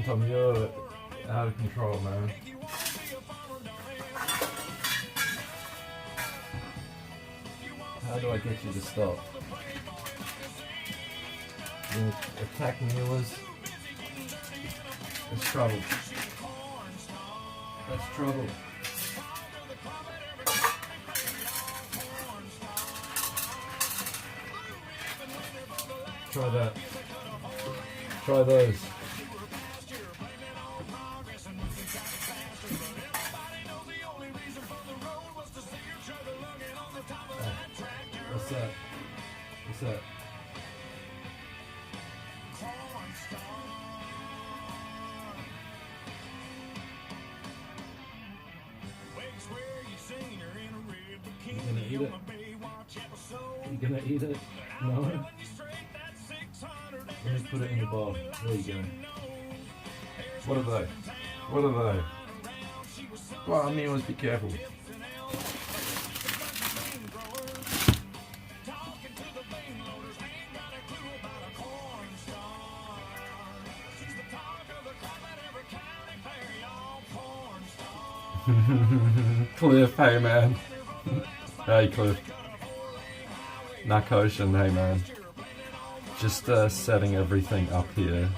Tom, you're out of control, man. How do I get you to stop? You attack Mueller's. That's trouble. That's trouble. Try that. Try those. What's that? What's that? You gonna eat it? You gonna eat it? No? Let me put it in the bowl. There you go. What are they? What are they? Well, I mean, let's be careful. Cliff, hey man. Hey Cliff. Narcotian, hey man. Just setting everything up here.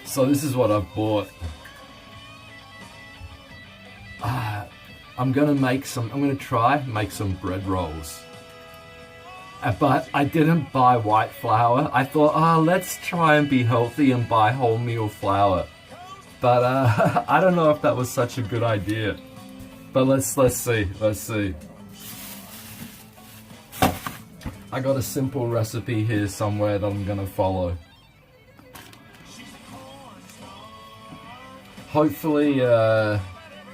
So this is what I've bought. I'm gonna try make some bread rolls. But I didn't buy white flour. I thought, let's try and be healthy and buy wholemeal flour. But I don't know if that was such a good idea. But let's see. I got a simple recipe here somewhere that I'm gonna follow. Hopefully I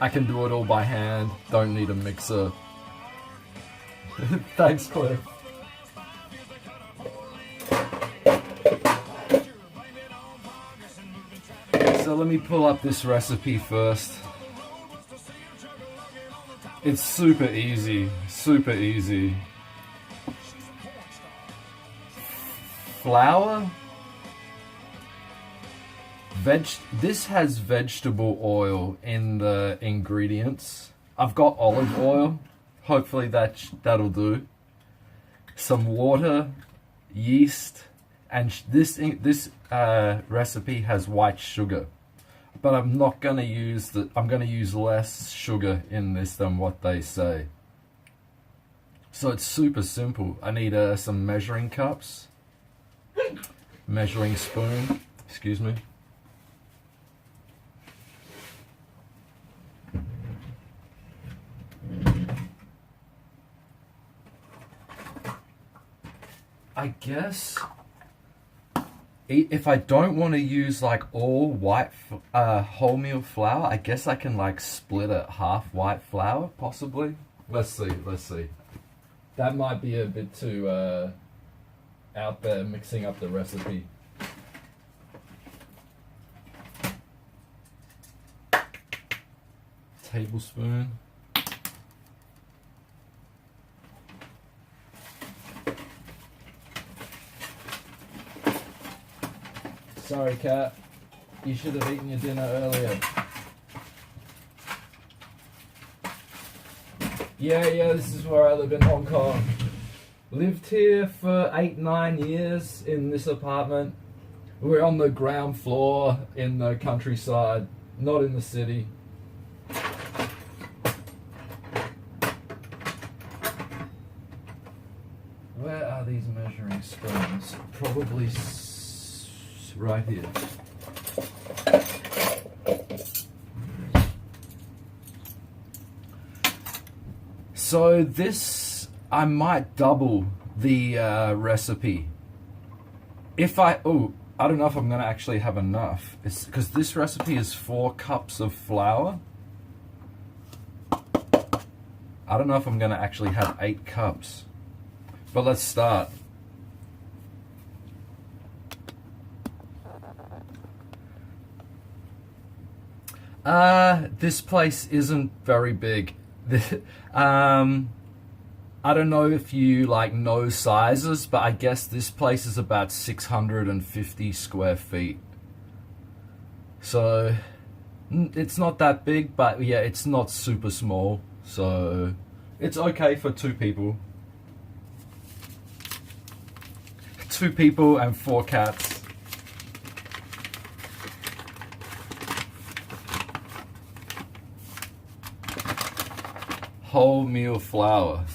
can do it all by hand. Don't need a mixer. Thanks, Cliff. So let me pull up this recipe first. It's super easy, super easy. Flour. This has vegetable oil in the ingredients. I've got olive oil. Hopefully that'll do. Some water, yeast, and this recipe has white sugar. But I'm not gonna use I'm gonna use less sugar in this than what they say. So it's super simple. I need some measuring cups, measuring spoon, excuse me. I guess if I don't want to use like all white wholemeal flour, I guess I can like split it half white flour, possibly. Let's see. That might be a bit too out there, mixing up the recipe. Tablespoon. Sorry, cat. You should have eaten your dinner earlier. Yeah, this is where I live in Hong Kong. Lived here for 8-9 years in this apartment. We're on the ground floor in the countryside, not in the city. Where are these measuring spoons? Probably right here. So this, I might double the recipe. If I don't know if I'm gonna actually have enough. It's because this recipe is 4 cups of flour. I don't know if I'm gonna actually have 8 cups. But let's start. This place isn't very big. I don't know if you like know sizes, but I guess this place is about 650 square feet. So it's not that big, but yeah, it's not super small. So it's okay for 2 people. 2 people and 4 cats. Wholemeal flour.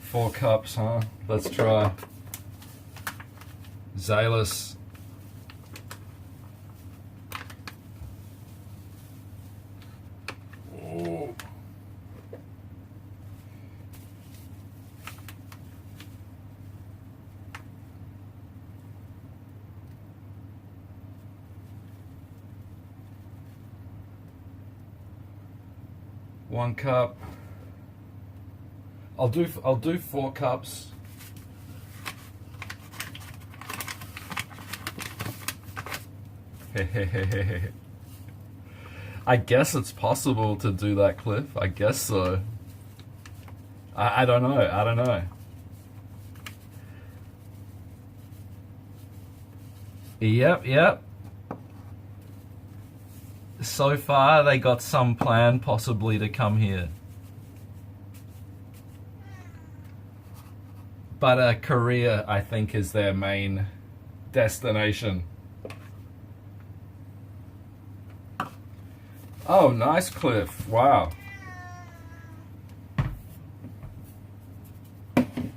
Four cups, huh? Let's try. Zalis. Oh. One cup. I'll do 4 cups. I guess it's possible to do that, Cliff. I guess so. I don't know. I don't know. Yep. So far, they got some plan possibly to come here. But Korea, I think, is their main destination. Oh, nice, Cliff. Wow.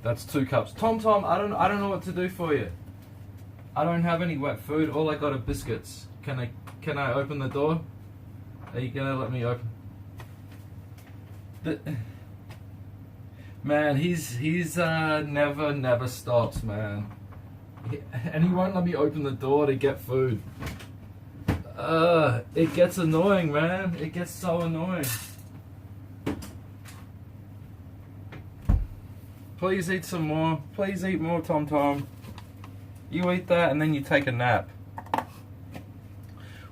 That's 2 cups. Tom, I don't know what to do for you. I don't have any wet food. All I got are biscuits. Can I open the door? Are you gonna let me open? Man, he's never stops, man. And he won't let me open the door to get food. It gets annoying, man. It gets so annoying. Please eat some more. Please eat more, Tom. You eat that and then you take a nap.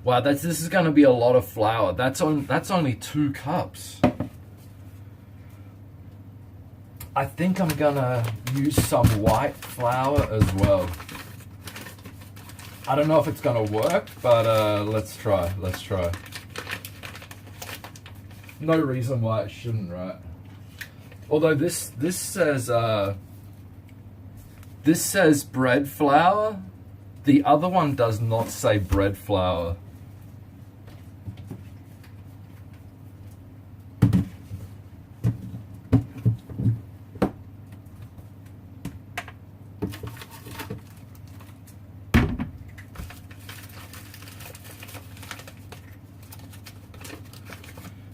Wow, this is going to be a lot of flour. That's only 2 cups. I think I'm gonna use some white flour as well. I don't know if it's gonna work, but let's try. No reason why it shouldn't, right? Although this says bread flour. The other one does not say bread flour.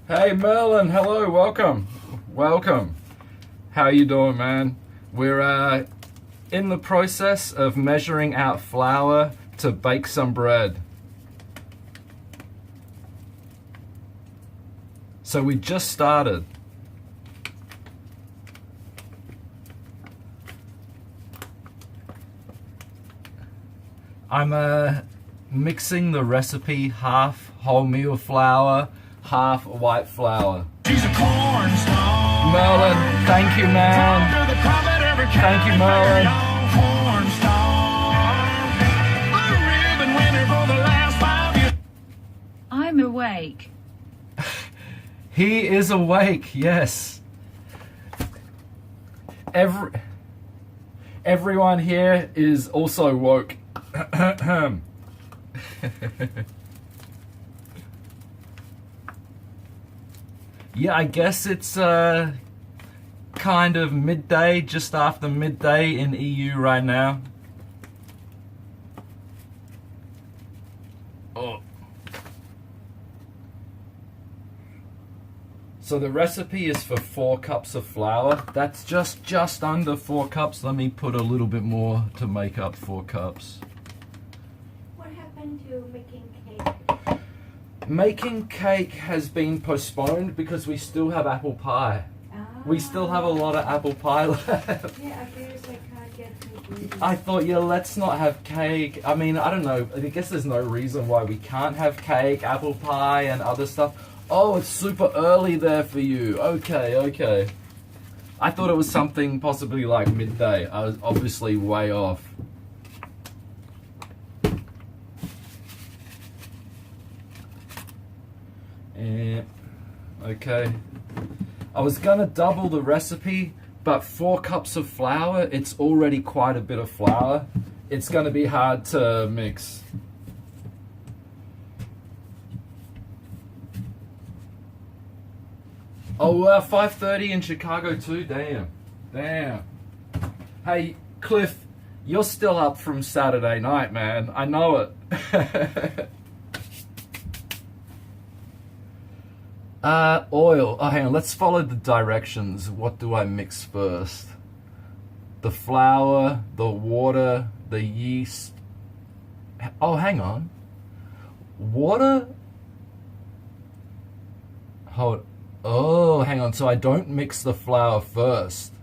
Hey Merlin, hello, welcome. How you doing, man? We're in the process of measuring out flour to bake some bread. So we just started. I'm mixing the recipe, half wholemeal flour, half white flour. She's a corn star. Merlin, thank you, man. Thank you, Merlin. Corn star. Blue ribbon winner for the last 5 years. I'm awake. He is awake, yes. Everyone here is also woke. Yeah, I guess it's kind of midday, just after midday in EU right now. Oh. So the recipe is for 4 cups of flour. That's just under 4 cups. Let me put a little bit more to make up 4 cups. What happened to making cake? Making cake has been postponed because we still have apple pie. We still have a lot of apple pie left. Yeah, I guess I can't get too greedy. I thought, yeah, let's not have cake. I mean, I don't know. I guess there's no reason why we can't have cake, apple pie, and other stuff. Oh, it's super early there for you. Okay, okay. I thought it was something possibly like midday. I was obviously way off. Okay. I was gonna double the recipe, but 4 cups of flour, it's already quite a bit of flour. It's gonna be hard to mix. Oh, 5:30 in Chicago too? Damn. Damn. Hey, Cliff, you're still up from Saturday night, man. I know it. Oil. Oh, hang on. Let's follow the directions. What do I mix first? The flour, the water, the yeast. Oh, hang on. Water? Hold. Oh, hang on. So I don't mix the flour first.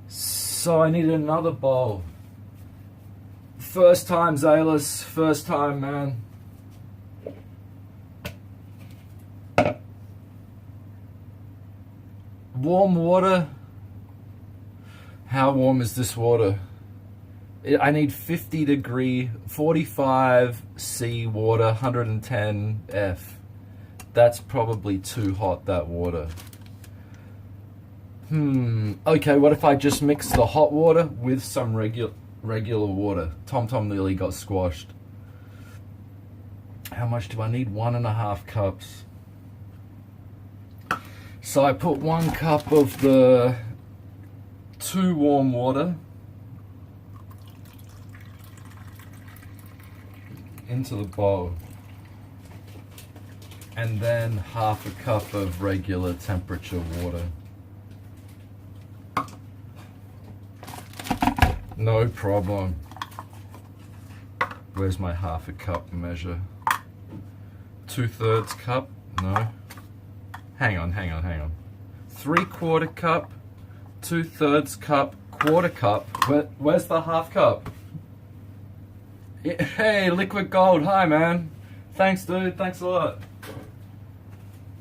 So I need another bowl. First time, Zalis. First time, man. Warm water. How warm is this water? I need 50 degree, 45 C water, 110 F. That's probably too hot, that water. Okay, what if I just mix the hot water with some regular water? Tom nearly got squashed. How much do I need? 1.5 cups. So I put 1 cup of the 2 warm water into the bowl, and then 1/2 cup of regular temperature water. No problem. Where's my 1/2 cup measure? 2/3 cup? No. Hang on. 3/4 cup, 2/3 cup, 1/4 cup. Where's the 1/2 cup? Hey, Liquid Gold. Hi, man. Thanks, dude. Thanks a lot.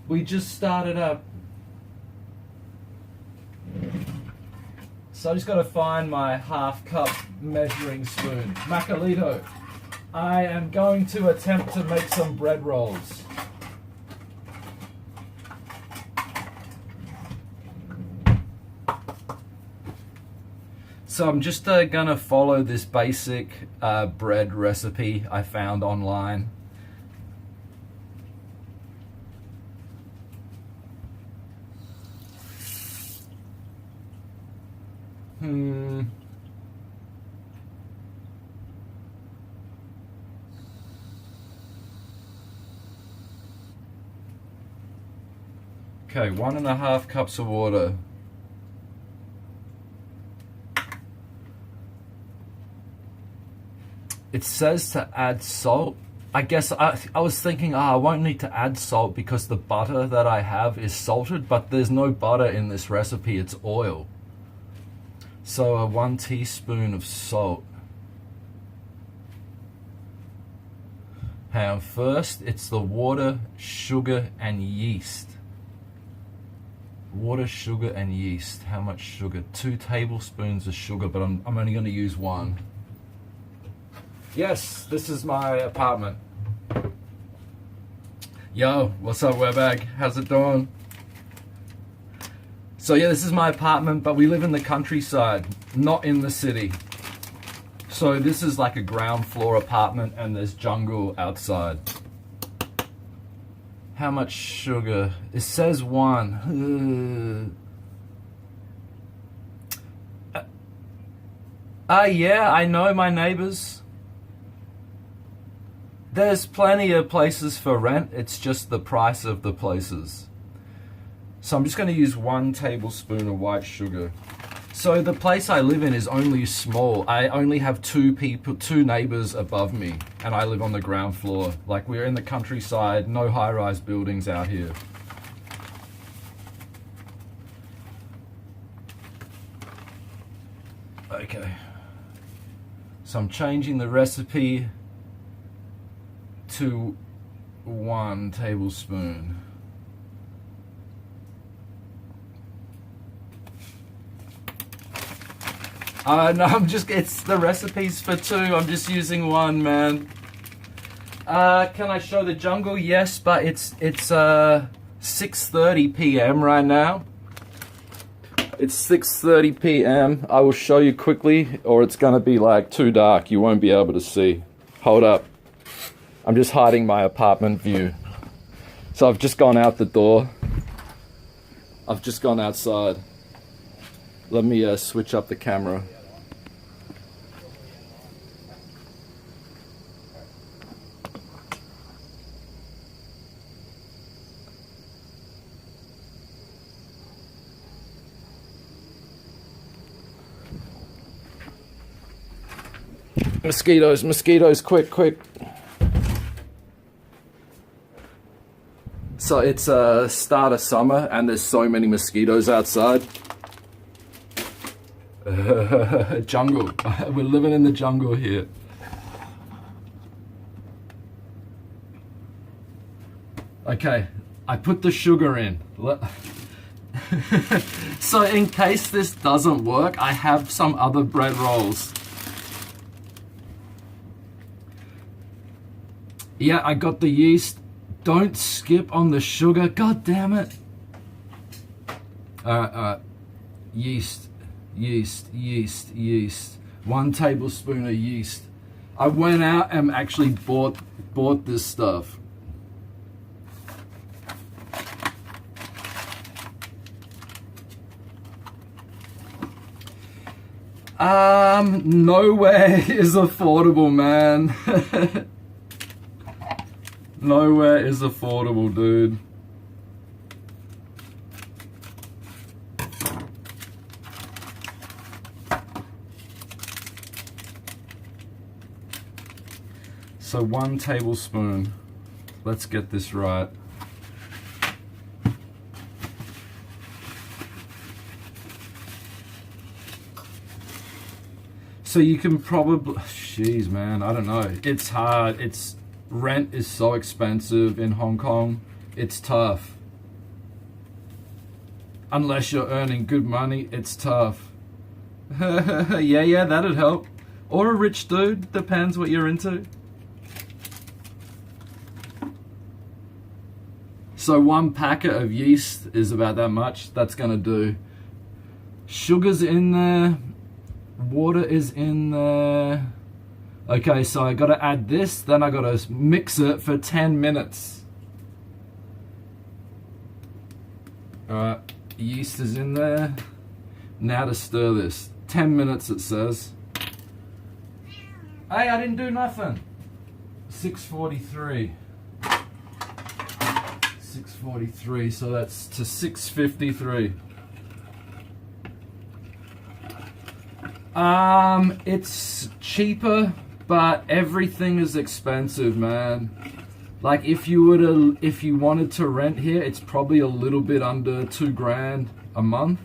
We just started up. So I just got to find my 1/2 cup measuring spoon. Macalito, I am going to attempt to make some bread rolls. So I'm just gonna follow this basic bread recipe I found online. Okay, 1.5 cups of water. It says to add salt. I guess I was thinking, I won't need to add salt because the butter that I have is salted, but there's no butter in this recipe, it's oil. So 1 teaspoon of salt. Hang on, first it's the water, sugar, and yeast. Water, sugar, and yeast. How much sugar? 2 tablespoons of sugar, but I'm only going to use 1. Yes, this is my apartment. Yo, what's up, Webbag? How's it doing? So yeah, this is my apartment, but we live in the countryside, not in the city. So this is like a ground floor apartment and there's jungle outside. How much sugar? It says 1. Yeah, I know my neighbors. There's plenty of places for rent. It's just the price of the places. So I'm just going to use 1 tablespoon of white sugar. So the place I live in is only small. I only have two neighbors above me, and I live on the ground floor. Like, we're in the countryside, no high-rise buildings out here. Okay. So I'm changing the recipe to 1 tablespoon. No, it's the recipe's for 2. I'm just using 1, man. Can I show the jungle? Yes, but it's 6:30 p.m. right now. It's 6:30 p.m. I will show you quickly, or it's gonna be like too dark. You won't be able to see. Hold up. I'm just hiding my apartment view. So I've just gone out the door. I've just gone outside. Let me switch up the camera. Mosquitoes, mosquitoes, quick, quick. So it's start of summer and there's so many mosquitoes outside. Jungle. We're living in the jungle here. Okay, I put the sugar in. So in case this doesn't work, I have some other bread rolls. Yeah, I got the yeast. Don't skip on the sugar. God damn it. Yeast. 1 tablespoon of yeast. I went out and actually bought this stuff. Nowhere is affordable, man. Nowhere is affordable, dude. So 1 tablespoon. Let's get this right. So you can probably, jeez, man, I don't know. It's hard. Rent is so expensive in Hong Kong. It's tough. Unless you're earning good money, it's tough. Yeah, that'd help. Or a rich dude, depends what you're into. So 1 packet of yeast is about that much. That's gonna do. Sugar's in there. Water is in there. Okay, so I gotta add this, then I gotta mix it for 10 minutes. Alright, yeast is in there. Now to stir this. 10 minutes it says. Hey, I didn't do nothing. 6:43. 6:43, so that's to 6:53. It's cheaper, but everything is expensive, man. Like if you wanted to rent here, it's probably a little bit under $2,000 a month.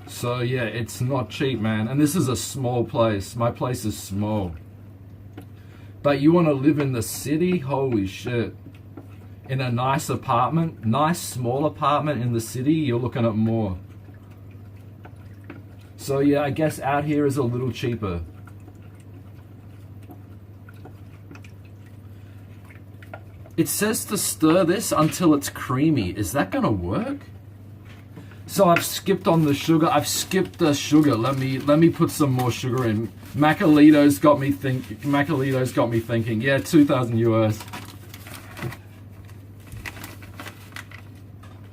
So yeah, it's not cheap, man. And this is a small place. My place is small. But you want to live in the city? Holy shit. In a nice apartment, nice small apartment in the city, you're looking at more. So yeah, I guess out here is a little cheaper. It says to stir this until it's creamy. Is that gonna work? So I've skipped on the sugar. I've skipped the sugar. Let me put some more sugar in. Macalito's got me thinking. Yeah, 2,000 US.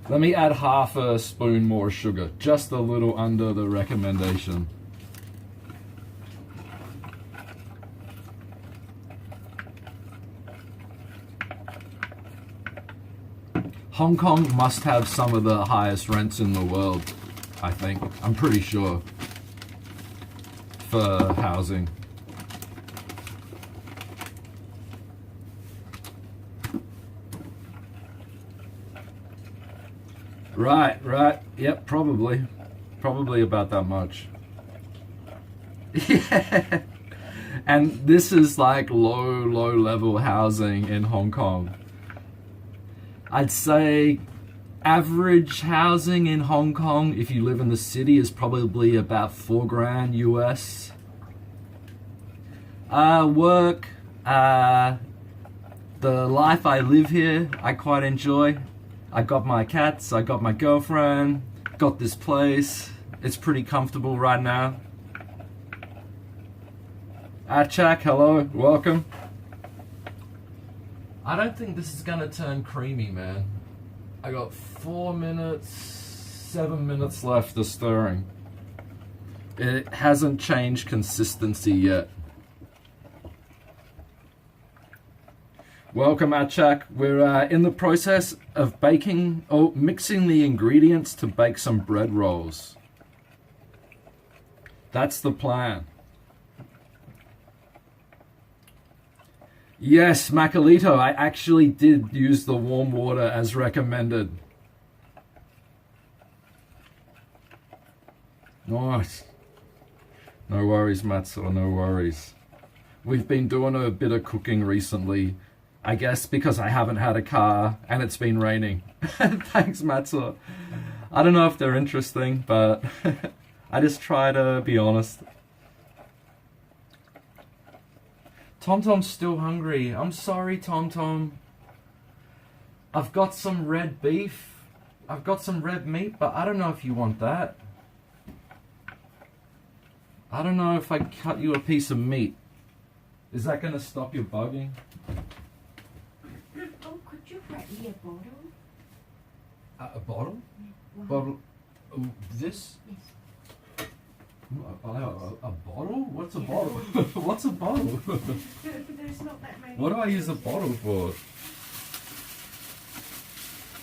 Let me add half a spoon more sugar, just a little under the recommendation. Hong Kong must have some of the highest rents in the world. I think. I'm pretty sure. For housing. Right. Yep, probably. Probably about that much. Yeah. And this is like low level housing in Hong Kong. I'd say average housing in Hong Kong, if you live in the city, is probably about $4,000 US. Work, the life I live here, I quite enjoy. I got my cats, I got my girlfriend, got this place. It's pretty comfortable right now. Chak, hello, welcome. I don't think this is gonna turn creamy, man. I got 4 minutes, 7 minutes left of stirring. It hasn't changed consistency yet. Welcome, Chak. We're in the process of mixing the ingredients to bake some bread rolls. That's the plan. Yes, Macalito, I actually did use the warm water as recommended. Nice. No worries, Matsuo, no worries. We've been doing a bit of cooking recently. I guess because I haven't had a car and it's been raining. Thanks, Matsuo. I don't know if they're interesting, but I just try to be honest. TomTom's still hungry. I'm sorry, TomTom. I've got some red beef. I've got some red meat, but I don't know if you want that. I don't know if I cut you a piece of meat. Is that going to stop you bugging? Oh, could you write me a bottle? A bottle? Wow. Bottle? This? Yes. A bottle? What's a bottle? What's a bottle? There's not that many. What do I use a bottle for?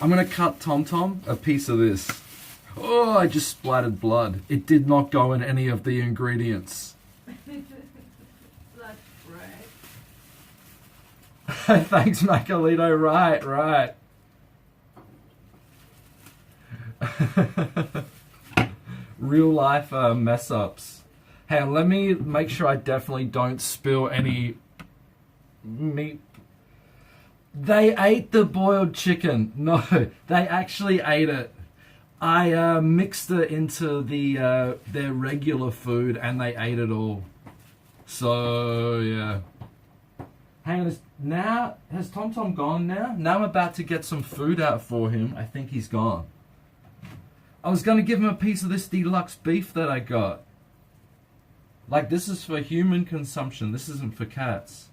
I'm gonna cut TomTom a piece of this. Oh, I just splattered blood. It did not go in any of the ingredients. Blood bread. Thanks, Macalito. Right. Real life mess ups. Hey, let me make sure I definitely don't spill any meat. They ate the boiled chicken. No, they actually ate it. I mixed it into their regular food and they ate it all. So yeah. Hang on, has TomTom gone now? Now I'm about to get some food out for him. I think he's gone. I was going to give him a piece of this deluxe beef that I got. Like, this is for human consumption. This isn't for cats.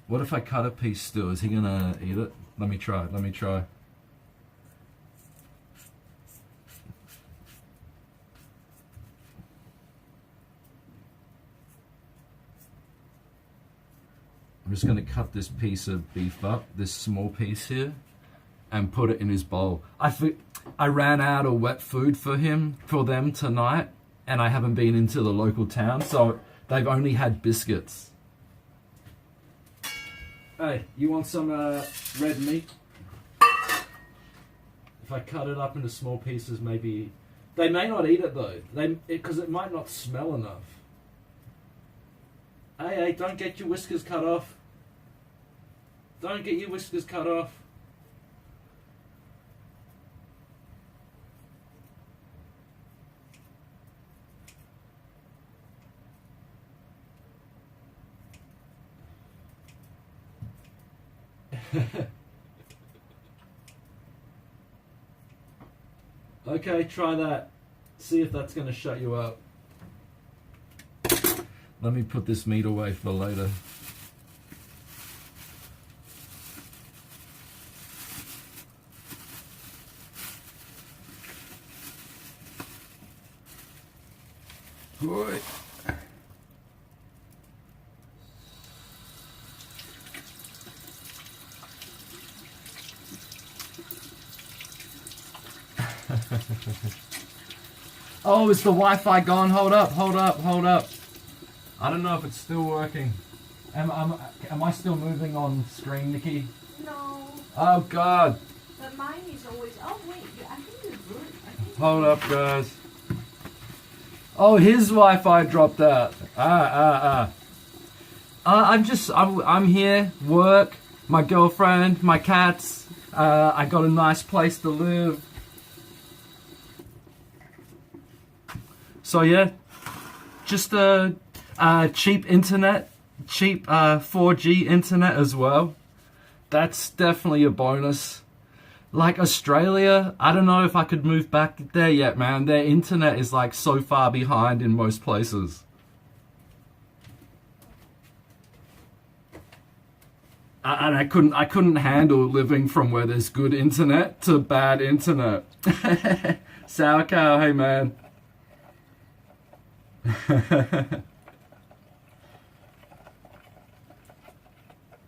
What if I cut a piece still? Is he going to eat it? Let me try. I'm just going to cut this piece of beef up, this small piece here, and put it in his bowl. I ran out of wet food for them tonight, and I haven't been into the local town, so they've only had biscuits. Hey, you want some red meat? If I cut it up into small pieces, maybe... They may not eat it though, because it might not smell enough. Hey, don't get your whiskers cut off. Don't get your whiskers cut off. Okay, try that. See if that's going to shut you up. Let me put this meat away for later. Boy. Oh, is the Wi-Fi gone? Hold up. I don't know if it's still working. Am I still moving on screen, Nikki? No, Oh God. but mine is always. Oh wait, I think you're good. I think Hold up, guys. Oh, his Wi-Fi dropped out. I'm here, work, my girlfriend, my cats. I got a nice place to live. So yeah, just cheap internet, cheap 4G internet as well. That's definitely a bonus. Like Australia, I don't know if I could move back there yet, man. Their internet is like so far behind in most places. And I couldn't handle living from where there's good internet to bad internet. Sour cow, hey man.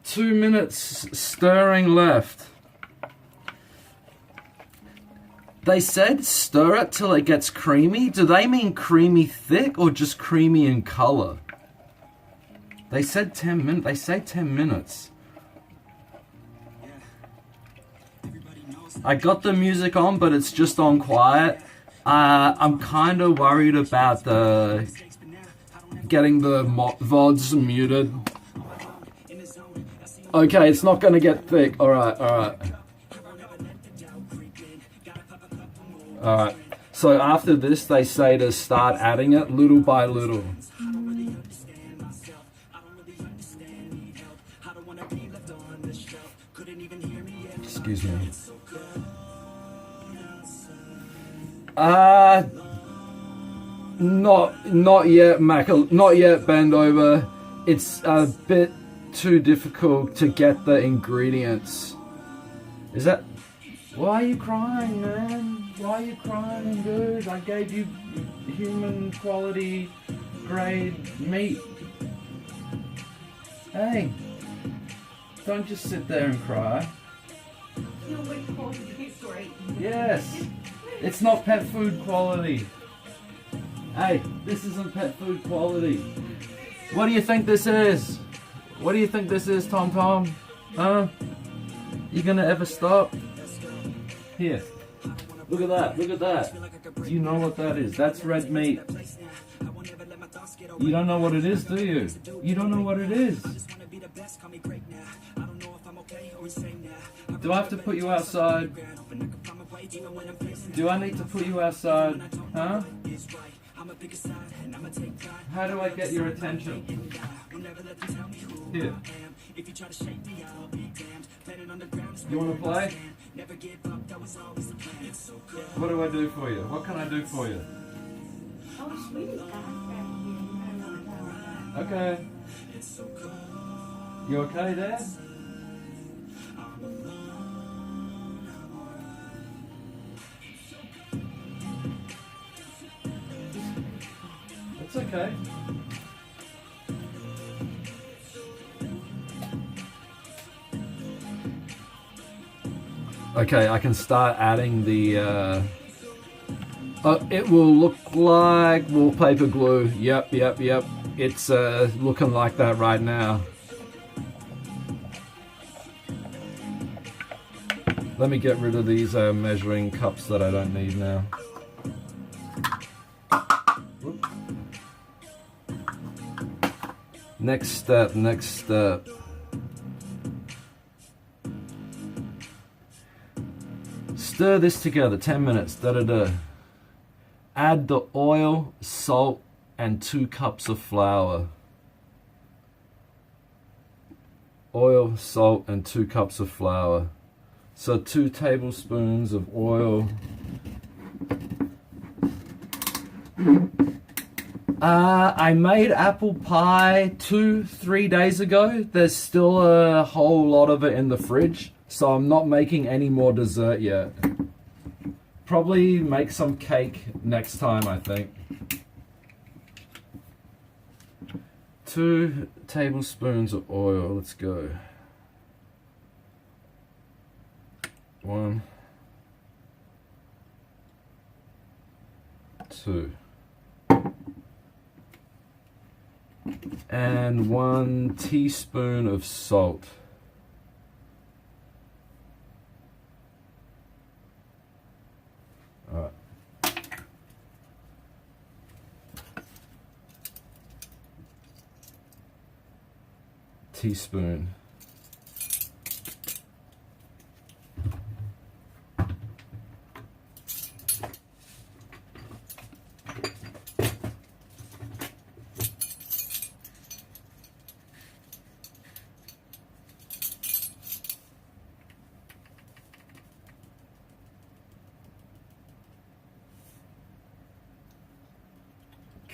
2 minutes stirring left. They said stir it till it gets creamy. Do they mean creamy thick or just creamy in color? They said 10 minutes. They say 10 minutes. I got the music on, but it's just on quiet. I'm kind of worried about getting the VODs muted. Okay, it's not gonna get thick. Alright. Alright. So after this, they say to start adding it little by little. Excuse me. Not yet, Mac. Not yet, Bendover. It's a bit too difficult to get the ingredients. Is that? Why are you crying, man? Why are you crying, dude? I gave you human quality grade meat. Hey, don't just sit there and cry. human quality great. Yes, it's not pet food quality. Hey, this isn't pet food quality. What do you think this is? What do you think this is, Tom Tom? Huh? You gonna ever stop? Here. Look at that, look at that. Do you know what that is? That's red meat. You don't know what it is, do you? You don't know what it is. Do I have to put you outside? Do I need to put you outside? Huh? How do I get your attention? Here. You want to play? What do I do for you? What can I do for you? Oh, it's really dark. Okay. You okay there? It's okay. Okay, I can start adding the it will look like wallpaper glue. Yep. It's looking like that right now. Let me get rid of these measuring cups that I don't need now. Whoop. Next step. Stir this together, 10 minutes, Add the oil, salt, and 2 cups of flour. Oil, salt, and 2 cups of flour. So 2 tablespoons of oil. I made apple pie 2-3 days ago. There's still a whole lot of it in the fridge, so I'm not making any more dessert yet. Probably make some cake next time, I think. 2 tablespoons of oil, let's go. 1. 2. And 1 teaspoon of salt. All right. Teaspoon.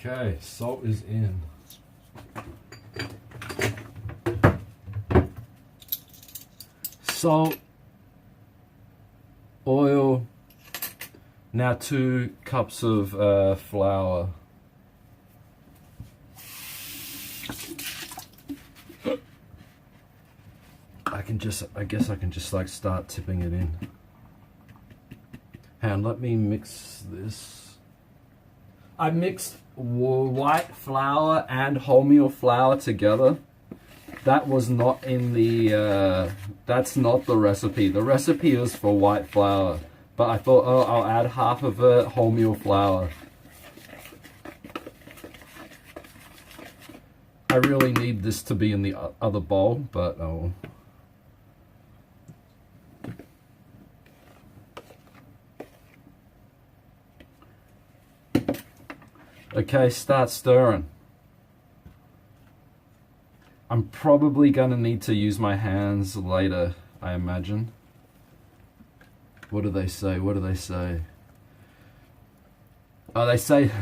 Okay, salt is in. Salt, oil, now 2 cups of flour. I guess I can just like start tipping it in. Hang on, let me mix this. I mixed white flour and wholemeal flour together. That was not in the, that's not the recipe. The recipe is for white flour. But I thought, oh, I'll add half of it wholemeal flour. I really need this to be in the other bowl, but oh. Okay, start stirring. I'm probably gonna need to use my hands later, I imagine. What do they say? What do they say? Oh, they say...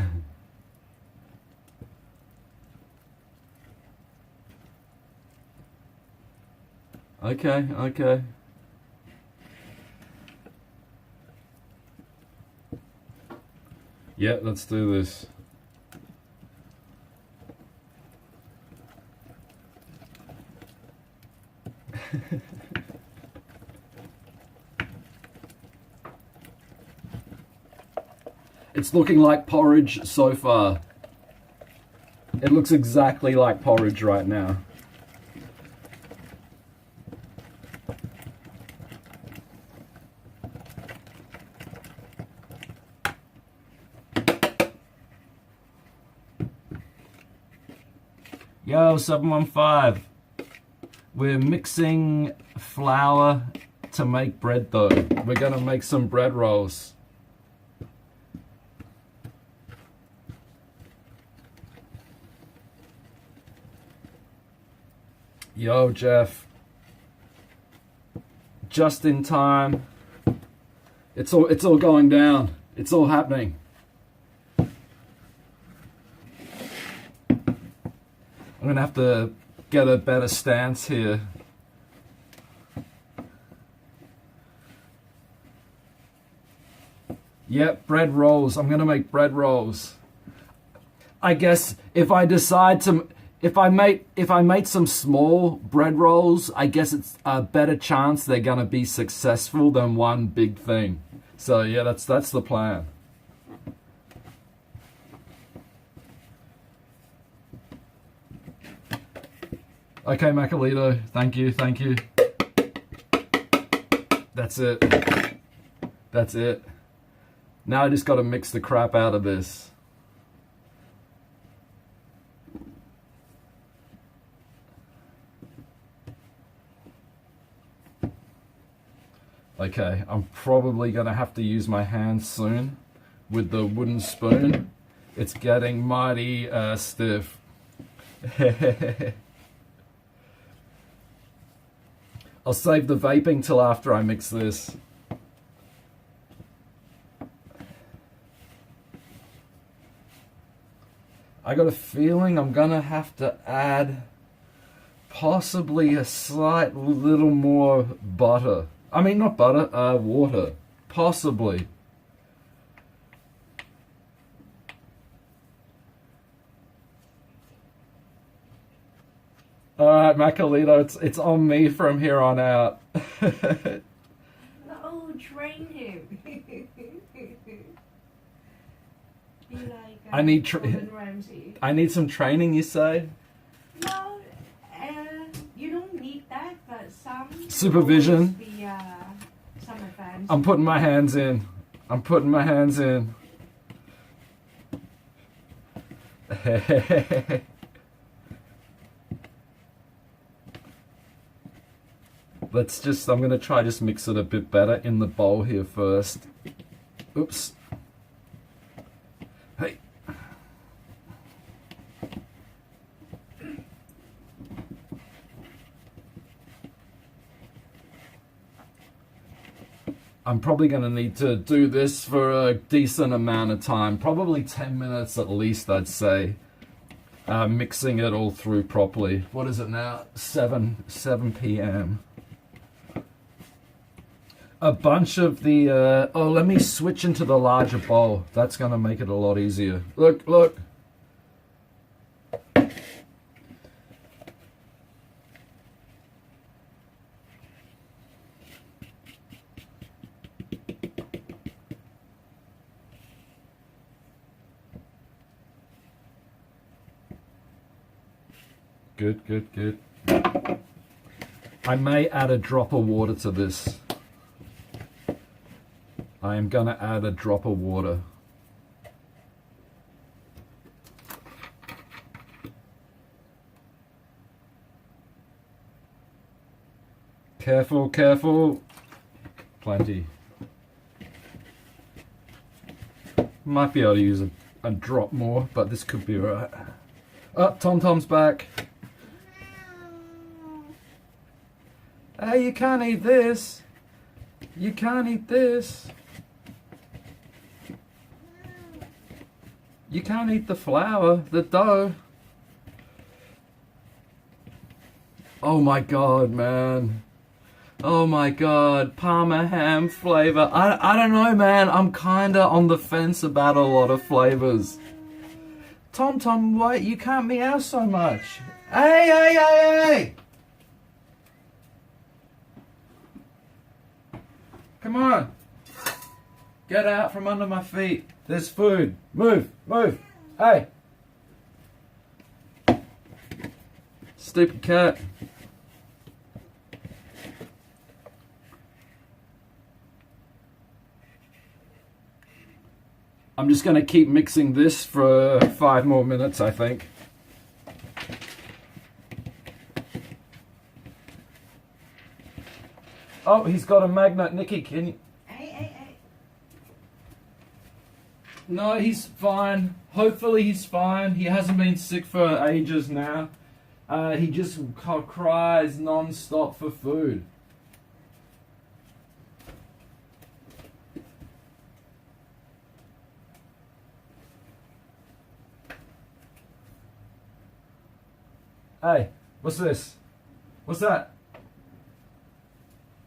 Okay, okay. Yeah, let's do this. It's looking like porridge so far. It looks exactly like porridge right now. Yo, 715. We're mixing flour to make bread though. We're gonna make some bread rolls. Yo, Jeff. Just in time. It's all going down. It's all happening. I'm gonna have to get a better stance here. Yep, bread rolls. I'm gonna make bread rolls. I guess if I decide to, if I make some small bread rolls, I guess it's a better chance they're gonna be successful than one big thing. So yeah, that's the plan. Okay, Macalito, thank you, thank you. That's it. That's it. Now I just gotta mix the crap out of this. Okay, I'm probably gonna have to use my hands soon with the wooden spoon. It's getting mighty stiff. I'll save the vaping till after I mix this. I got a feeling I'm gonna have to add possibly a slight little more butter. I mean, not butter, water. Possibly. Alright, Macalito, it's on me from here on out. Oh, train him. like I need Gordon Ramsay. I need some training, you say? Well, you don't need that, but some Supervision. Be, some advanced. I'm putting my hands in. I'm putting my hands in. I'm gonna try just mix it a bit better in the bowl here first. Oops. Hey. I'm probably going to need to do this for a decent amount of time. Probably 10 minutes at least, I'd say. Mixing it all through properly. What is it now? 7 p.m. A bunch of the... oh, let me switch into the larger bowl. That's going to make it a lot easier. Look, look. Good, good, good. I may add a drop of water to this. I am gonna add a drop of water. Careful, careful. Plenty. Might be able to use a drop more, but this could be alright. Oh, Tom Tom's back. Hey, you can't eat this. You can't eat this. You can't eat the flour, the dough. Oh my god, man. Oh my god, Parma ham flavor. I don't know, man. I'm kinda on the fence about a lot of flavors. Tom Tom, why you can't meow so much? Hey, hey, hey, hey! Come on. Get out from under my feet. There's food. Move, move. Hey. Stupid cat. I'm just going to keep mixing this for 5 more minutes, I think. Oh, he's got a magnet. Nikki, can you... Hey. No, he's fine. Hopefully he's fine. He hasn't been sick for ages now. He just cries non-stop for food. Hey, what's this? What's that?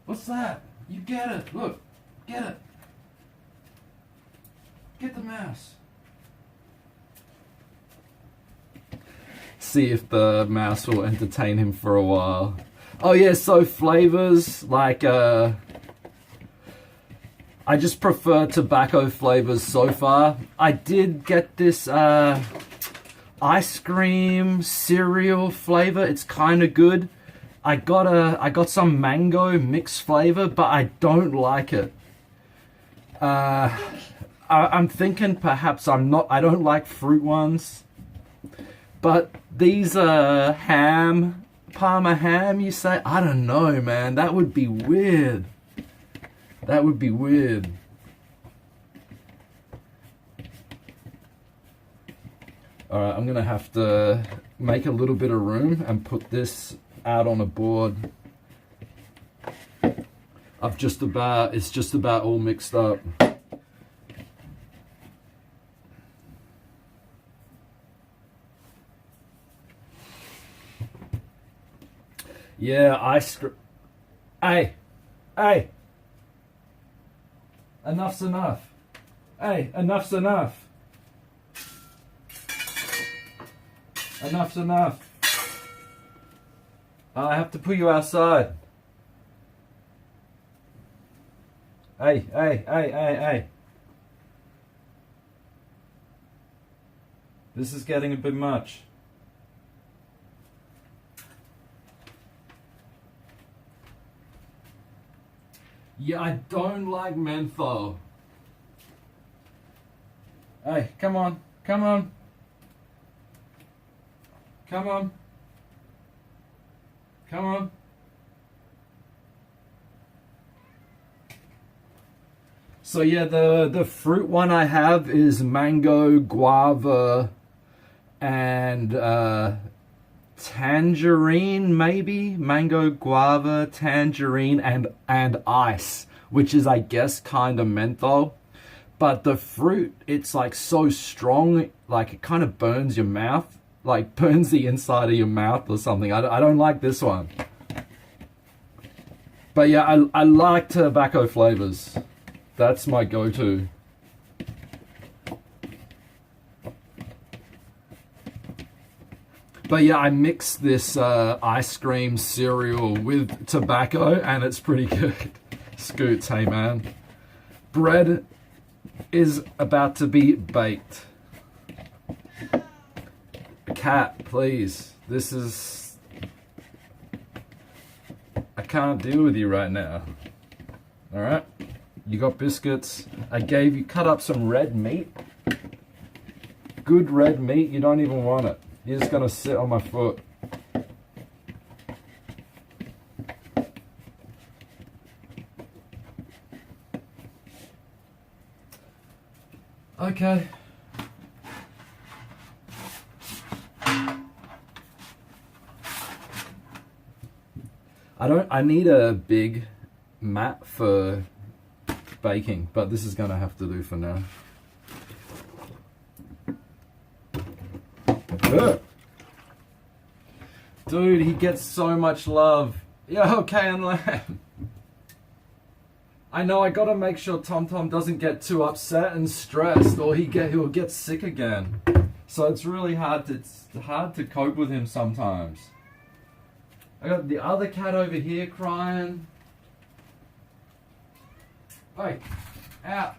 What's that? You get it. Look. Get it. Get the mouse. See if the mouse will entertain him for a while. Oh yeah, so flavors, like I just prefer tobacco flavors so far. I did get this ice cream cereal flavor. It's kind of good. I got some mango mixed flavor, but I don't like it. I'm thinking perhaps I don't like fruit ones. But these ham, Parma ham, you say? I don't know, man. That would be weird. That would be weird. Alright, I'm gonna have to make a little bit of room and put this out on a board. It's just about all mixed up. Yeah, Hey! Enough's enough. Hey, enough's enough. Enough's enough. I have to put you outside. Hey. This is getting a bit much. Yeah, I don't like menthol. Hey, come on, come on. Come on. Come on. So yeah, the fruit one I have is mango, guava, and tangerine, maybe? Mango, guava, tangerine, and ice, which is, I guess, kind of menthol. But the fruit, it's like so strong, like it kind of burns your mouth, like burns the inside of your mouth or something. I don't like this one. But yeah, I like tobacco flavors. That's my go-to. But yeah, I mix this ice cream cereal with tobacco and it's pretty good. Scoots, hey man. Bread is about to be baked. Cat, please. This is... I can't deal with you right now. Alright? You got biscuits. I gave you... Cut up some red meat. Good red meat. You don't even want it. You're just gonna sit on my foot. Okay. I need a big mat for baking, but this is gonna have to do for now. Ugh. Dude, he gets so much love. Yeah, okay, and lamb. I know, I gotta make sure Tom Tom doesn't get too upset and stressed, or he'll get sick again. So it's really hard to cope with him sometimes. I got the other cat over here crying. Hey, out.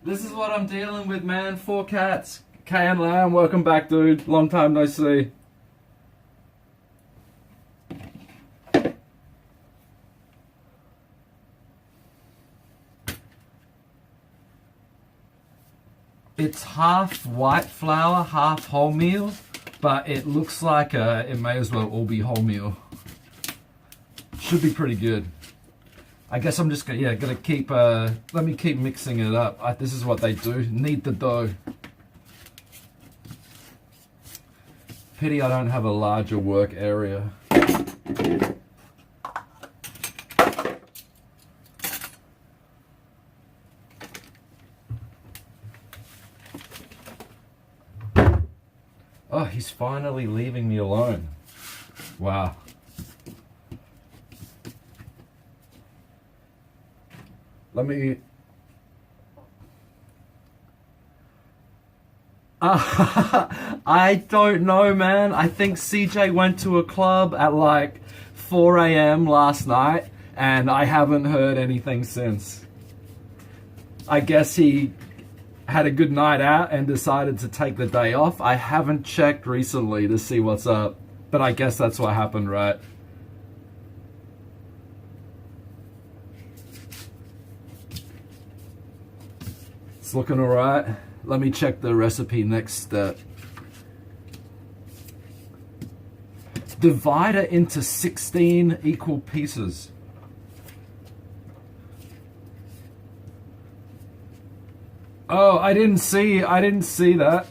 This is what I'm dealing with, man. 4 cats. Kay and Lamb, welcome back, dude. Long time no see. It's half white flour, half wholemeal, but it looks like it may as well all be wholemeal. Should be pretty good. I guess I'm just gonna keep, let me keep mixing it up. This is what they do, knead the dough. Pity I don't have a larger work area. Oh, he's finally leaving me alone. Wow. Let me... I don't know, man. I think CJ went to a club at like 4 a.m. last night, and I haven't heard anything since. I guess he had a good night out and decided to take the day off. I haven't checked recently to see what's up, but I guess that's what happened, right? It's looking alright. Let me check the recipe next step. Divide it into 16 equal pieces. Oh, I didn't see that.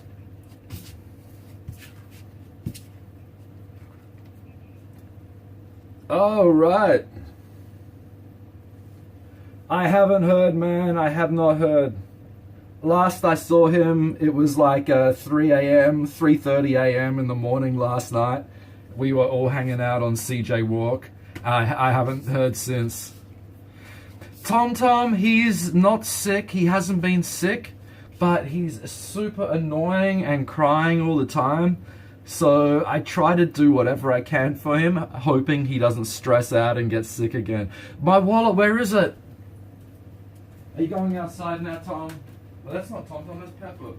Oh, right. I haven't heard, man. I have not heard. Last I saw him, it was like 3 a.m., 3:30 a.m. in the morning last night. We were all hanging out on CJ Walk. I haven't heard since. Tom Tom, he's not sick. He hasn't been sick, but he's super annoying and crying all the time. So I try to do whatever I can for him, hoping he doesn't stress out and get sick again. My wallet, where is it? Are you going outside now, Tom? Well, that's not Tom Tom, that's Pepper.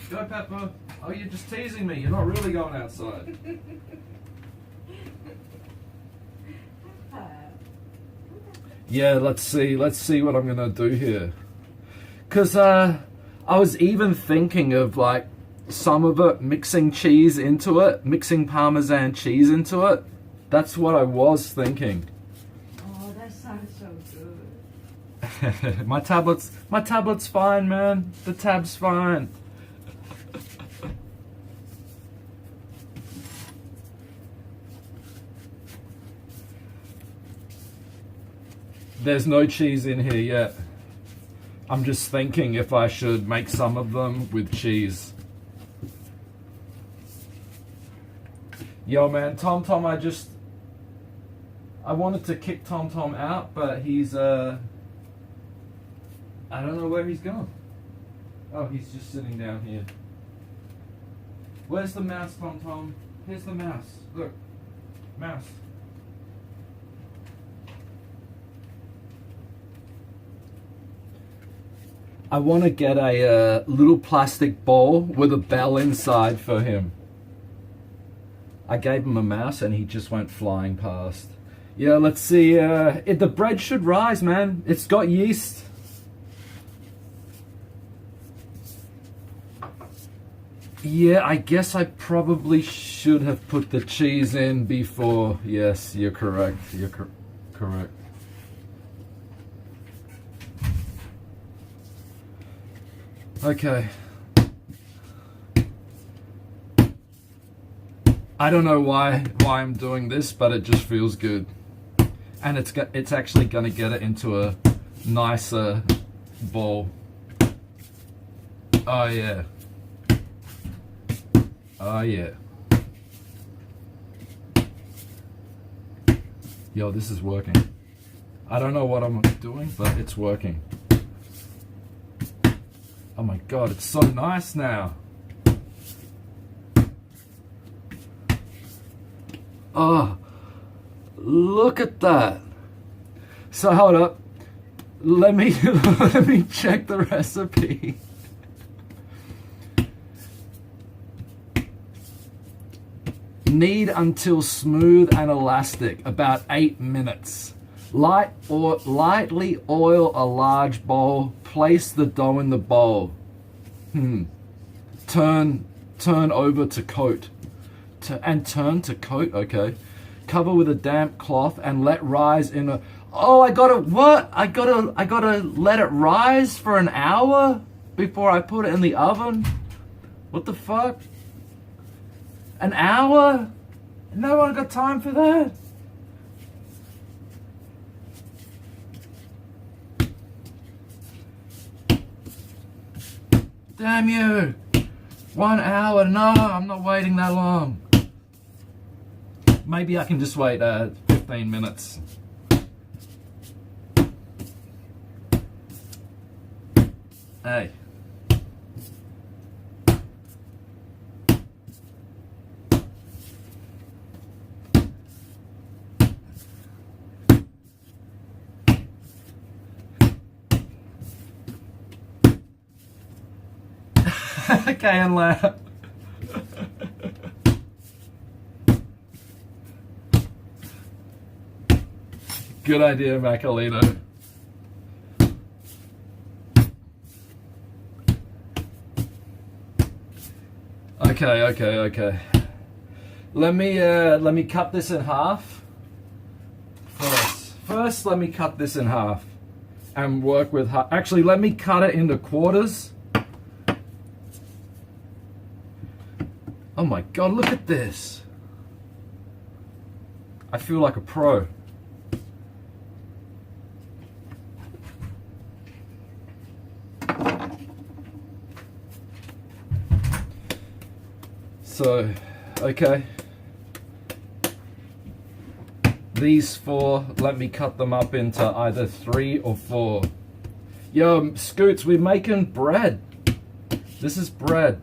Go, Pepper. Oh, you're just teasing me. You're not really going outside. Yeah, let's see what I'm gonna do here. Cause I was even thinking of like some of it mixing cheese into it, mixing Parmesan cheese into it. That's what I was thinking. Oh, that sounds so good. my tablet's fine, man. The tab's fine. There's no cheese in here yet. I'm just thinking if I should make some of them with cheese. Yo, man, Tom Tom, I wanted to kick Tom Tom out, but he's, I don't know where he's gone. Oh, he's just sitting down here. Where's the mouse, Tom Tom? Here's the mouse. Look, mouse. I want to get a little plastic bowl with a bell inside for him. I gave him a mouse and he just went flying past. Yeah, let's see. The bread should rise, man. It's got yeast. Yeah, I guess I probably should have put the cheese in before. Yes, you're correct. You're correct. Okay. I don't know why I'm doing this, but it just feels good, and it's actually gonna get it into a nicer bowl. Oh yeah. Oh yeah. Yo, this is working. I don't know what I'm doing, but it's working. Oh my god, it's so nice now. Oh, look at that. So hold up. Let me check the recipe. Knead until smooth and elastic, about 8 minutes. Lightly oil a large bowl. Place the dough in the bowl. Turn over to coat. Turn to coat. Okay. Cover with a damp cloth and let rise in a. Oh, I gotta let it rise for an hour before I put it in the oven. What the fuck? An hour? No one got time for that. Damn you! 1 hour? No, I'm not waiting that long. Maybe I can just wait 15 minutes. Hey. Okay, and laugh. Good idea, Macalito. Okay. Let me cut this in half. First, let me cut this in half and work with. Actually, let me cut it into quarters. Oh my god, look at this. I feel like a pro. So, okay. These 4, let me cut them up into either 3 or 4. Yo, Scoots, we're making bread. This is bread.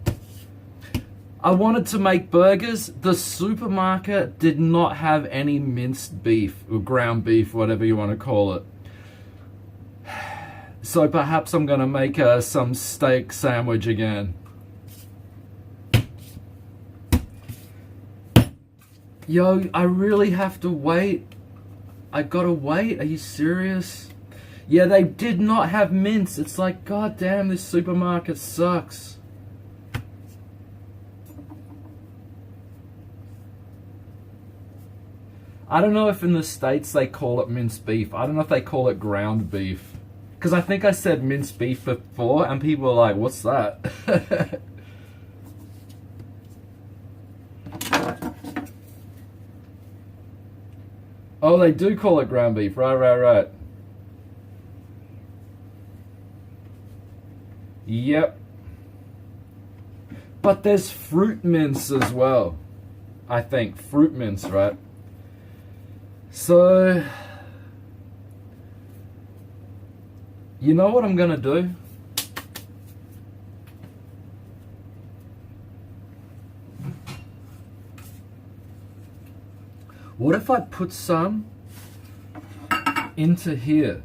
I wanted to make burgers. The supermarket did not have any minced beef or ground beef, whatever you want to call it. So perhaps I'm gonna make some steak sandwich again. Yo, I really have to wait. I gotta wait. Are you serious? Yeah, they did not have mince. It's like, god damn, this supermarket sucks. I don't know if in the States they call it minced beef. I don't know if they call it ground beef. Because I think I said minced beef before and people were like, what's that? Oh, they do call it ground beef. Right. Yep. But there's fruit mince as well. I think. Fruit mince, right? So, you know what I'm gonna do? What if I put some into here?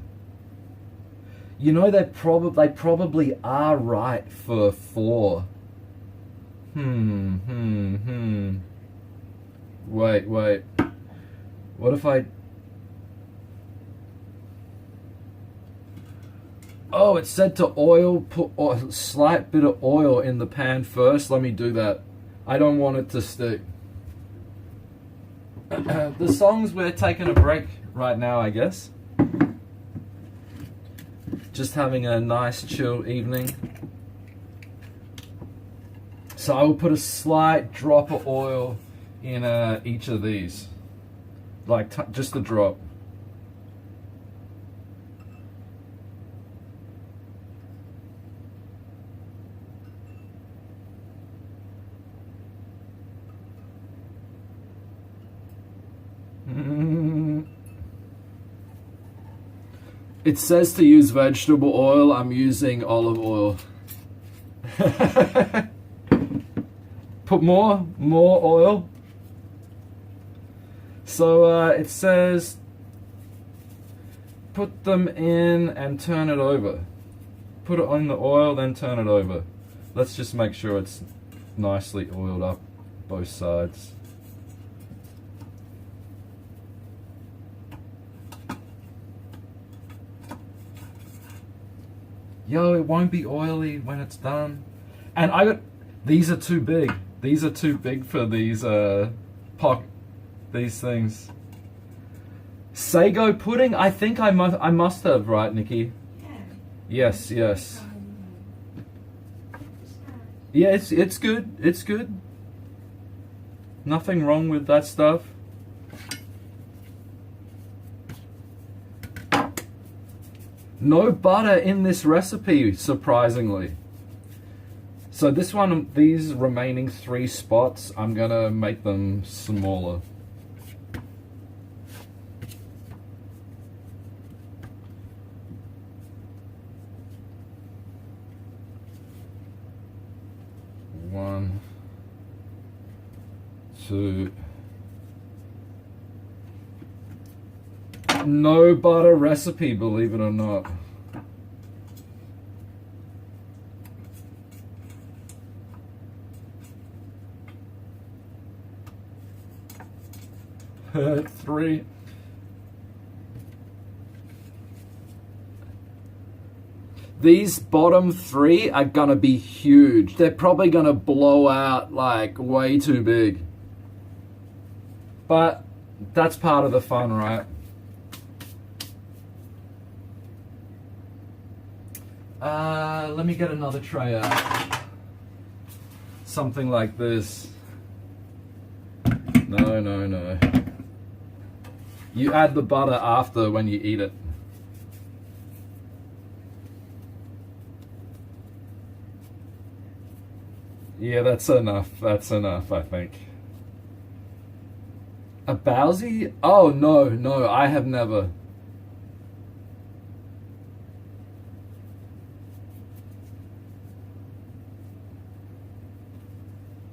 You know, they probably are right for 4. Wait. What if I... Oh, it said to put a slight bit of oil in the pan first. Let me do that. I don't want it to stick. The songs, we're taking a break right now, I guess. Just having a nice chill evening. So I will put a slight drop of oil in each of these. Like just a drop. It says to use vegetable oil. I'm using olive oil. Put more oil. So it says put them in and turn it over. Put it on the oil, then turn it over. Let's just make sure it's nicely oiled up both sides. Yo, it won't be oily when it's done. And these are too big. These are too big for these these things. Sago pudding? I think I must have, right, Nikki? Yeah. Yes. Yeah, it's good. It's good. Nothing wrong with that stuff. No butter in this recipe, surprisingly. So these remaining 3 spots, I'm gonna make them smaller. One, 2. No butter recipe, believe it or not. Three. These bottom 3 are gonna be huge. They're probably gonna blow out like way too big. But that's part of the fun, right? Let me get another tray out. Something like this. No. You add the butter after when you eat it. Yeah, that's enough. That's enough, I think. A Bowsy? Oh, no, I have never.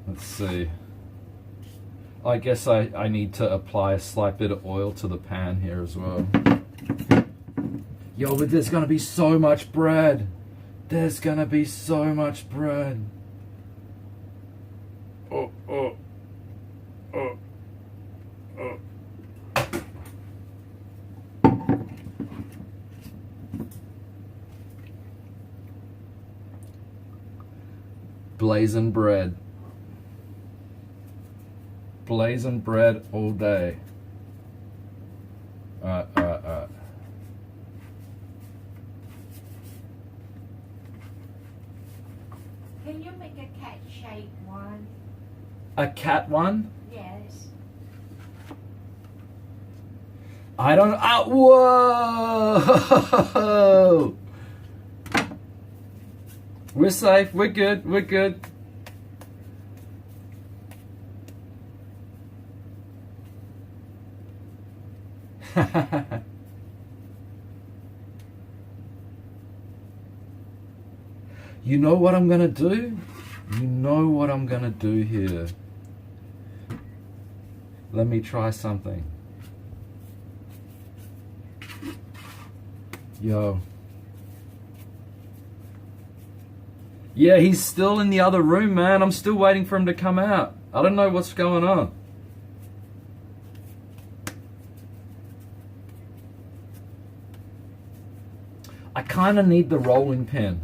Let's see. I guess I need to apply a slight bit of oil to the pan here as well. Yo, but there's gonna be so much bread. There's gonna be so much bread. Oh, oh, oh, oh. Blazing bread. Blazing bread all day. Alright. Can you make a cat shape one? A cat one? Yes. I don't. Whoa! We're safe. We're good. We're good. You know what I'm gonna do? You know what I'm gonna do here. Let me try something. Yo. Yeah, he's still in the other room, man. I'm still waiting for him to come out. I don't know what's going on. I kind of need the rolling pin.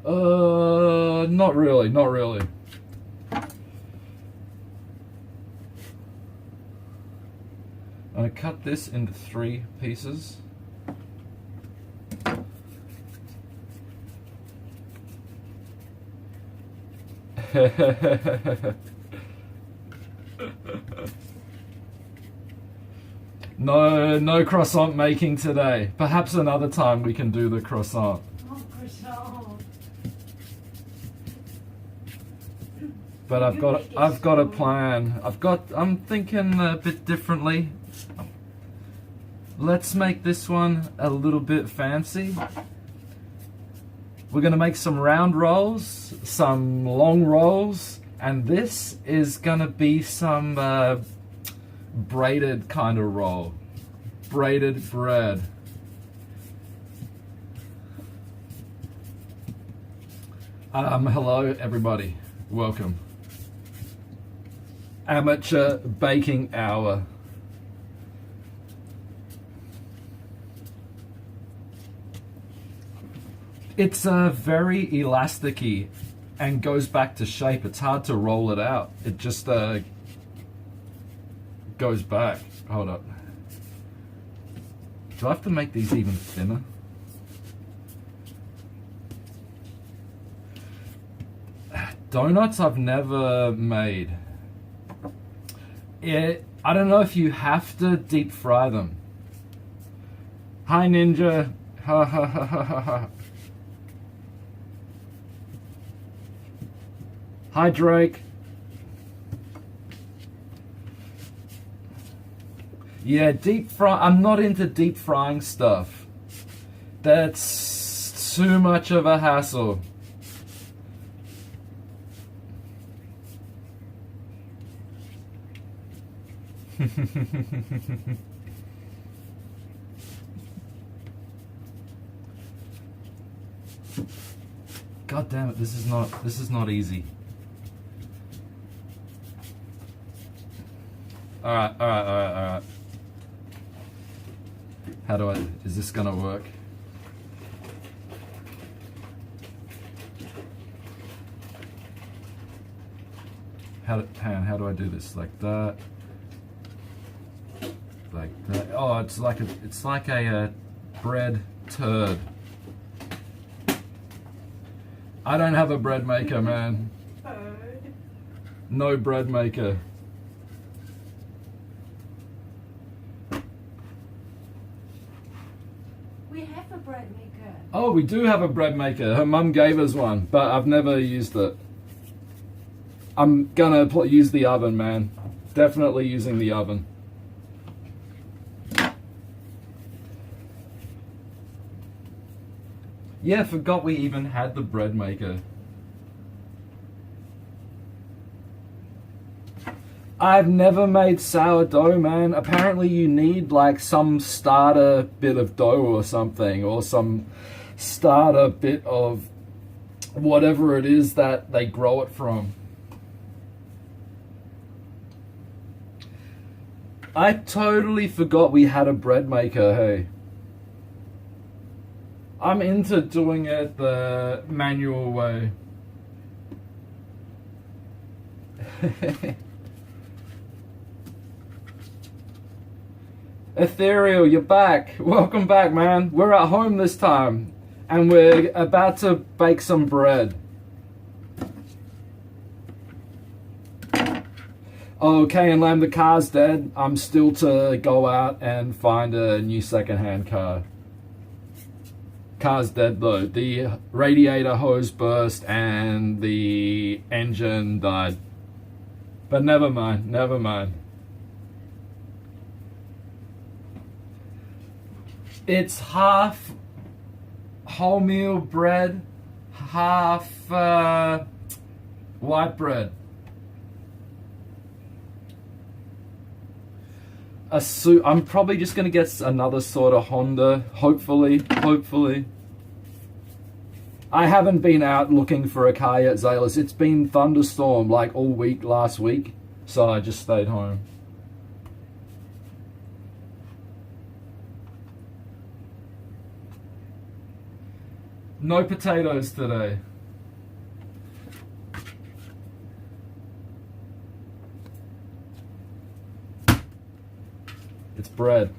Not really, not really. I'm gonna cut this into 3 pieces. No croissant making today. Perhaps another time we can do the croissant. Oh, croissant. But I've got a plan. I'm thinking a bit differently. Let's make this one a little bit fancy. We're gonna make some round rolls, some long rolls, and this is gonna be some braided kind of roll. Braided bread. Hello everybody. Welcome. Amateur baking hour. It's very elasticy and goes back to shape. It's hard to roll it out. It just goes back. Hold up. Do I have to make these even thinner? Donuts I've never made. I don't know if you have to deep fry them. Hi Ninja. Ha ha ha ha ha ha. Hi Drake. Yeah, deep fry. I'm not into deep frying stuff. That's too much of a hassle. God damn it, this is not easy. Alright. Is this gonna work? How do I do this? Like that? Like that? Oh, it's like a bread turd. I don't have a bread maker, man. Bird. No bread maker. We have a bread maker. Oh, we do have a bread maker. Her mum gave us one, but I've never used it. I'm gonna use the oven, man. Definitely using the oven. Yeah, forgot we even had the bread maker. I've never made sourdough, man. Apparently you need like some starter bit of dough or something, or some starter bit of whatever it is that they grow it from. I totally forgot we had a bread maker, hey. I'm into doing it the manual way. Ethereal, you're back. Welcome back, man. We're at home this time, and we're about to bake some bread. Okay, and Lamb, the car's dead. I'm still to go out and find a new second-hand car. Car's dead though. The radiator hose burst and the engine died. But never mind, never mind. It's half wholemeal bread, half white bread. I'm probably just gonna get another sort of Honda, hopefully. I haven't been out looking for a car yet, Zalis. It's been thunderstorm like all week last week, so I just stayed home. No potatoes today. It's bread.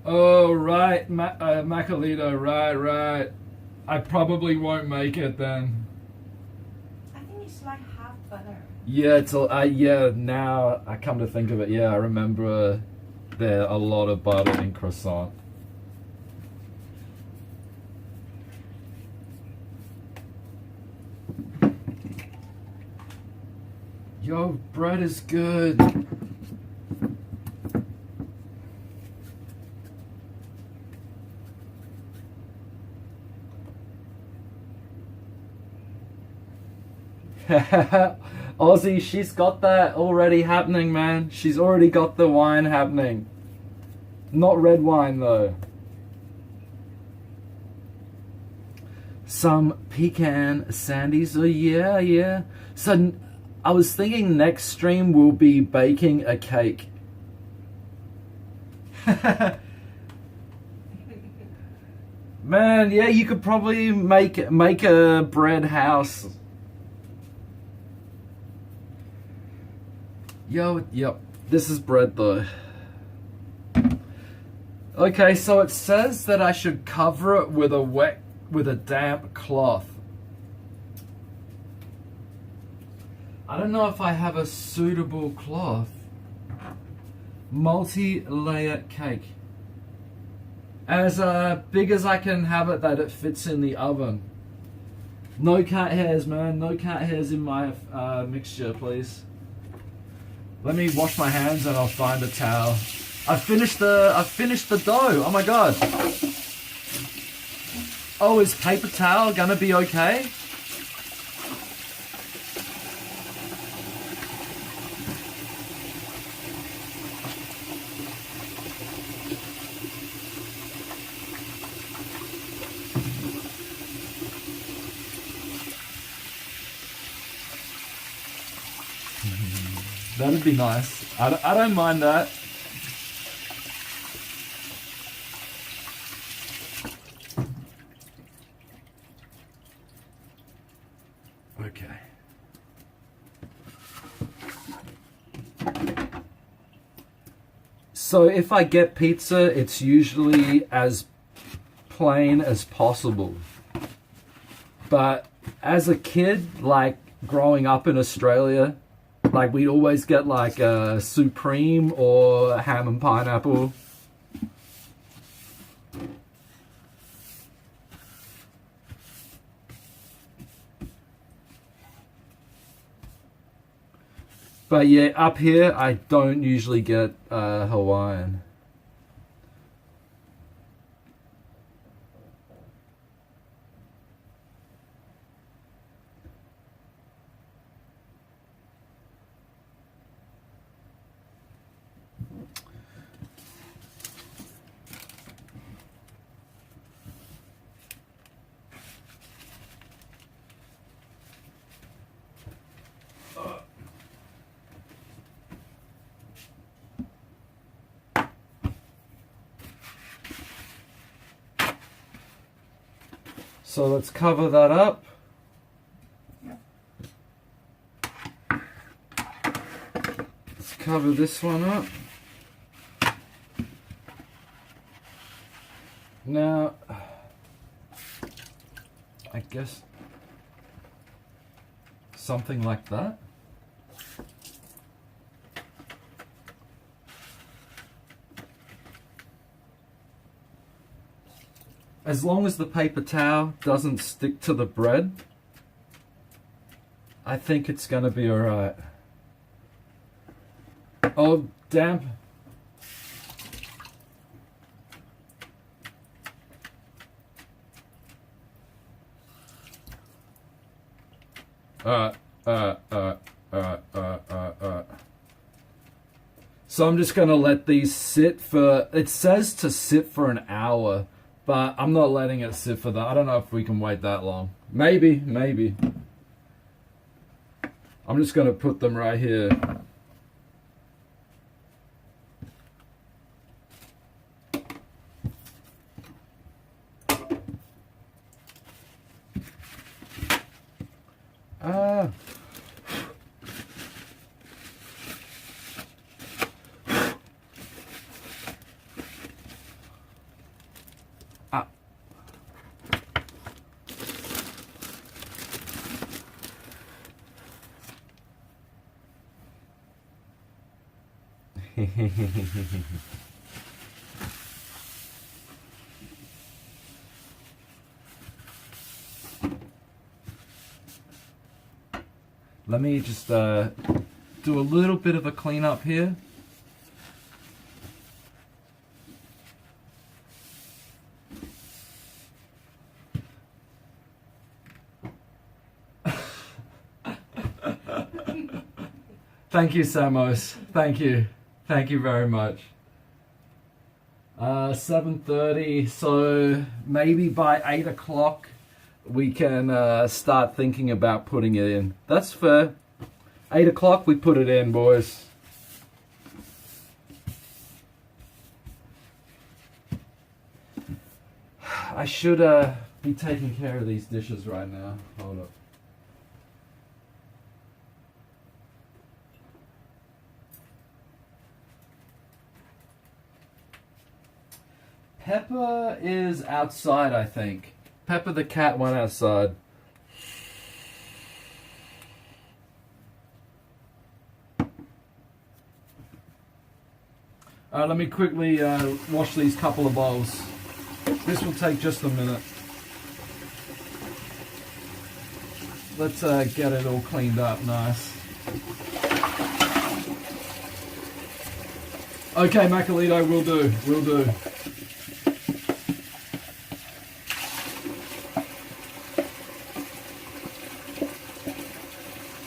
Oh, right, Macalito, right. I probably won't make it then. I think it's like half butter. Yeah, it's yeah. Now I come to think of it, yeah, I remember there a lot of butter in croissant. Yo, bread is good. Aussie, she's got that already happening, man. She's already got the wine happening. Not red wine, though. Some pecan sandies. Oh, yeah. So, I was thinking next stream we'll be baking a cake. Man, yeah, you could probably make a bread house. Yo, yep, this is bread though. Okay, so it says that I should cover it with a damp cloth. I don't know if I have a suitable cloth. Multi-layer cake. As big as I can have it that it fits in the oven. No cat hairs, man. No cat hairs in my mixture, please. Let me wash my hands and I'll find a towel. I've finished the dough. Oh my god. Oh, is paper towel gonna be okay? That'd be nice. I don't mind that. Okay. So if I get pizza, it's usually as plain as possible. But as a kid, like growing up in Australia, like we'd always get like a supreme or ham and pineapple. But yeah, up here I don't usually get Hawaiian. So let's cover that up. Let's cover this one up. Now, I guess something like that. As long as the paper towel doesn't stick to the bread, I think it's going to be alright. Oh, damp. So I'm just gonna let these sit for, it says to sit for an hour, but I'm not letting it sit for that. I don't know if we can wait that long. Maybe. I'm just gonna put them right here. Let me just do a little bit of a cleanup here. Thank you, Samos. Thank you. Thank you very much. 7:30, so maybe by 8 o'clock we can start thinking about putting it in. That's fair. 8 o'clock we put it in, boys. I should be taking care of these dishes right now. Hold up. Pepper is outside, I think. Pepper the cat went outside. Let me quickly wash these couple of bowls. This will take just a minute. Let's get it all cleaned up nice. Okay, Macalito, will do.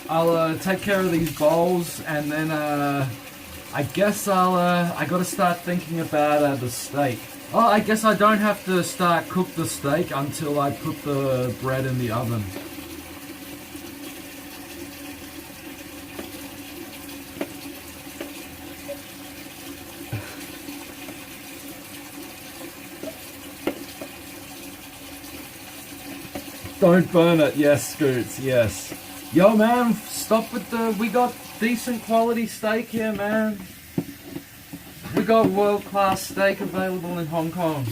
I'll take care of these bowls, and then I guess I gotta start thinking about the steak. Oh, I guess I don't have to start cook the steak until I put the bread in the oven. Don't burn it, yes, Scoots, yes. Yo, man, stop with we got decent quality steak here, man. We got world-class steak available in Hong Kong.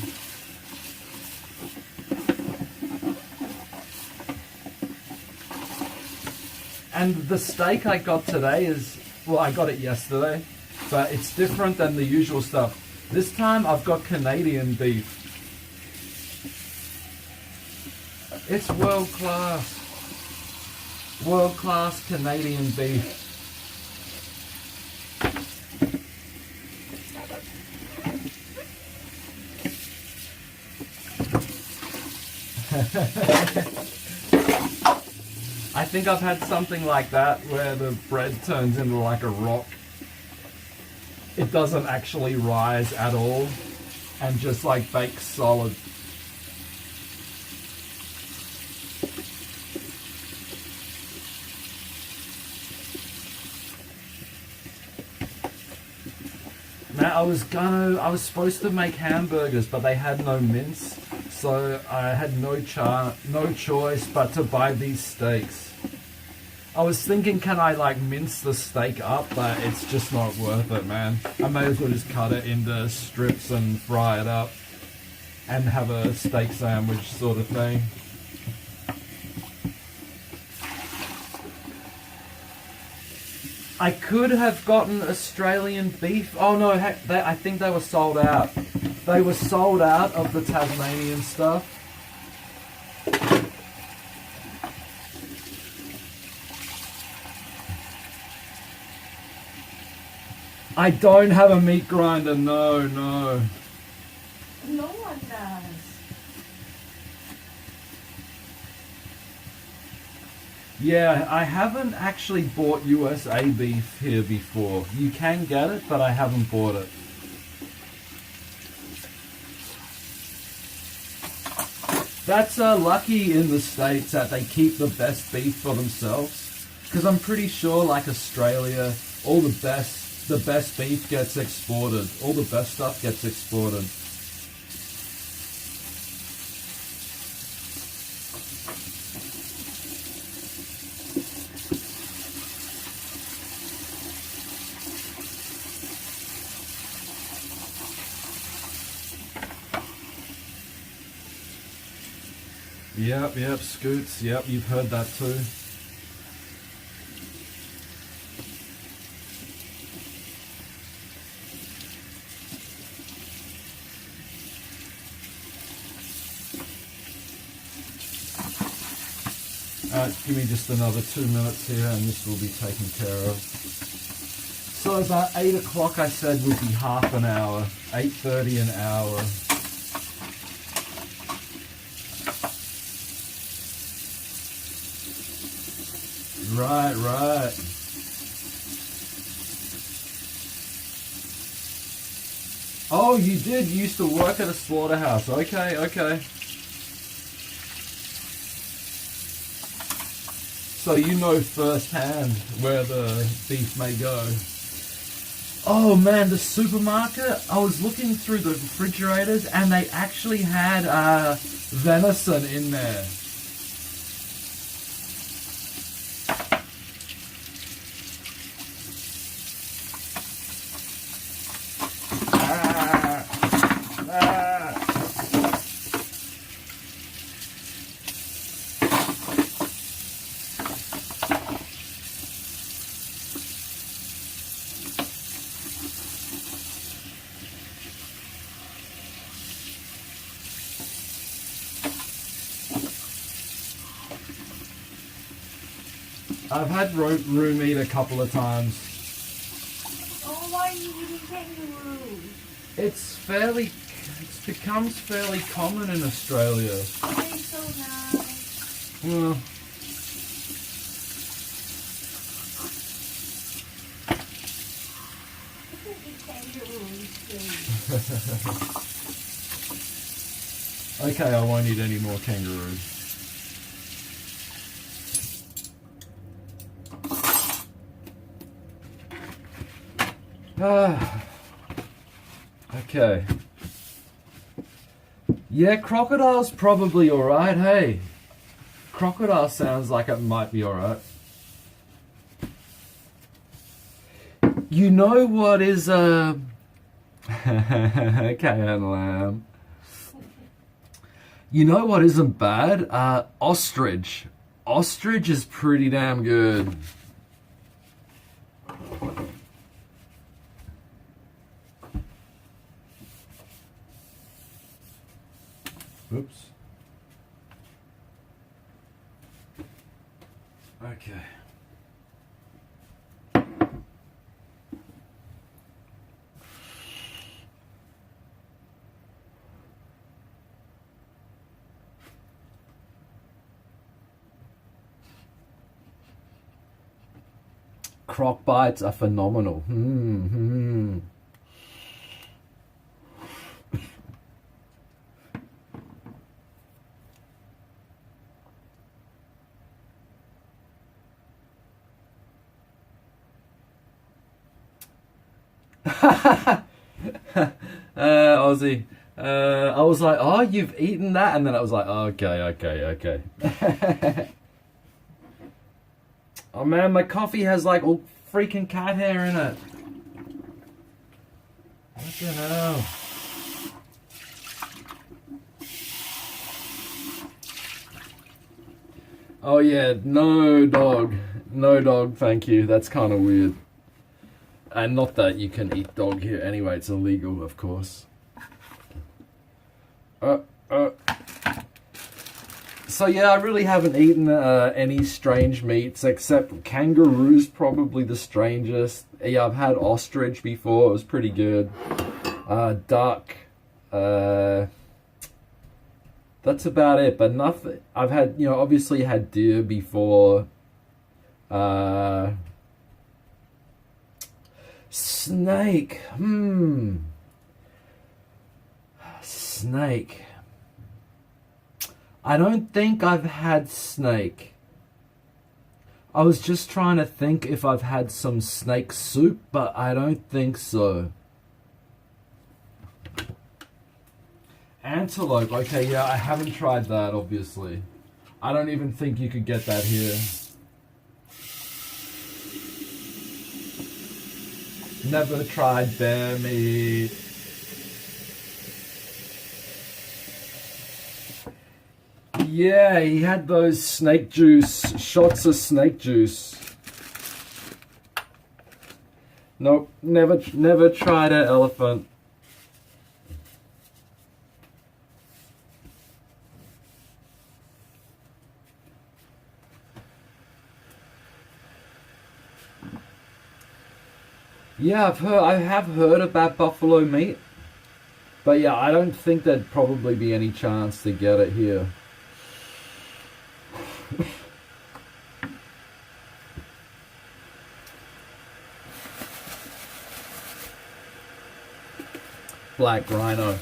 And the steak I got today is, well, I got it yesterday, but it's different than the usual stuff. This time I've got Canadian beef. It's world-class. World-class Canadian beef. I think I've had something like that where the bread turns into like a rock. It doesn't actually rise at all and just like bakes solid. I was supposed to make hamburgers, but they had no mince, so I had no choice but to buy these steaks. I was thinking, can I like mince the steak up, but it's just not worth it, man. I may as well just cut it into strips and fry it up and have a steak sandwich sort of thing. I could have gotten Australian beef. Oh no, heck, I think they were sold out. They were sold out of the Tasmanian stuff. I don't have a meat grinder, no. No one does. Yeah, I haven't actually bought USA beef here before. You can get it, but I haven't bought it. That's lucky in the States that they keep the best beef for themselves. Because I'm pretty sure, like Australia, all the best beef gets exported. All the best stuff gets exported. Yep, Scoots. Yep, you've heard that too. Give me just another 2 minutes here and this will be taken care of. So about 8 o'clock I said would be half an hour. 8:30 an hour. Right. Oh, you did. You used to work at a slaughterhouse. Okay. So you know firsthand where the beef may go. Oh man, the supermarket, I was looking through the refrigerators and they actually had venison in there. I've had room meat a couple of times. Oh, why are you eating kangaroo? It becomes fairly common in Australia. They're so nice. Well, I could eat kangaroos too. okay, I won't eat any more kangaroos. Okay. Yeah, crocodile's probably alright, hey. Crocodile sounds like it might be alright. You know what is okay, and lamb. You know what isn't bad? Ostrich. Ostrich is pretty damn good. Oops. Okay. Croc bites are phenomenal. Aussie. I was like, oh, you've eaten that? And then I was like, oh, okay. Oh man, my coffee has like all freaking cat hair in it. What the hell? Oh yeah, no dog. No dog, thank you. That's kind of weird. And not that you can eat dog here anyway, it's illegal, of course. So yeah, I really haven't eaten any strange meats except kangaroo's probably the strangest. Yeah, I've had ostrich before, it was pretty good. Duck. That's about it, but nothing. I've had, you know, obviously had deer before. Snake. Snake. I don't think I've had snake. I was just trying to think if I've had some snake soup, but I don't think so. Antelope. Okay, yeah, I haven't tried that, obviously. I don't even think you could get that here. Never tried bear meat. Yeah, he had those snake juice, shots of snake juice. Nope, never tried an elephant. Yeah, I have heard about buffalo meat, but yeah, I don't think there'd probably be any chance to get it here. Black rhino.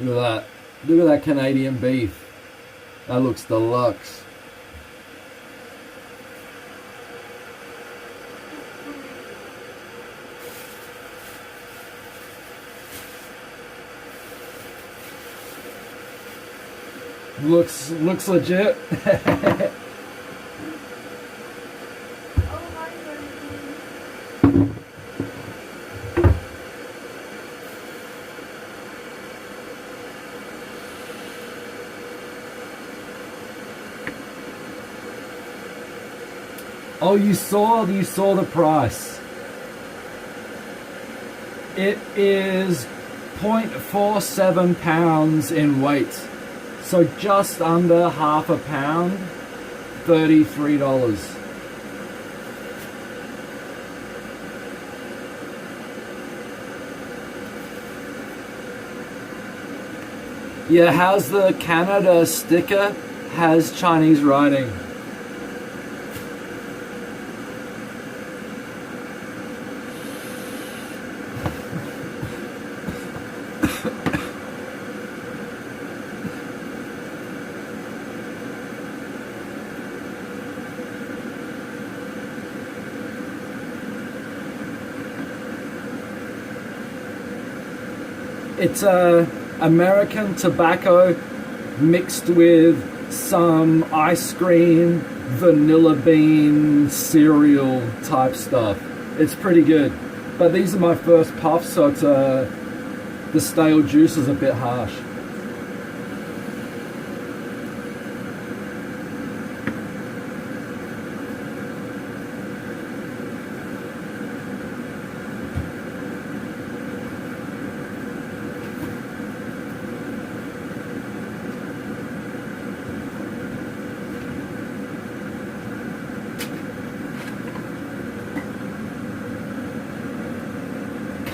Look at that. Look at that Canadian beef. That looks deluxe. Looks legit. Oh, you saw the price. It is 0.47 pounds in weight. So just under half a pound, $33. Yeah, how's the Canada sticker? Has Chinese writing. It's American tobacco mixed with some ice cream, vanilla bean, cereal type stuff. It's pretty good. But these are my first puffs, so it's the stale juice is a bit harsh.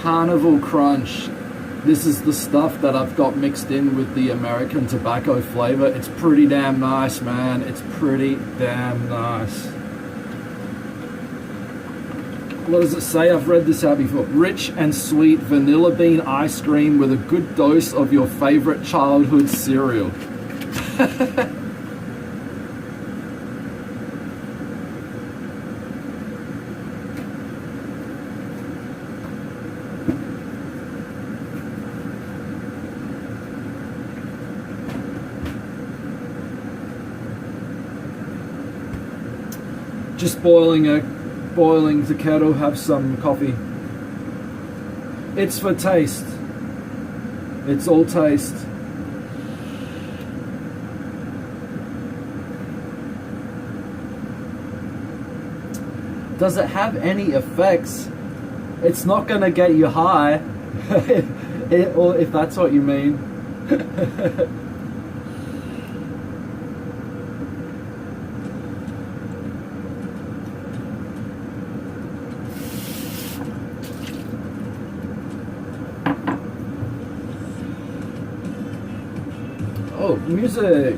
Carnival Crunch. This is the stuff that I've got mixed in with the American tobacco flavor. It's pretty damn nice, man. It's pretty damn nice. What does it say? I've read this out before. Rich and sweet vanilla bean ice cream with a good dose of your favorite childhood cereal. Just boiling the kettle, have some coffee. It's for taste. It's all taste. Does it have any effects? It's not gonna get you high, or if that's what you mean. Oh, music!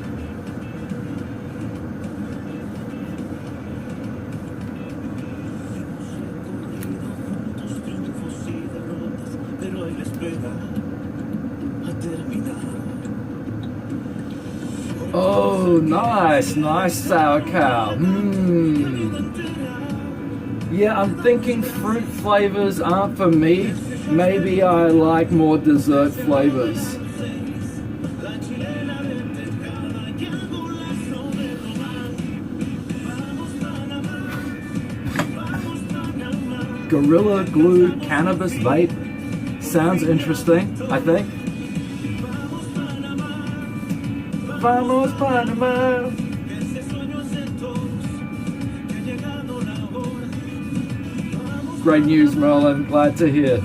Oh, nice sauerkraut. Yeah, I'm thinking fruit flavors aren't for me. Maybe I like more dessert flavors. Gorilla Glue Cannabis Vape. Sounds interesting, I think. Vamos Panama. Great news, Merlin. Glad to hear.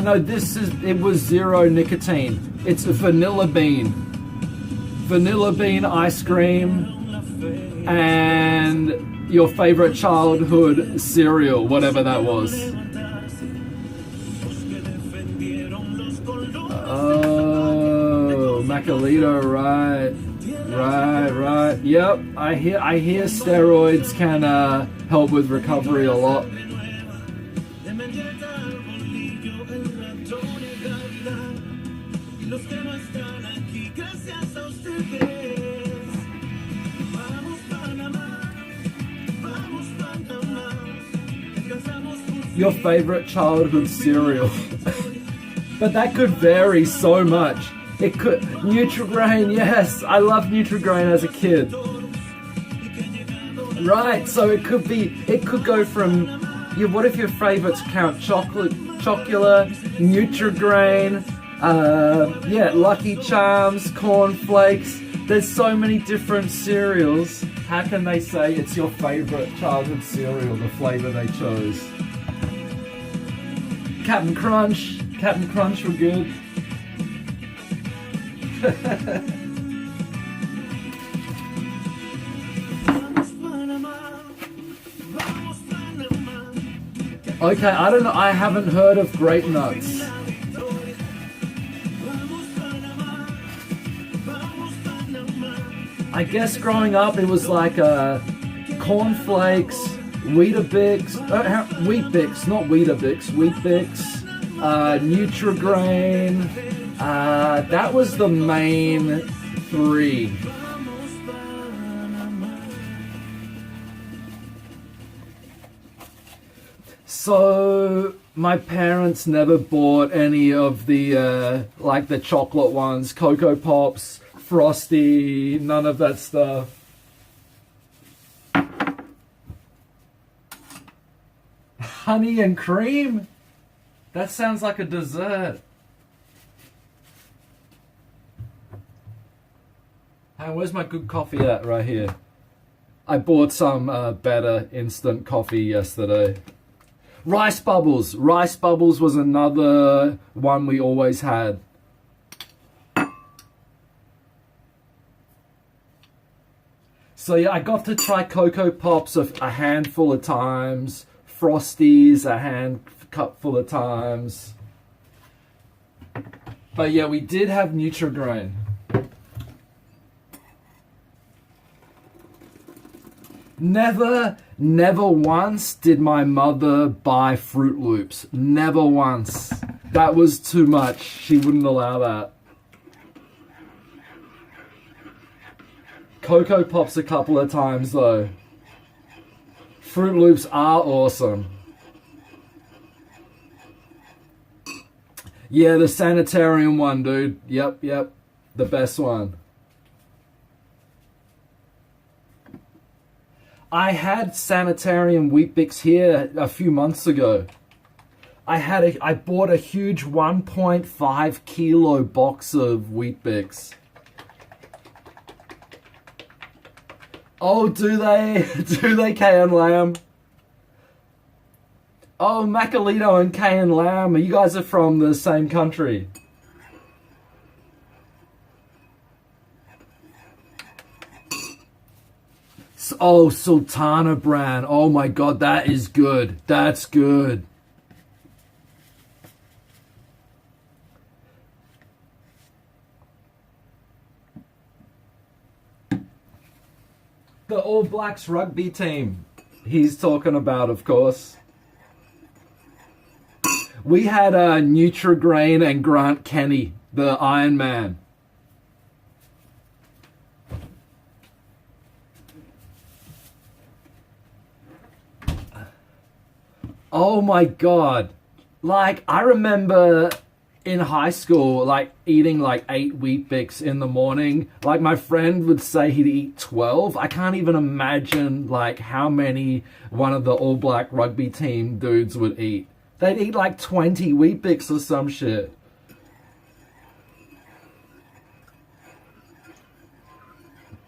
No, it was zero nicotine. It's a vanilla bean. Vanilla bean ice cream and your favorite childhood cereal, whatever that was. Oh, Macalito, right. Yep, I hear steroids can help with recovery a lot. Your favorite childhood cereal. But that could vary so much. It could Nutri-Grain, yes, I loved Nutri-Grain as a kid. Right, so it could go from what if your favorites count chocolate, Nutri-Grain, Lucky Charms, Corn Flakes. There's so many different cereals. How can they say it's your favorite childhood cereal, the flavor they chose? Captain Crunch were good. Okay, I don't know, I haven't heard of Grape Nuts. I guess growing up it was like Corn Flakes, Weetabix, Wheat Bix, not Weetabix, Wheat Bix, Nutri-Grain. That was the main three. So my parents never bought any of the like the chocolate ones, Cocoa Pops, Frosty, none of that stuff. Honey and cream? That sounds like a dessert. Hey, where's my good coffee at? Right here. I bought some better instant coffee yesterday. Rice Bubbles. Rice Bubbles was another one we always had. So yeah, I got to try Cocoa Pops a handful of times. Frosties a handful of times. But yeah, we did have Nutrigrain. Never once did my mother buy Fruit Loops. Never once. That was too much. She wouldn't allow that. Cocoa Pops a couple of times though. Fruit Loops are awesome. Yeah, the Sanitarium one, dude. Yep. The best one. I had Sanitarium Wheat Bix here a few months ago. I bought a huge 1.5 kilo box of Wheat Bix. Oh, do they? Do they, Kay and Lamb? Oh, Macalito and Kay and Lamb, you guys are from the same country. Oh, Sultana brand. Oh my god, that is good. That's good. The All Blacks rugby team he's talking about, of course. We had Nutrigrain and Grant Kenny, the Iron Man. Oh my god. Like, I remember in high school, like, eating like 8 Wheat Bix in the morning. Like, my friend would say he'd eat 12. I can't even imagine, like, how many one of the All Black rugby team dudes would eat. They'd eat like 20 Wheat Bix or some shit.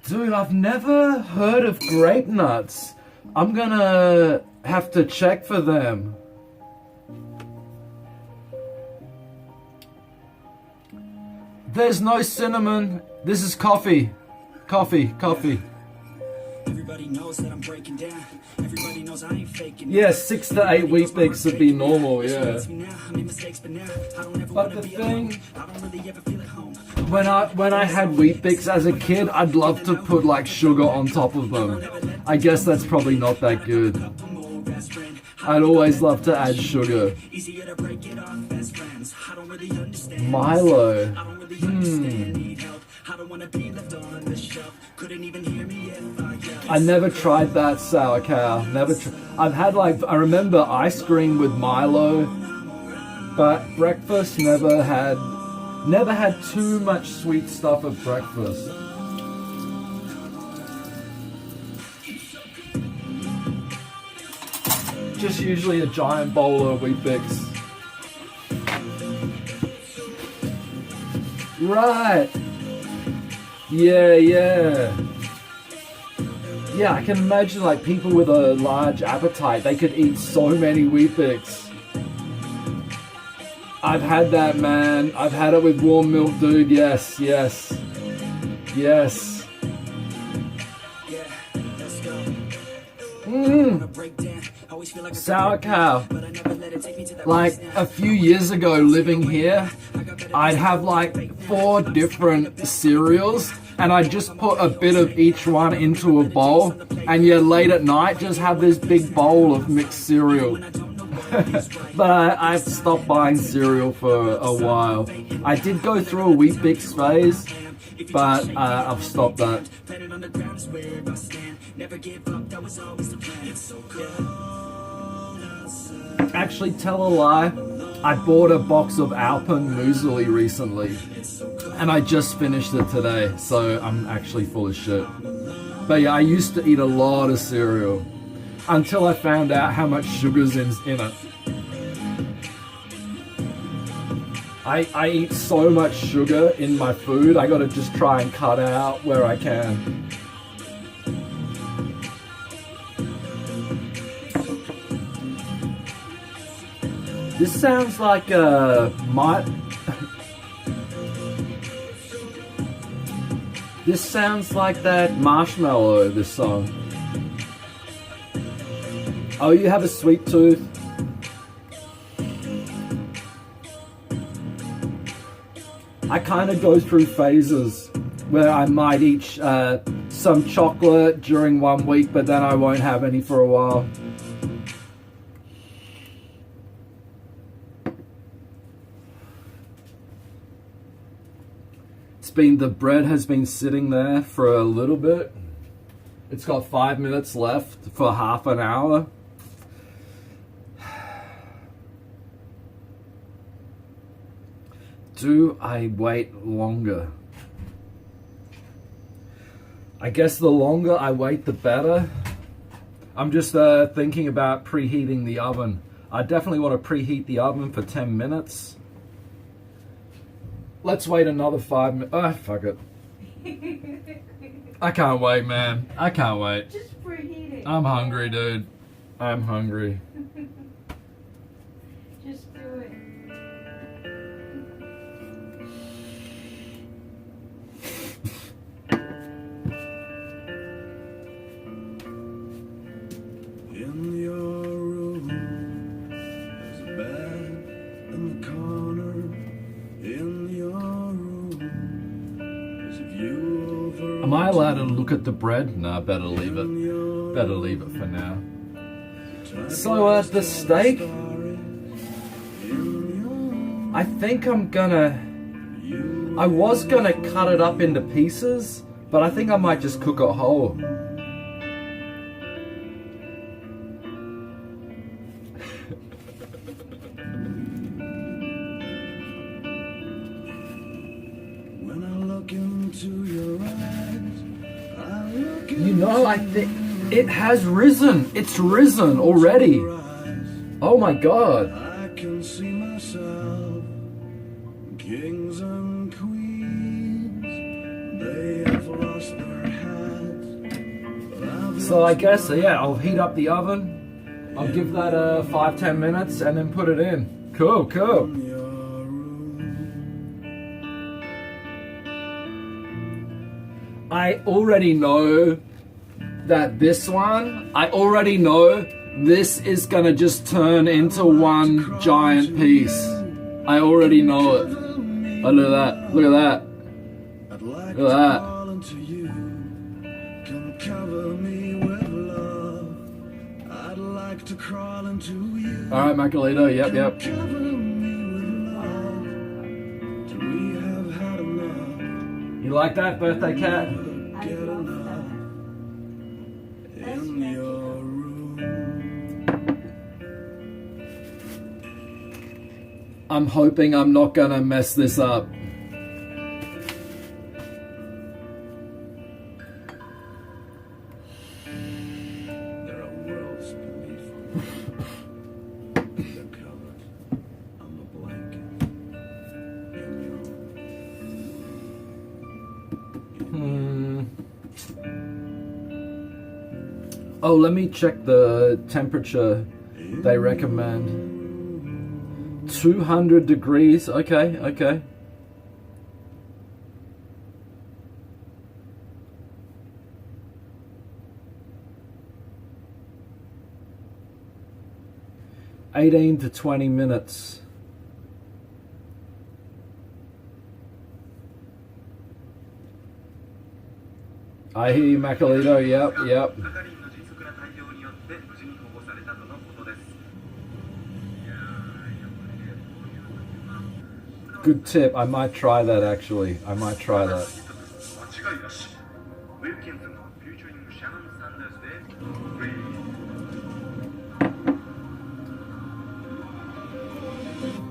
Dude, I've never heard of grape nuts. I'm gonna have to check for them. There's no cinnamon. This is coffee. Coffee. Everybody knows that I'm breaking down. Everybody knows I ain't faking. Yeah, 6 to 8 Wheat Bix would be normal, yeah. But the thing, when I had Wheat Bix as a kid, I'd love to put like sugar on top of them. I guess that's probably not that good. I'd always love to add sugar. Milo. I never tried that sour cow. I've had like, I remember ice cream with Milo, but breakfast never had too much sweet stuff at breakfast. Just usually a giant bowl of Wheat Bix. Right. Yeah, I can imagine like people with a large appetite, they could eat so many Wheat Bix. I've had that, man. I've had it with warm milk, dude. Yes. Sour cow. Like a few years ago living here, I'd have like 4 different cereals and I'd just put a bit of each one into a bowl, and yeah, late at night just have this big bowl of mixed cereal. But I've stopped buying cereal for a while. I did go through a Wheat Bix phase, but I've stopped that. Actually, tell a lie, I bought a box of Alpen muesli recently, and I just finished it today, so I'm actually full of shit. But yeah, I used to eat a lot of cereal until I found out how much sugar's in it. I eat so much sugar in my food, I gotta just try and cut out where I can. This sounds like this sounds like that Marshmallow, this song. Oh, you have a sweet tooth? I kind of go through phases where I might eat some chocolate during 1 week, but then I won't have any for a while. The bread has been sitting there for a little bit. It's got 5 minutes left for half an hour. Do I wait longer? I guess the longer I wait, the better. I'm just thinking about preheating the oven. I definitely want to preheat the oven for 10 minutes. Let's wait another 5 minutes. Oh, fuck it. I can't wait, man. I can't wait. Just preheat it. I'm hungry, dude. I'm hungry. Just do it. In your room, there's a bed in the corner. In your room, there's a view over. Am I allowed to look at the bread? No, better leave it. Better leave it for now. So the steak, I think I was gonna cut it up into pieces, but I think I might just cook it whole. When I look into your eyes, I look You know, I think it has risen. It's risen already. Oh my god. I can see myself, kings and queens, they have lost their hats. So I guess, yeah, I'll heat up the oven. I'll give that 5-10 minutes and then put it in. Cool, cool. I already know that this one, I already know this is gonna just turn into one giant piece. I already know it. Oh, look at that, look at that. Look at that. Alright, Macarito, yep. You like that, birthday cat? I love that. That's magical. I'm hoping I'm not gonna mess this up. There are worlds beneath the covers on the blanket Oh, let me check the temperature they recommend. 200 degrees. Okay. $18 to 20 minutes. I hear you, Macarito. Yep. Good tip. I might try that actually. I might try that.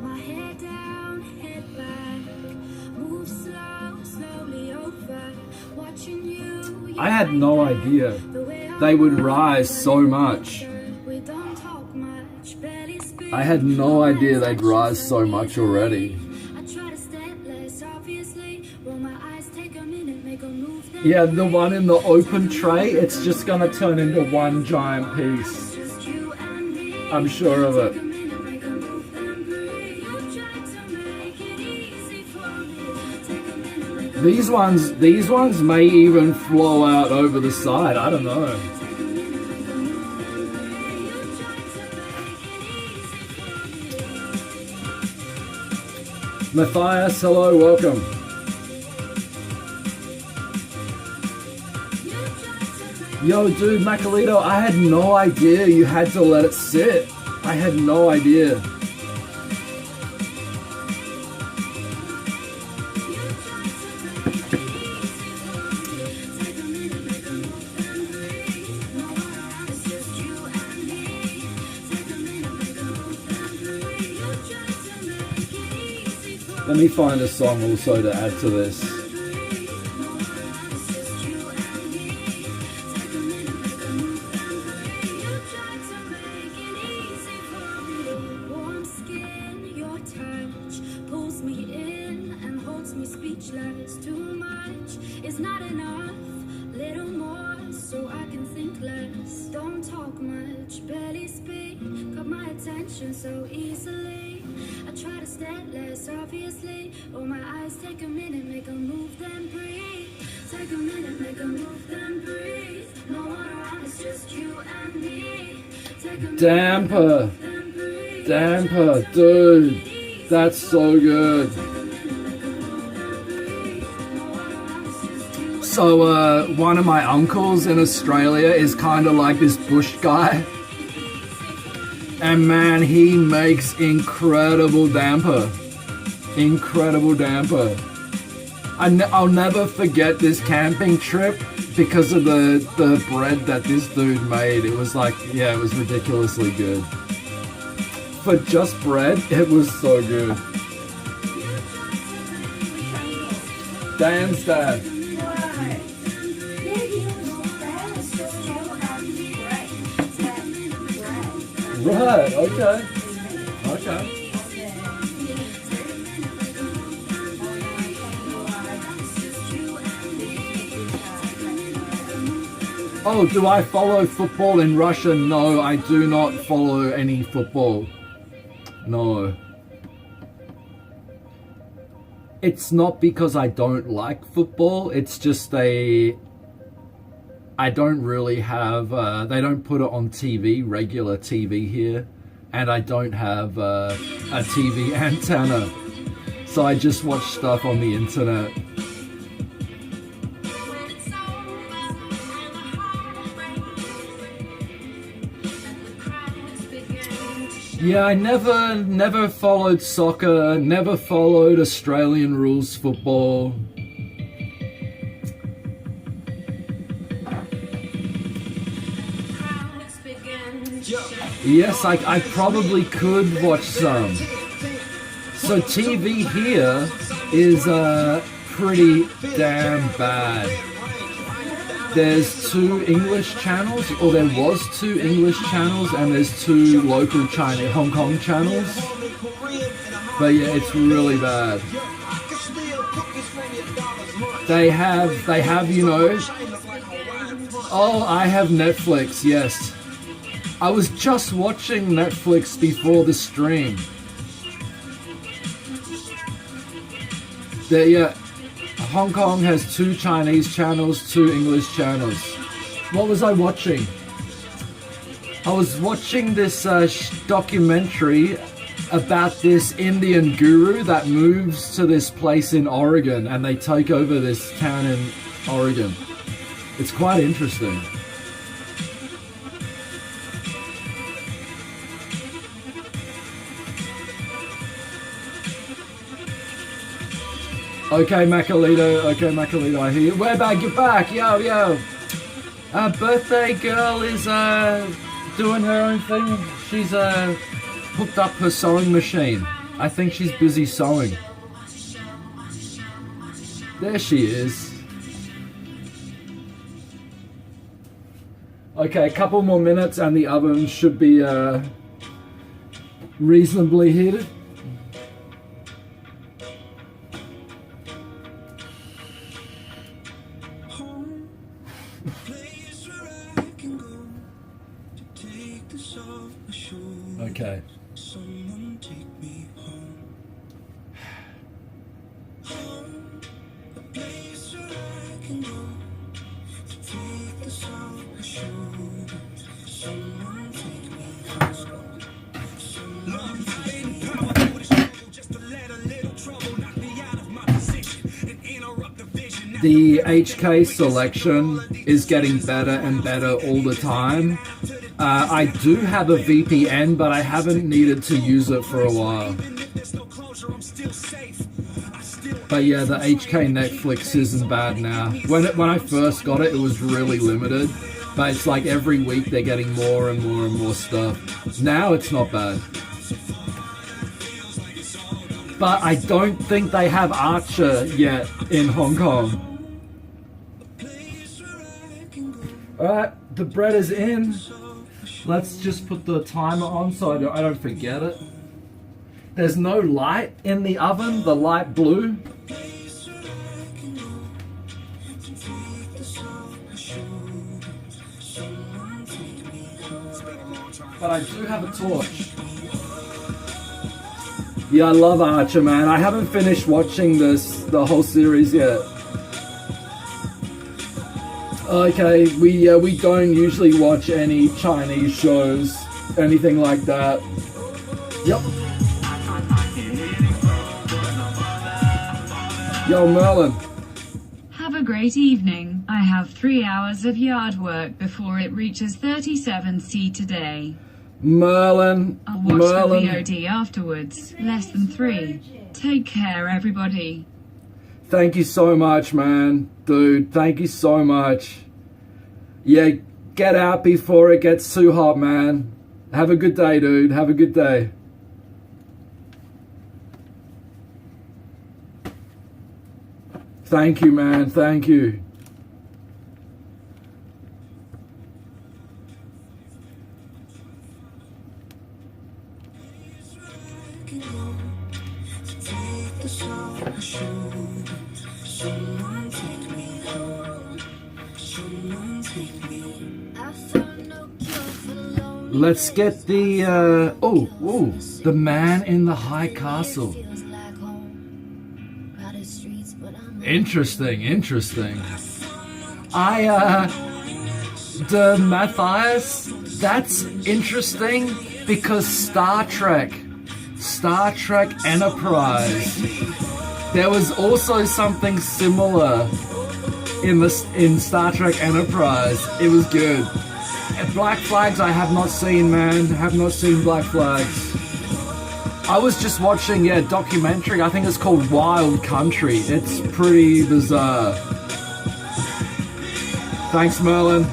My head down, head back, move slowly over, watching you. I had no idea they would rise so much. We don't talk much, barely speak. I had no idea they'd rise so much already. I try to step less obviously, roll my eyes, take a minute, make a move. Then Yeah, the one in the open tray, it's just gonna turn into one giant piece. just you and me. I'm sure of it. Take a minute, make a move, then breathe. You try to make it easy for me. Take a minute, make a These ones may even flow out over the side. I don't know. Matthias, hello, welcome. Yo, dude, Macalito, I had no idea you had to let it sit. I had no idea. Let me find a song also to add to this. Warm skin, your touch pulls me in and holds me speechless. Too much is not enough, little more so I can think less. Don't talk much, barely speak, got my attention so easily. I try to stand less obviously. Oh, my eyes take a minute, make a move, then breathe. Take a minute, make a move, then breathe. No one around, it's just you and me. Take a minute, Damper. then breathe. Damper, dude. That's so good. So, one of my uncles in Australia is kind of like this bush guy. And man, he makes incredible damper. Incredible damper. I'll never forget this camping trip because of the bread that this dude made. It was like, yeah, it was ridiculously good. For just bread, it was so good. Dan's dad. Right, okay. Okay. Oh, do I follow football in Russia? No, I do not follow any football. No. It's not because I don't like football, it's just I don't really have, they don't put it on TV, regular TV here, and I don't have a TV antenna, so I just watch stuff on the internet. Yeah, I never followed soccer, never followed Australian rules football. Yes, I probably could watch some. So TV here is pretty damn bad. There's 2 English channels, or there was 2 English channels, and there's 2 local China, Hong Kong channels. But yeah, it's really bad. They have, you know. Oh, I have Netflix, yes. I was just watching Netflix before the stream. Yeah, Hong Kong has 2 Chinese channels, 2 English channels. What was I watching? I was watching this documentary about this Indian guru that moves to this place in Oregon, and they take over this town in Oregon. It's quite interesting. Okay, Macalito, I hear you. We're back, you're back, yo. Birthday girl is doing her own thing. She's hooked up her sewing machine. I think she's busy sewing. There she is. Okay, a couple more minutes and the oven should be reasonably heated. Okay. Someone take me home. Home, a place where I can go to take this off my shoulders. Someone take me home. Someone take me home. Just to let a little trouble the HK selection is getting better and better all the time. I do have a VPN, but I haven't needed to use it for a while. But yeah, the HK Netflix isn't bad now. When I first got it, it was really limited. But it's like every week they're getting more and more and more stuff. Now it's not bad. But I don't think they have Archer yet in Hong Kong. Alright, the bread is in. Let's just put the timer on so I don't forget it. There's no light in the oven, the light blue. But I do have a torch. Yeah, I love Archer, man. I haven't finished watching the whole series yet. Okay, we don't usually watch any Chinese shows, anything like that. Yep. Yo, Merlin. Have a great evening. I have 3 hours of yard work before it reaches 37C today. Merlin. I'll watch Merlin. the VOD afterwards. Less than 3. Take care, everybody. Thank you so much, man. Dude, thank you so much. Yeah, get out before it gets too hot, man. Have a good day, dude. Have a good day. Thank you, man. Thank you. Let's get the the man in the high castle. Interesting. The Matthias, that's interesting because Star Trek Enterprise. There was also something similar in Star Trek Enterprise. It was good. Black Flags I have not seen, man. Have not seen Black Flags. I was just watching a documentary. I think it's called Wild Country. It's pretty bizarre. Thanks, Merlin.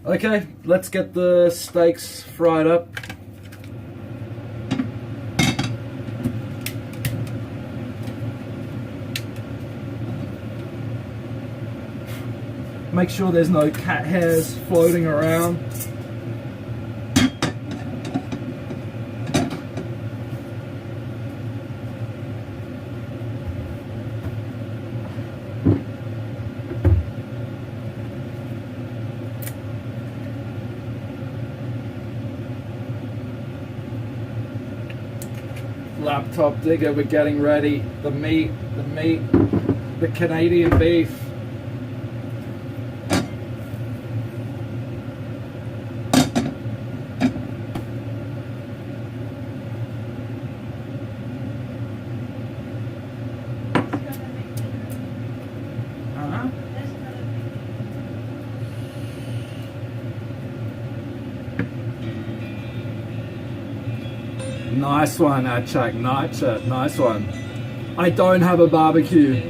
Okay, let's get the steaks fried up. Make sure there's no cat hairs floating around. Laptop digger, we're getting ready. The meat, the Canadian beef. Nice one, Achak. Nice one. I don't have a barbecue.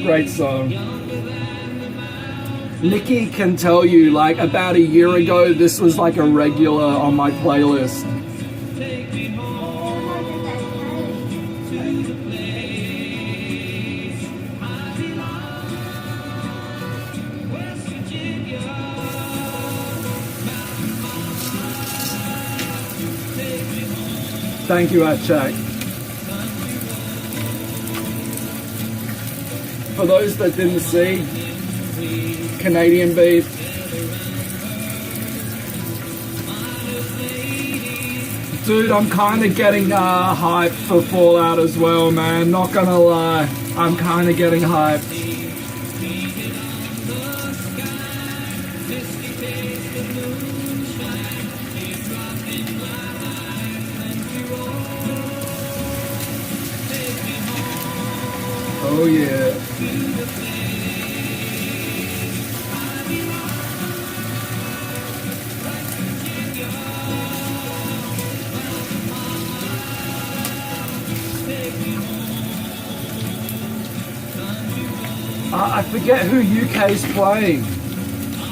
Great song. Nikki can tell you, like, about a year ago, this was like a regular on my playlist. Thank you, Achak. For those that didn't see, Canadian beef. Dude, I'm kind of getting hyped for Fallout as well, man. Not gonna lie, I'm kind of getting hyped. Oh yeah. I forget who UK's playing.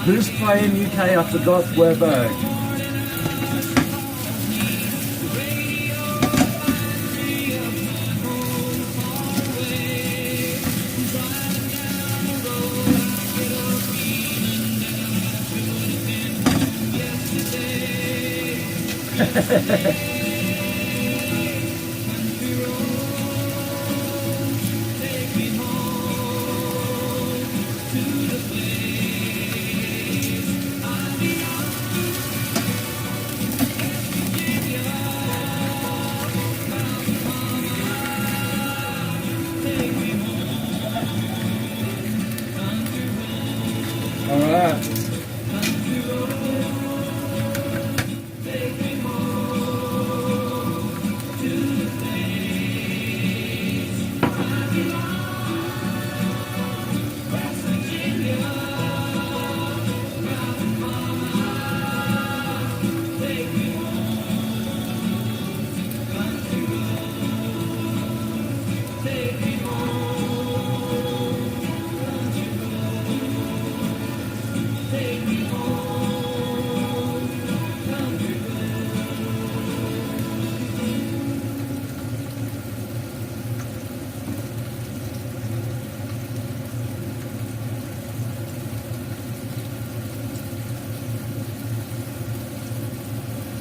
Who's playing UK? I forgot where back.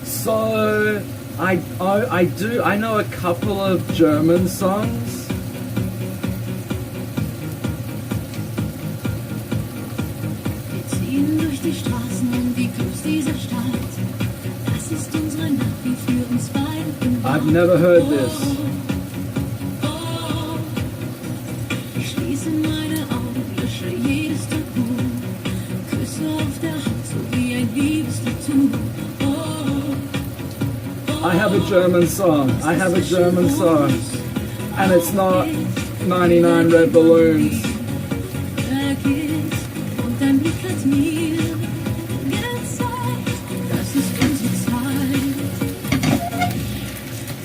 So, I know a couple of German songs. Wir ziehen durch die Straßen und die Clubs dieser Stadt. Das ist unsere Nacht, wie für uns beide gemacht. I've never heard this. Ich schließe meine Augen, lösche jedes Tabu. Küsse auf der Haut, so wie ein Liebeslied tut. I have a German song. I have a German song. And it's not 99 Red Balloons. Und dein Blick hat mir gezeigt, das ist unsere Zeit.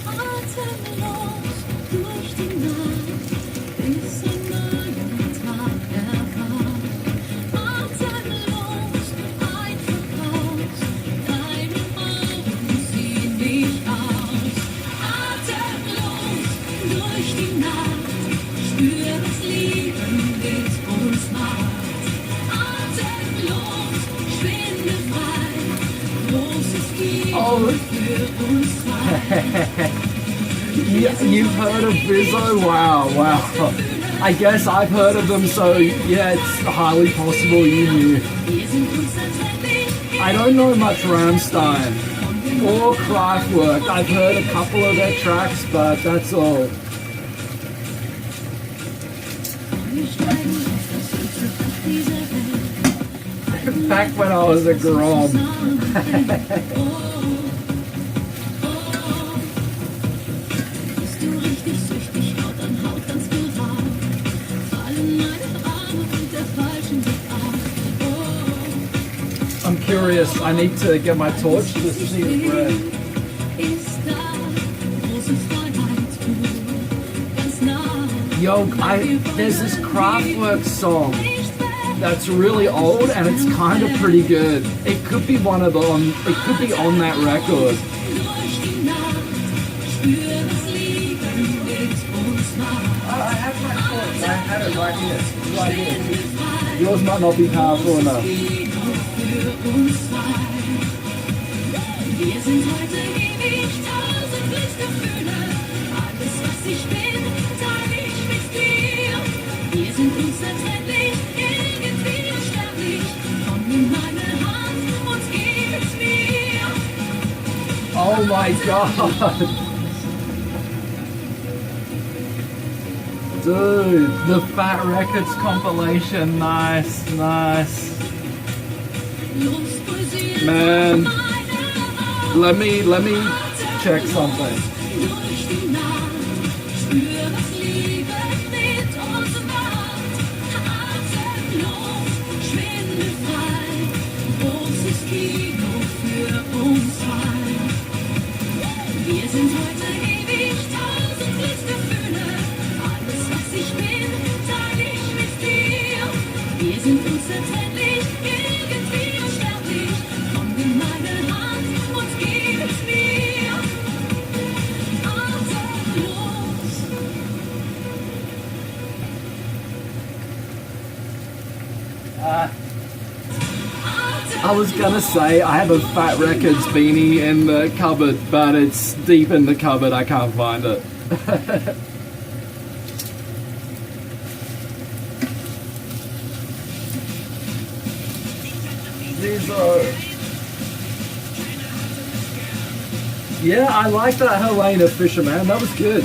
Atemlos durch die Nacht, bis ein neuer Tag erwacht. Atemlos, einfach raus, deine Augen ziehen mich aus. Atemlos durch die Nacht, spür das Leben mit uns macht. Atemlos, schwinde frei, großes Liebe für uns zwei. You've heard of Bizzo? Wow. I guess I've heard of them, so yeah, it's highly possible you knew. Wir sind unzertrennlich, I don't know much Rammstein or Kraftwerk. I've heard a couple of their tracks, but that's all. wir steigen auf das höchste Dach dieser Welt. Back when I was a Grom. Bist du richtig süchtig, Haut an Haut, ganz geraubt. Fallen meine Arme und der falschen Blick auf. I'm curious. I need to get my torch to see the bread. Ist da, große Freiheit, du, ganz nah. Yo, there's this Kraftwerk song that's really old and it's kind of pretty good. It could be one of them. It could be on that record. Durch die Nacht, spür das Leben mit uns macht. I have my torch. I had it right here. Right here. Yours might not be powerful enough. Für uns zwei. Wir sind heute ewig tausend Lichter my god. Dude, the Fat Records compilation, nice, nice. Man, let me check something. Wir sind heute ewig tausend Glücksgefühle. Alles, was ich bin, teile ich mit dir. Wir sind unzertrennlich, irgendwie unsterblich. Komm in meine Hand und gib es mir. Atemlos. I was gonna say I have a Fat Records beanie in the cupboard, but it's deep in the cupboard. I can't find it. These are. Yeah, I like that Helena Fisher, man. That was good.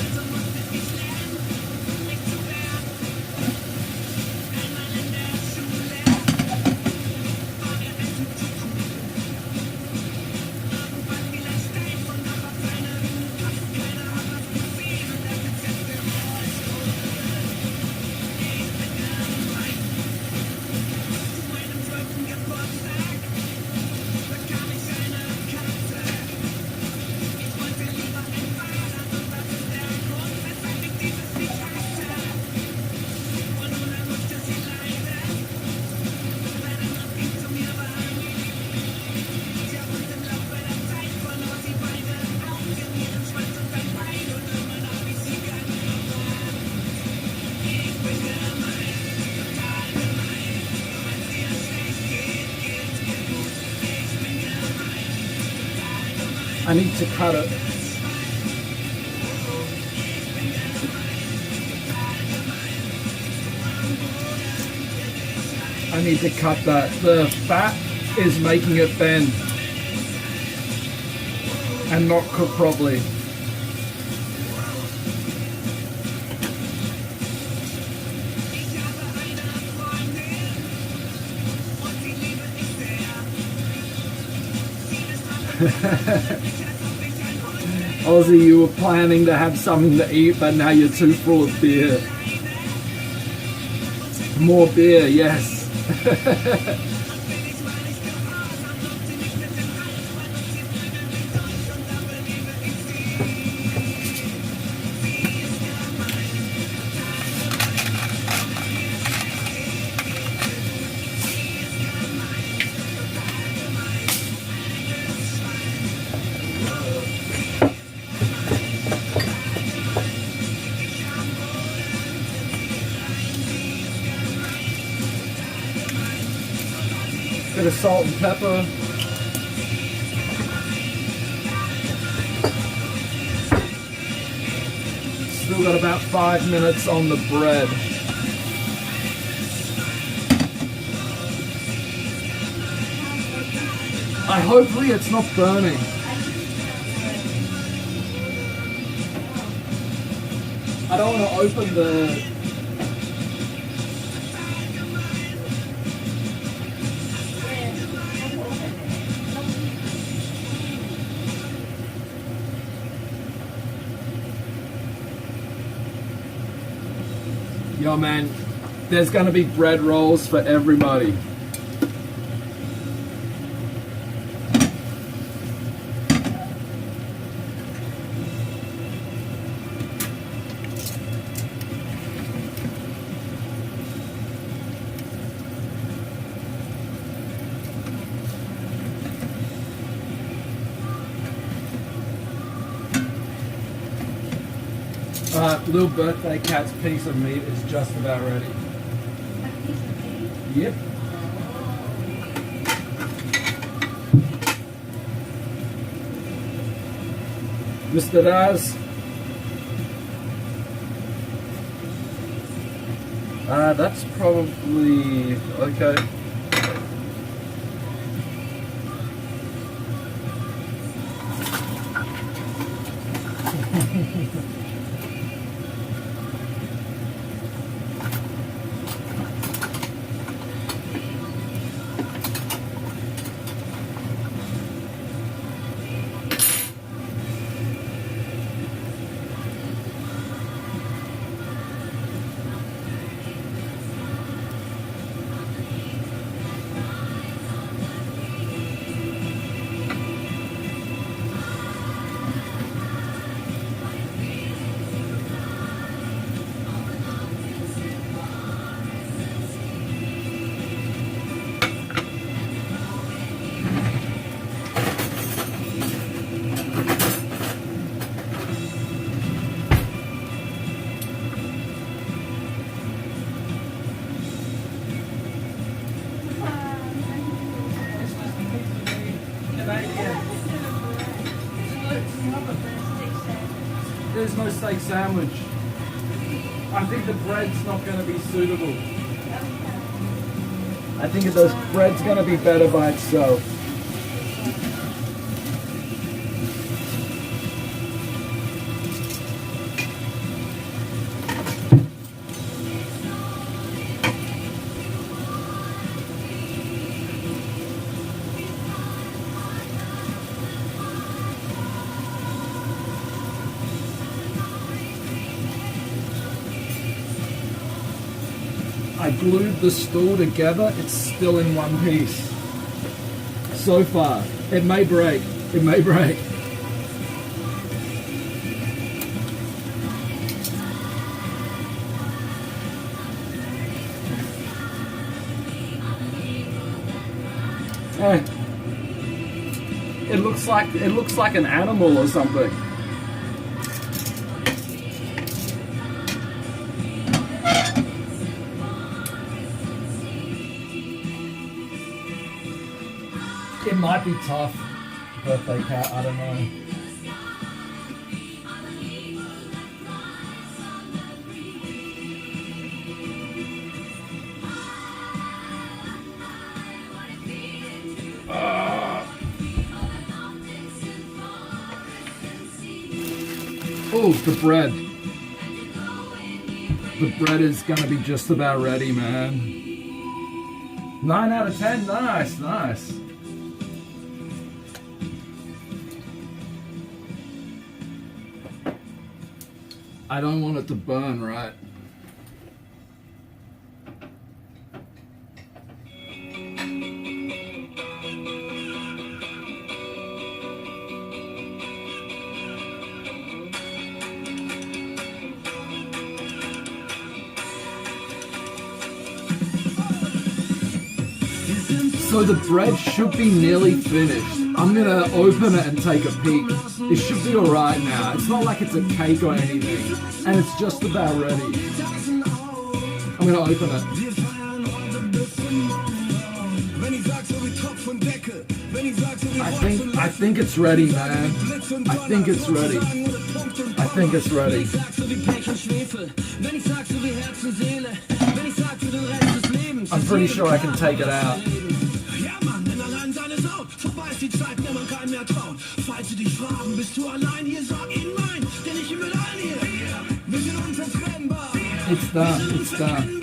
I need to cut it. I need to cut that. The fat is making it bend and not cook properly. Ozzy, you were planning to have something to eat, but now you're too full of beer. More beer, yes. Bit of salt and pepper. Still got about 5 minutes on the bread. Hopefully it's not burning. I don't want to open the... Yo man, there's gonna be bread rolls for everybody. Little birthday cat's piece of meat is just about ready. Yep. Mr. Daz. That's probably okay. there's no steak sandwich. I think the bread's not going to be suitable. I think the bread's going to be better by itself. I glued the stool together, it's still in one piece. So far. It may break. It may break. Hey. It looks like an animal or something. It might be tough, birthday cat, I don't know. Oh, the bread. The bread is gonna be just about ready, man. 9 out of 10, nice, nice. I don't want it to burn, right? So the bread should be nearly finished. I'm gonna open it and take a peek. It should be alright now. It's not like it's a cake or anything. And it's just about ready. I'm gonna open it. I think it's ready, man. I think it's ready. I think it's ready. I'm pretty sure I can take it out. It's done, it's done.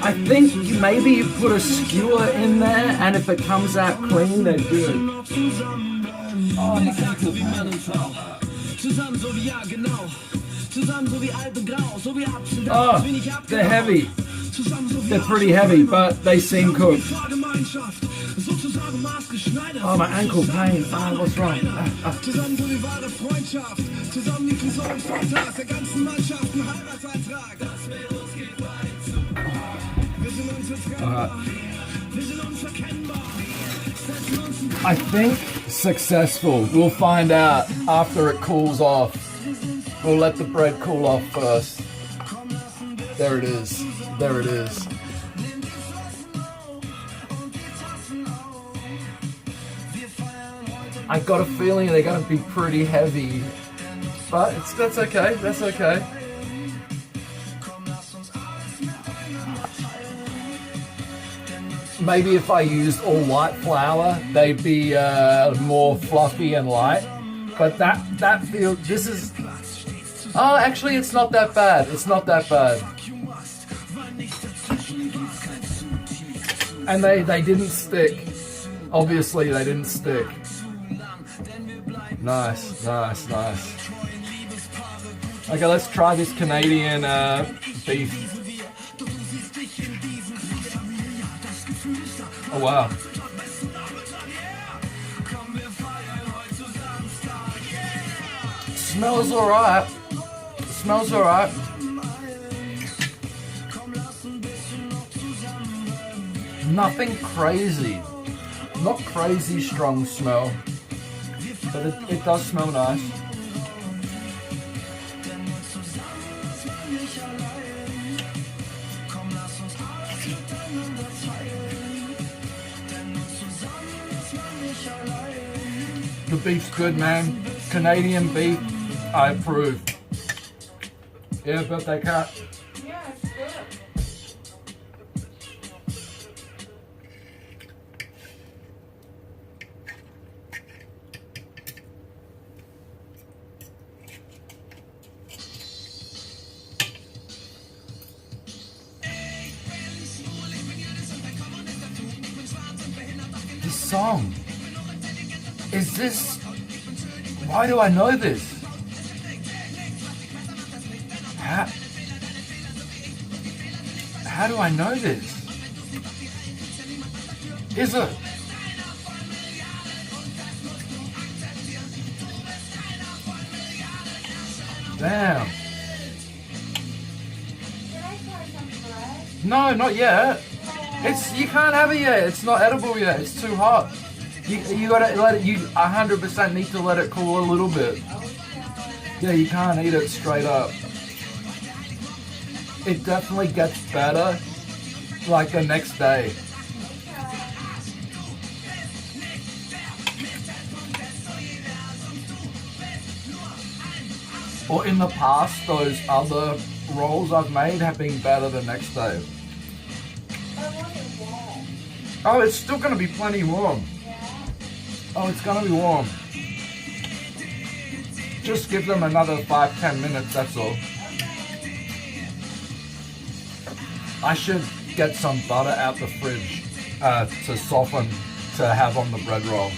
I think maybe you put a skewer in there, and if it comes out clean, they're good. Oh, they're heavy. They're pretty heavy, but they seem cooked. Oh, my ankle pain. Oh, what's wrong? I think successful. We'll find out after it cools off. We'll let the bread cool off first. There it is. There it is. I got a feeling they're going to be pretty heavy, but that's okay. That's okay. Maybe if I used all white flour, they'd be more fluffy and light. But that feels, this is, oh, actually it's not that bad. It's not that bad. And they didn't stick. Obviously they didn't stick. Nice, nice, nice. Okay, let's try this Canadian beef. Oh wow. Smells alright. Smells alright. Nothing crazy. Not crazy strong smell. But it does smell nice. The beef's good, man. Canadian beef, I approve. Yeah, birthday cat. Yeah, it's good. This song. Is this... Why do I know this? How do I know this? Is it? Damn. Can I try some bread? No, not yet. You can't have it yet. It's not edible yet. It's too hot. You gotta let it. You 100% need to let it cool a little bit. Yeah, you can't eat it straight up. It definitely gets better, like the next day. Or in the past, those other rolls I've made have been better the next day. Oh, it's still gonna be plenty warm. Oh, it's gonna be warm. Just give them another 5-10 minutes, that's all. I should get some butter out the fridge to soften to have on the bread roll.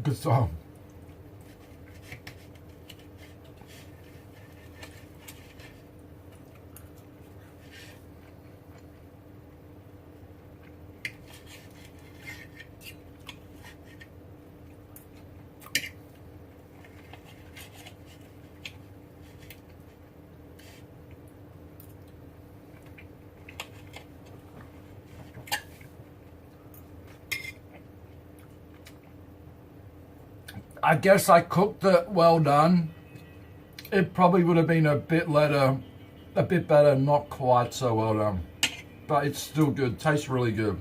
Good song. I guess I cooked it well done. It probably would have been a bit better, not quite so well done. But it's still good, tastes really good.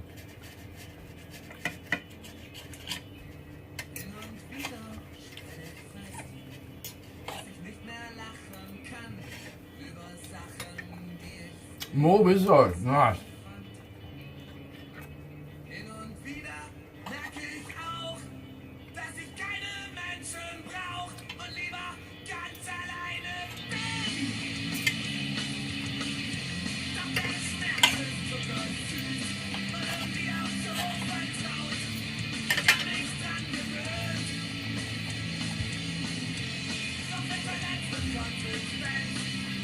More Wizzo, nice.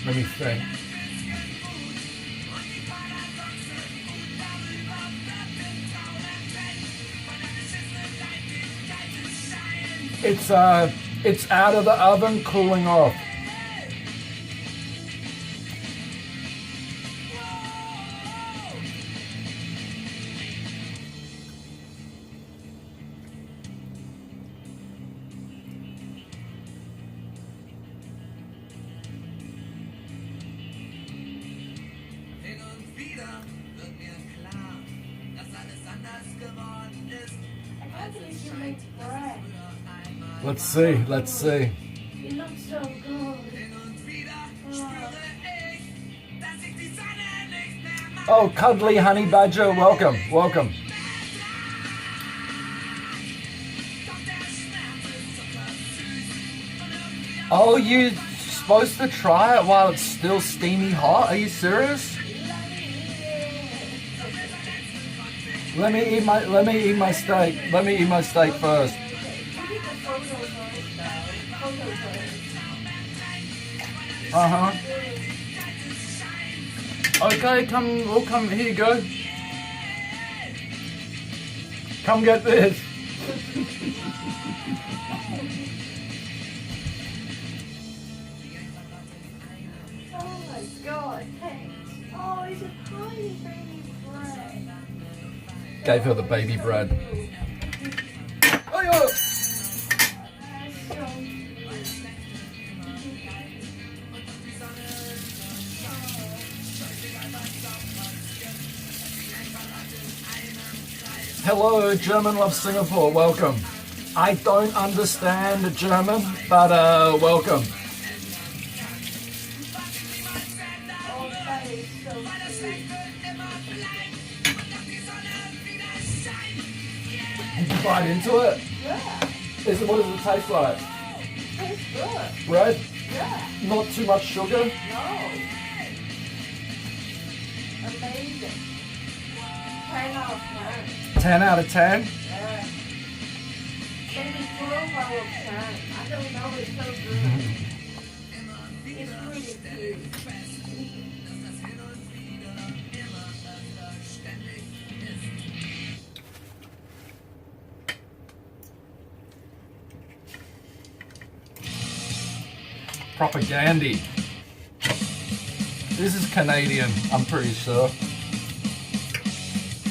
Let me think. It's out of the oven, cooling off. Let's see, let's see. You look so good. Oh, cuddly honey badger, welcome, welcome. Oh, you supposed to try it while it's still steamy hot? Are you serious? Let me eat my steak. Let me eat my steak first. Uh-huh. Okay, we'll come, here you go. Come get this. Oh my god, thanks. Oh, it's a tiny baby bread. Gave her the baby bread. Oh, yeah. That's so Hello, German Love Singapore. Welcome. I don't understand German, but welcome. Oh, that is so cute. Did you bite into it? Yeah, What does it taste like? tastes good. Bread? Yeah, Not too much sugar? no. Amazing. 10 out of 10. 10 out of 10? Yeah. Maybe 12 out of 10. I don't know, it's so good. It's really cute. Propagandy. This is Canadian, I'm pretty sure.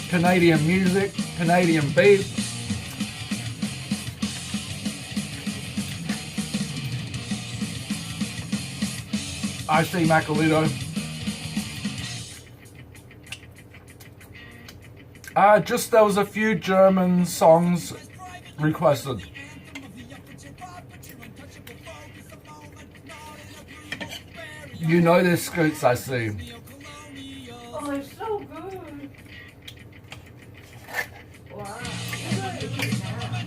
Canadian music, Canadian beat. I see Macalito. Just there was a few German songs requested. You know this, Scoots, I see. Oh, it's so good. Wow. You gotta eat it now.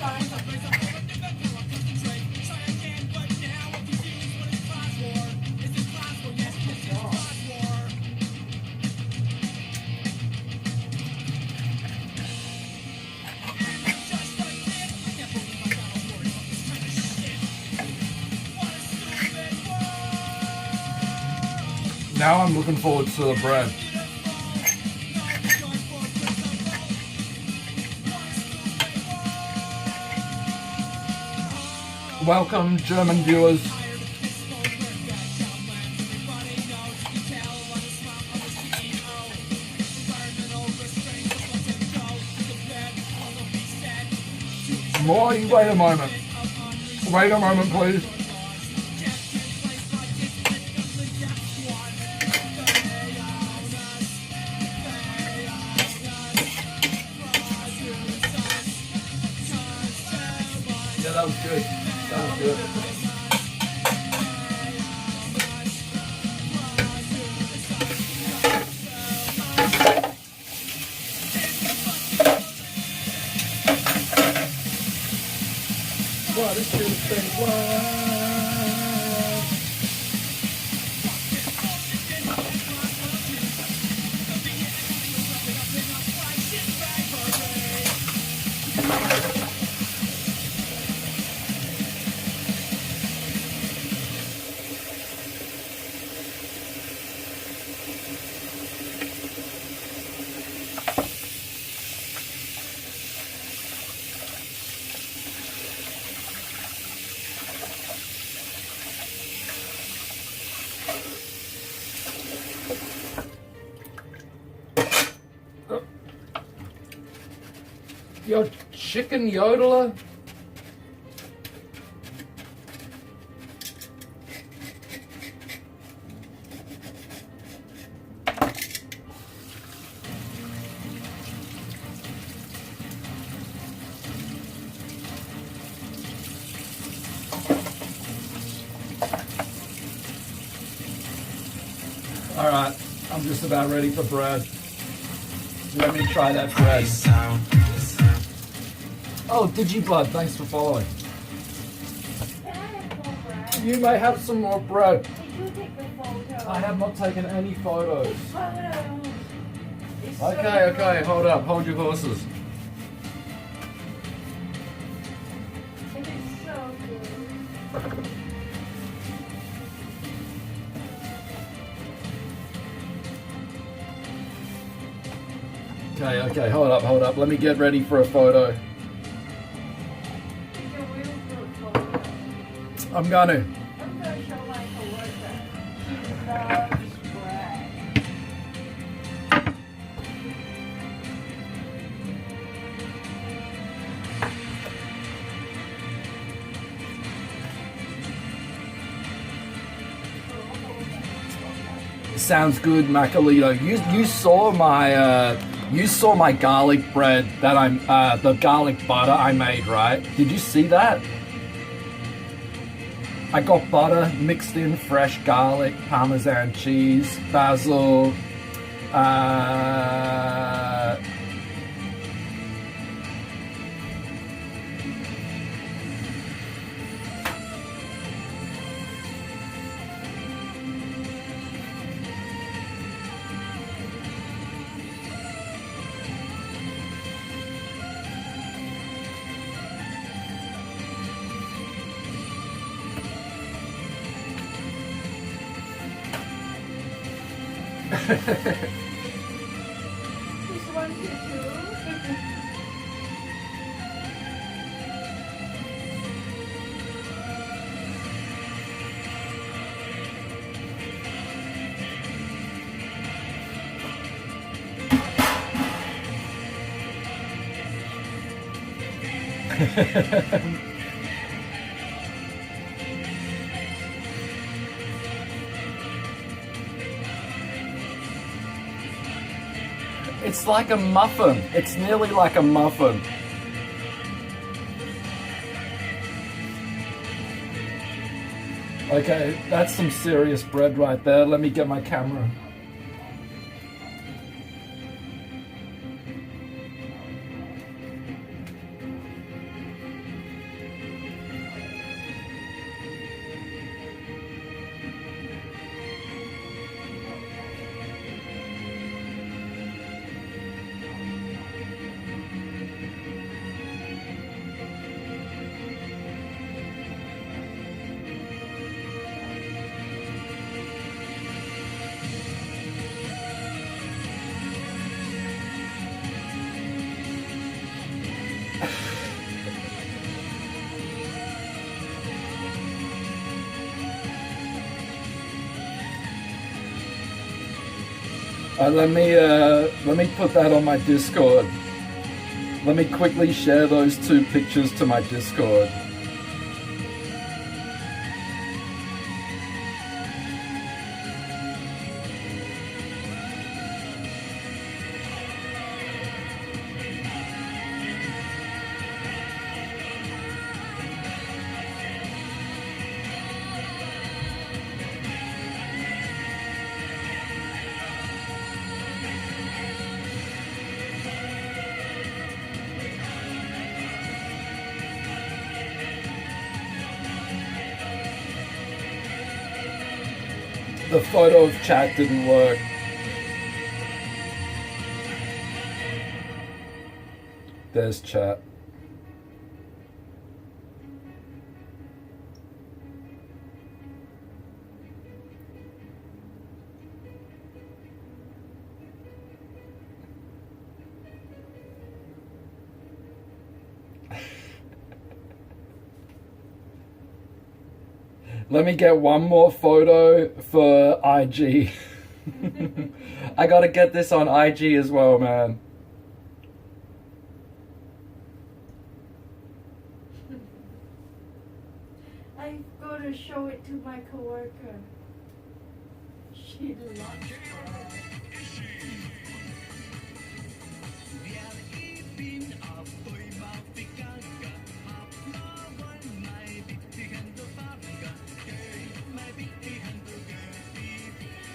Try some. Now I'm looking forward to the bread. Welcome, German viewers. Morty, wait a moment. Wait a moment, please. Yeah, that was good. That was good. What is your thing? What? Your chicken yodeler? All right, I'm just about ready for bread. Let me try that bread. Oh, Digiblood, thanks for following. Can I have more bread? You may have some more bread. Did you take the photo? I have not taken any photos. Photos. It's so Okay, okay, good. hold up, hold your horses. It is so good. Okay, hold up. Let me get ready for a photo. Your real good photo. I'm gonna. I'm gonna show my coworker. She loves bread. Sounds good, Macalito. You saw my garlic bread that the garlic butter I made, right? Did you see that? I got butter mixed in fresh garlic, Parmesan cheese, basil, Just want you to. It's like a muffin. It's nearly like a muffin. Okay, that's some serious bread right there. Let me get my camera. Let me put that on my Discord. Let me quickly share those two pictures to my Discord. The photo of chat didn't work. There's chat. Let me get one more photo for IG. I gotta get this on IG as well, man. I go to show it to my coworker. She loves bread.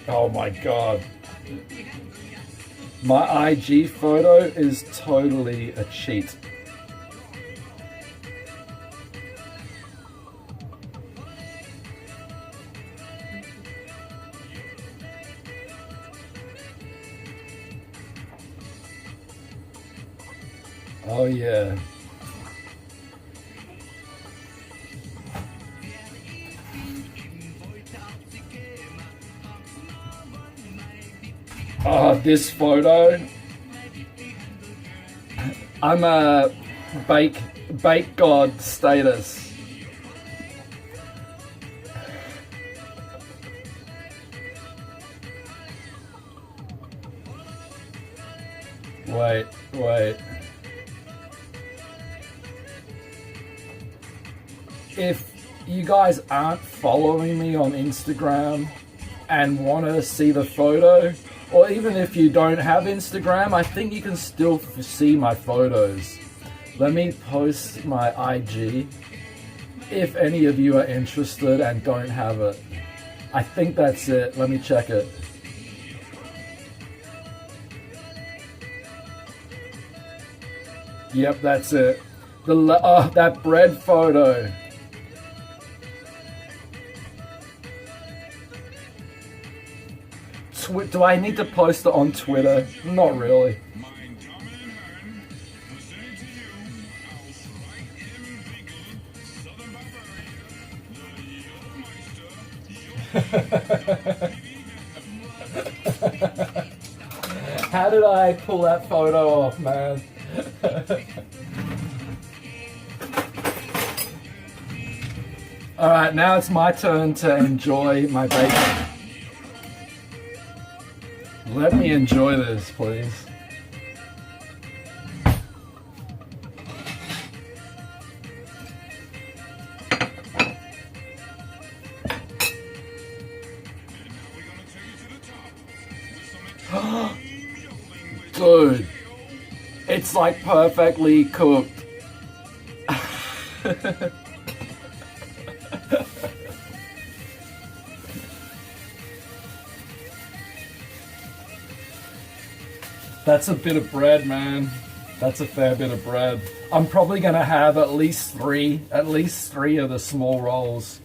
Oh my god. My IG photo is totally a cheat. Oh yeah. This photo. I'm a bake god status. Wait. If you guys aren't following me on Instagram and want to see the photo, or even if you don't have Instagram, I think you can still see my photos. Let me post my IG if any of you are interested and don't have it. I think that's it. Let me check it. Yep, that's it. That bread photo. Do I need to post it on Twitter? Not really. How did I pull that photo off, man? Alright, now it's my turn to enjoy my bacon. Let me enjoy this, please. Dude, it's like perfectly cooked. That's a bit of bread, man. That's a fair bit of bread. I'm probably gonna have at least three of the small rolls.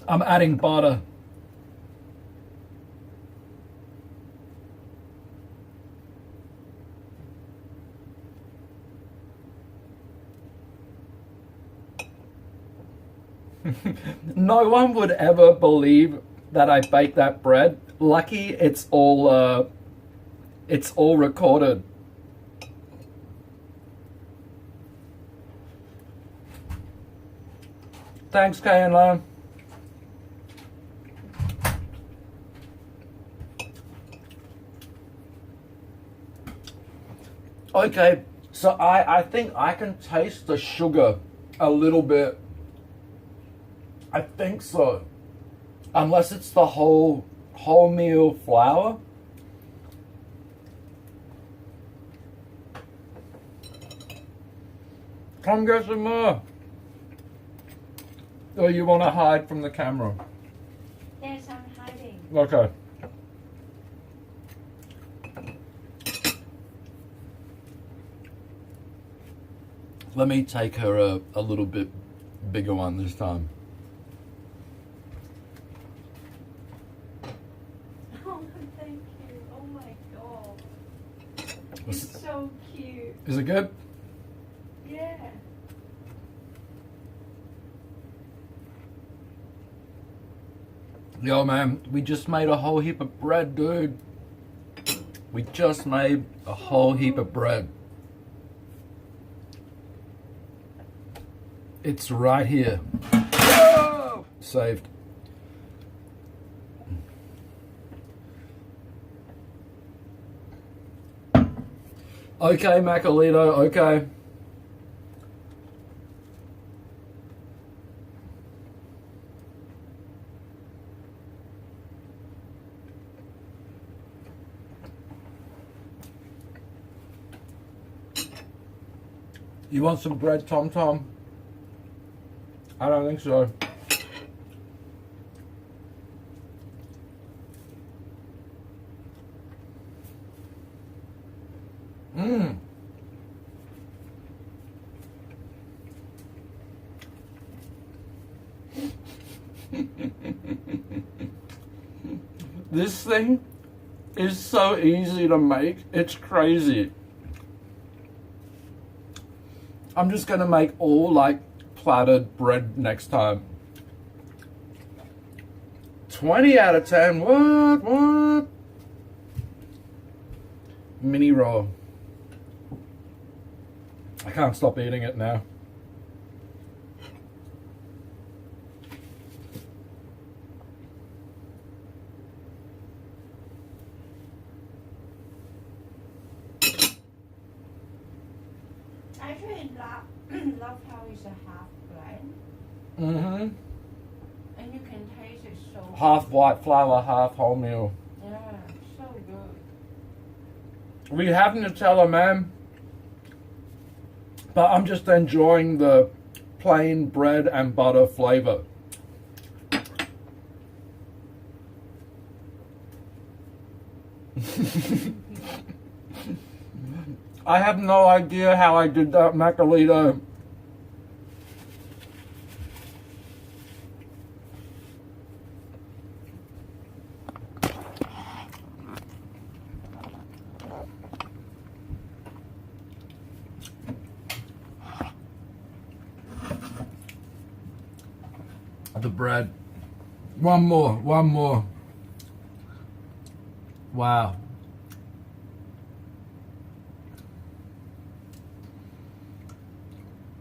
I'm adding butter. No one would ever believe that I baked that bread. Lucky it's all recorded. Thanks, Kayan. Okay, so I think I can taste the sugar a little bit. I think so. Unless it's the wholemeal flour. Come get some more. Or you want to hide from the camera? Yes, I'm hiding. Okay. Let me take her a little bit bigger one this time. Oh, thank you. Oh my god. It's so cute. Is it good? Yeah. Yo, man, we just made a whole heap of bread, dude. We just made a whole heap of bread. It's right here. Oh! Saved. Okay, Macalito, okay. You want some bread, Tom Tom? I don't think so. This thing is so easy to make. It's crazy. I'm just gonna make all like platted bread next time. 20 out of 10. What? Mini roll. I can't stop eating it now. I actually love how it's a half blend, Mm-hmm. and you can taste it so Half white flour, half wholemeal. Yeah, so good. We have Nutella, man. But I'm just enjoying the plain bread and butter flavor. I have no idea how I did that Macalito. The bread. One more. Wow.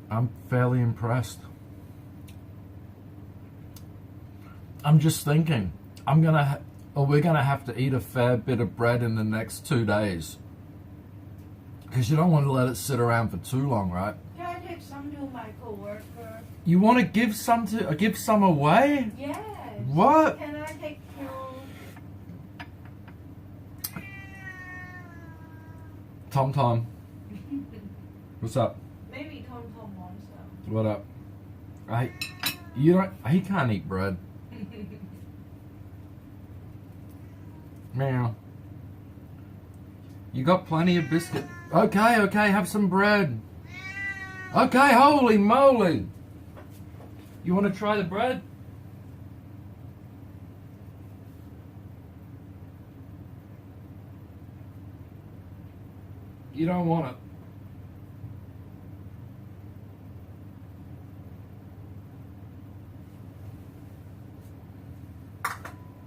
I'm fairly impressed. I'm just thinking, we're gonna have to eat a fair bit of bread in the next 2 days. Because you don't want to let it sit around for too long, right? Can I take some to my coworker? You want to give some away? Yes. What? Can I take two? Tom. What's up? Maybe Tom wants some. What up? He can't eat bread. Meow. You got plenty of biscuit. Okay, have some bread. Okay, holy moly. You want to try the bread? You don't want it.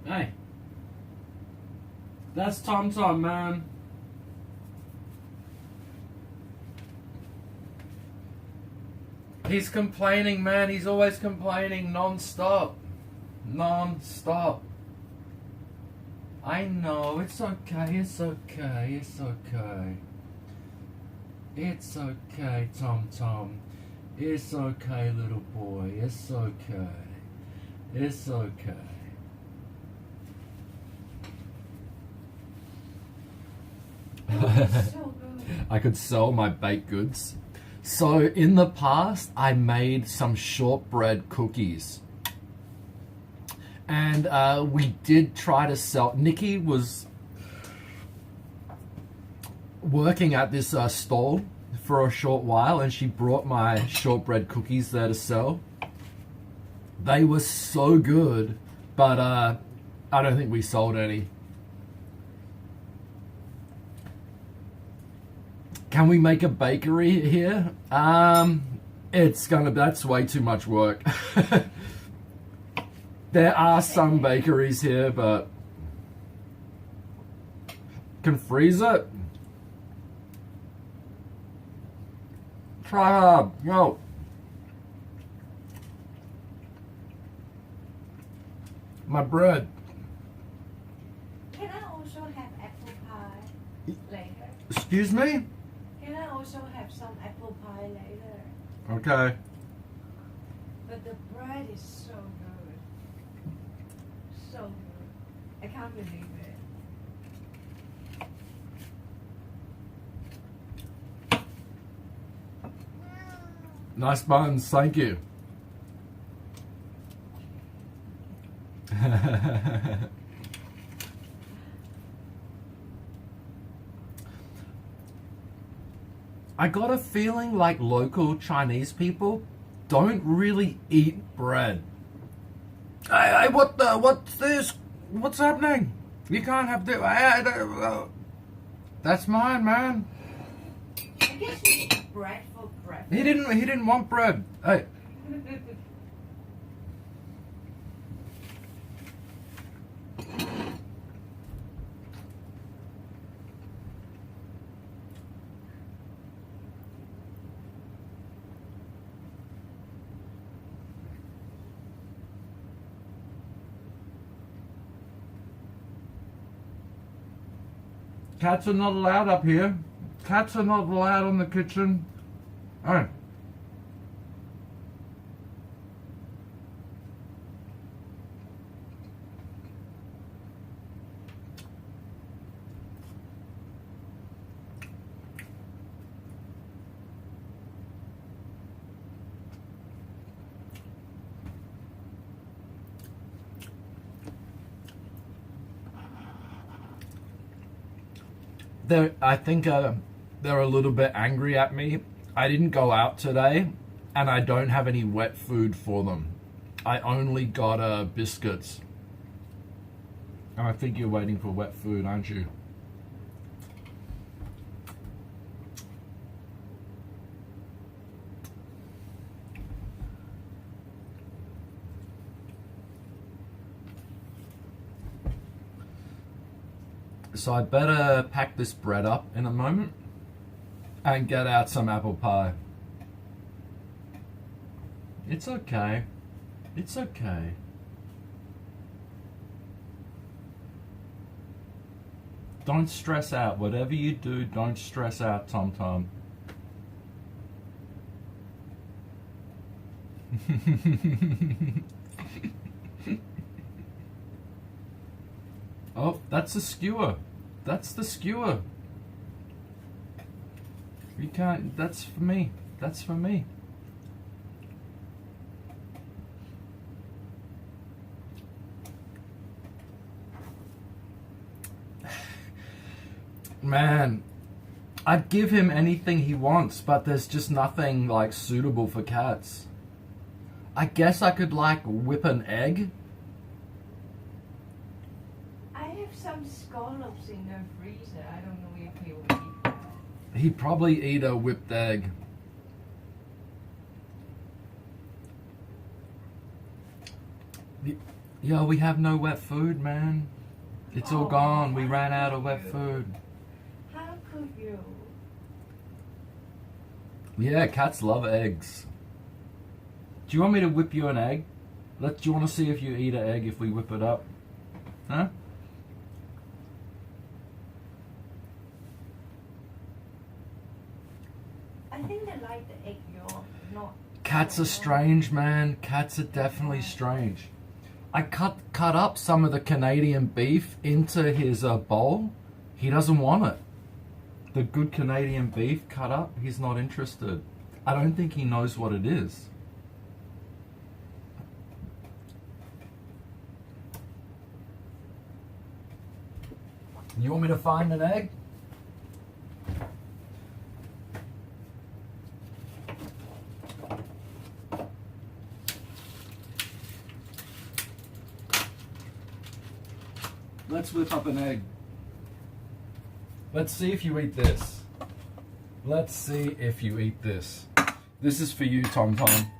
Hey. That's Tom, man. He's complaining, man. He's always complaining non-stop. Non-stop. I know. It's okay. It's okay. It's okay, Tom. It's okay, little boy. It's okay. It's okay. So good. I could sell my baked goods. So in the past, I made some shortbread cookies. And we did try to sell. Nikki was working at this stall for a short while, and she brought my shortbread cookies there to sell. They were so good, but I don't think we sold any. Can we make a bakery here? That's way too much work. There are some bakeries here, but can freeze it. Try hard, go. My bread. Can I also have apple pie later? Excuse me? Can I also have some apple pie later? Okay. But the bread is so good. So good. I can't believe it. Nice buns, thank you. I got a feeling like local Chinese people don't really eat bread. Hey, what's this? What's happening? You can't have this. That's mine, man. I guess we eat bread for breakfast. He didn't want bread. Hey. Cats are not allowed up here. Cats are not allowed in the kitchen. Oh. I think they're a little bit angry at me. I didn't go out today, and I don't have any wet food for them. I only got biscuits. And I think you're waiting for wet food, aren't you? So I better pack this bread up in a moment and get out some apple pie. It's okay. It's okay. Don't stress out. Whatever you do, don't stress out, Tom Tom. Oh, that's a skewer. That's the skewer. You can't, that's for me. That's for me. Man, I'd give him anything he wants, but there's just nothing like suitable for cats. I guess I could like whip an egg. I have some scallops in the freezer. I don't know if he will eat that. He'd probably eat a whipped egg. Yo, we have no wet food, man. It's all gone. We ran out of wet food. How could you? Yeah, cats love eggs. Do you want me to whip you an egg? Do you want to see if you eat an egg if we whip it up? Huh? I think they like the egg yolk, not. Cats are strange, man. Cats are definitely strange. I cut up some of the Canadian beef into his bowl. He doesn't want it. The good Canadian beef cut up, he's not interested. I don't think he knows what it is. You want me to find an egg? Let's whip up an egg. Let's see if you eat this. Let's see if you eat this. This is for you, Tom Tom.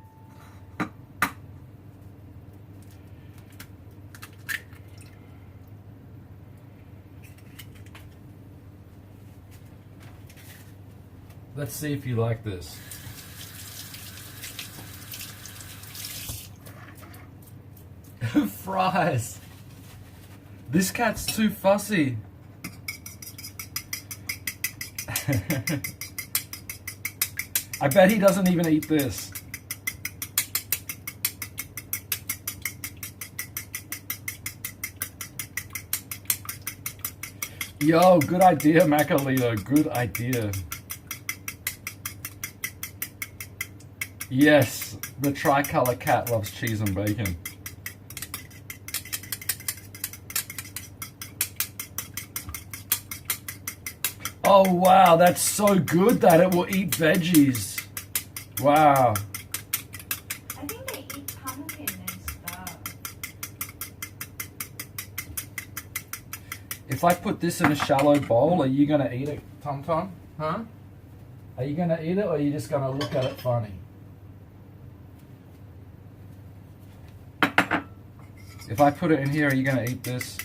Let's see if you like this. Fries. This cat's too fussy. I bet he doesn't even eat this. Yo, good idea, Macalito. Good idea. Yes, the tricolor cat loves cheese and bacon. Oh wow, that's so good that it will eat veggies. Wow. I think they eat pumpkin and stuff. If I put this in a shallow bowl, are you gonna eat it, Tom Tom? Huh? Are you gonna eat it or are you just gonna look at it funny? If I put it in here, are you gonna eat this?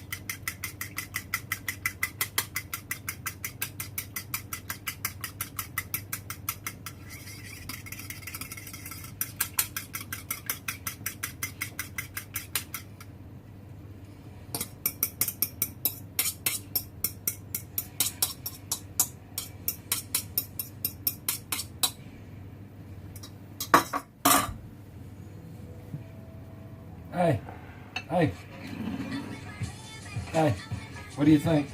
Hey, what do you think?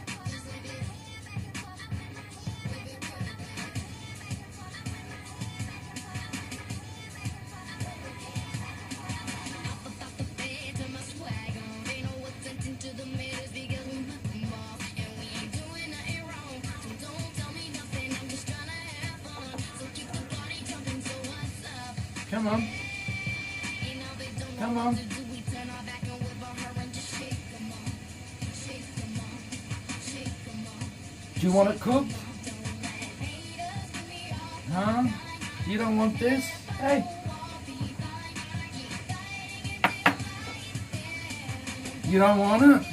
Come on. Come on. Do you want it cooked? Huh? You don't want this? Hey. You don't want it?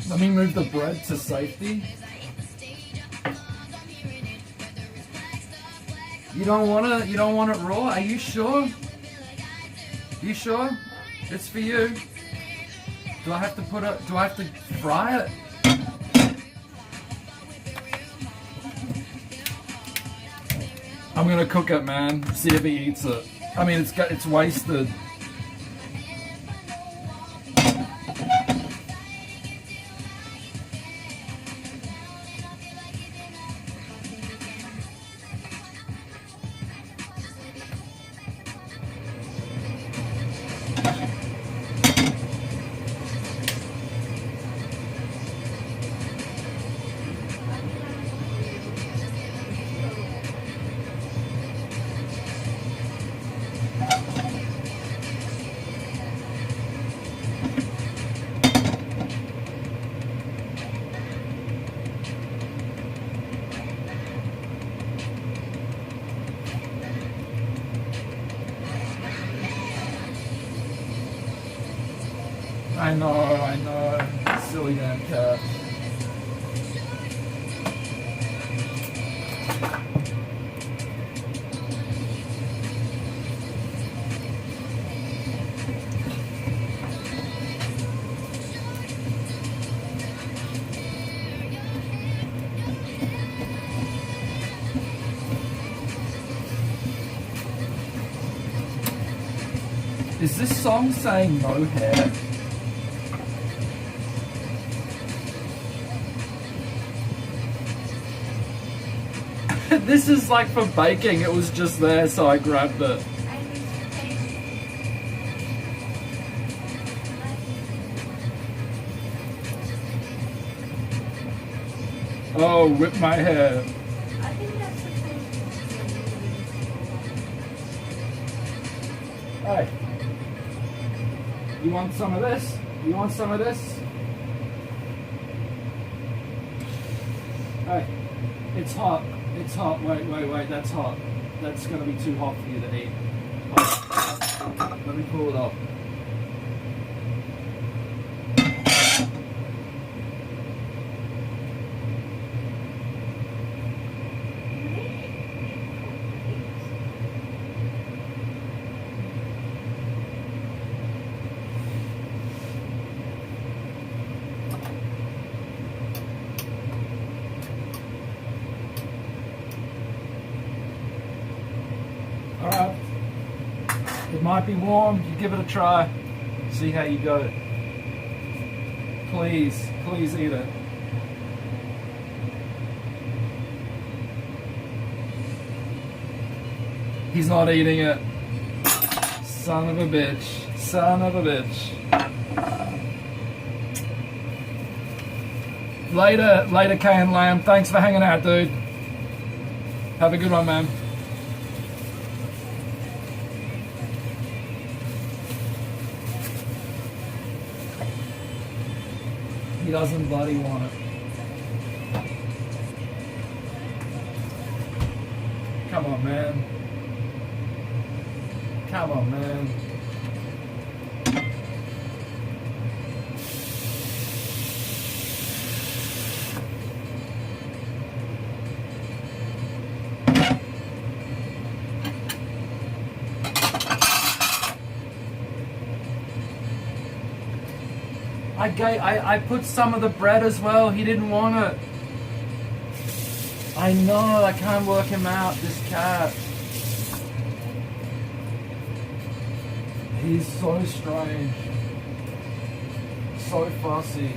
Let me move the bread to safety. You don't want it raw? Are you sure? You sure? It's for you. Do I have to fry it? I'm gonna cook it, man. See if he eats it. I mean, it's wasted. I know. Silly damn cat. Is this song saying no hair? This is like for baking. It was just there, so I grabbed it. Oh, whip my hair. I think that's supposed to be. Hey. You want some of this? You want some of this? Hey. It's hot. It's hot. Wait. That's hot. That's going to be too hot for you to eat. Oh. Let me cool it off. Alright, it might be warm, you give it a try, see how you go. Please eat it. He's not eating it. Son of a bitch, son of a bitch. Later K and Lamb, thanks for hanging out, dude. Have a good one, man. He doesn't bloody want it. Come on, man. Come on, man. I put some of the bread as well. He didn't want it. I know, I can't work him out, this cat. He's so strange. So fussy.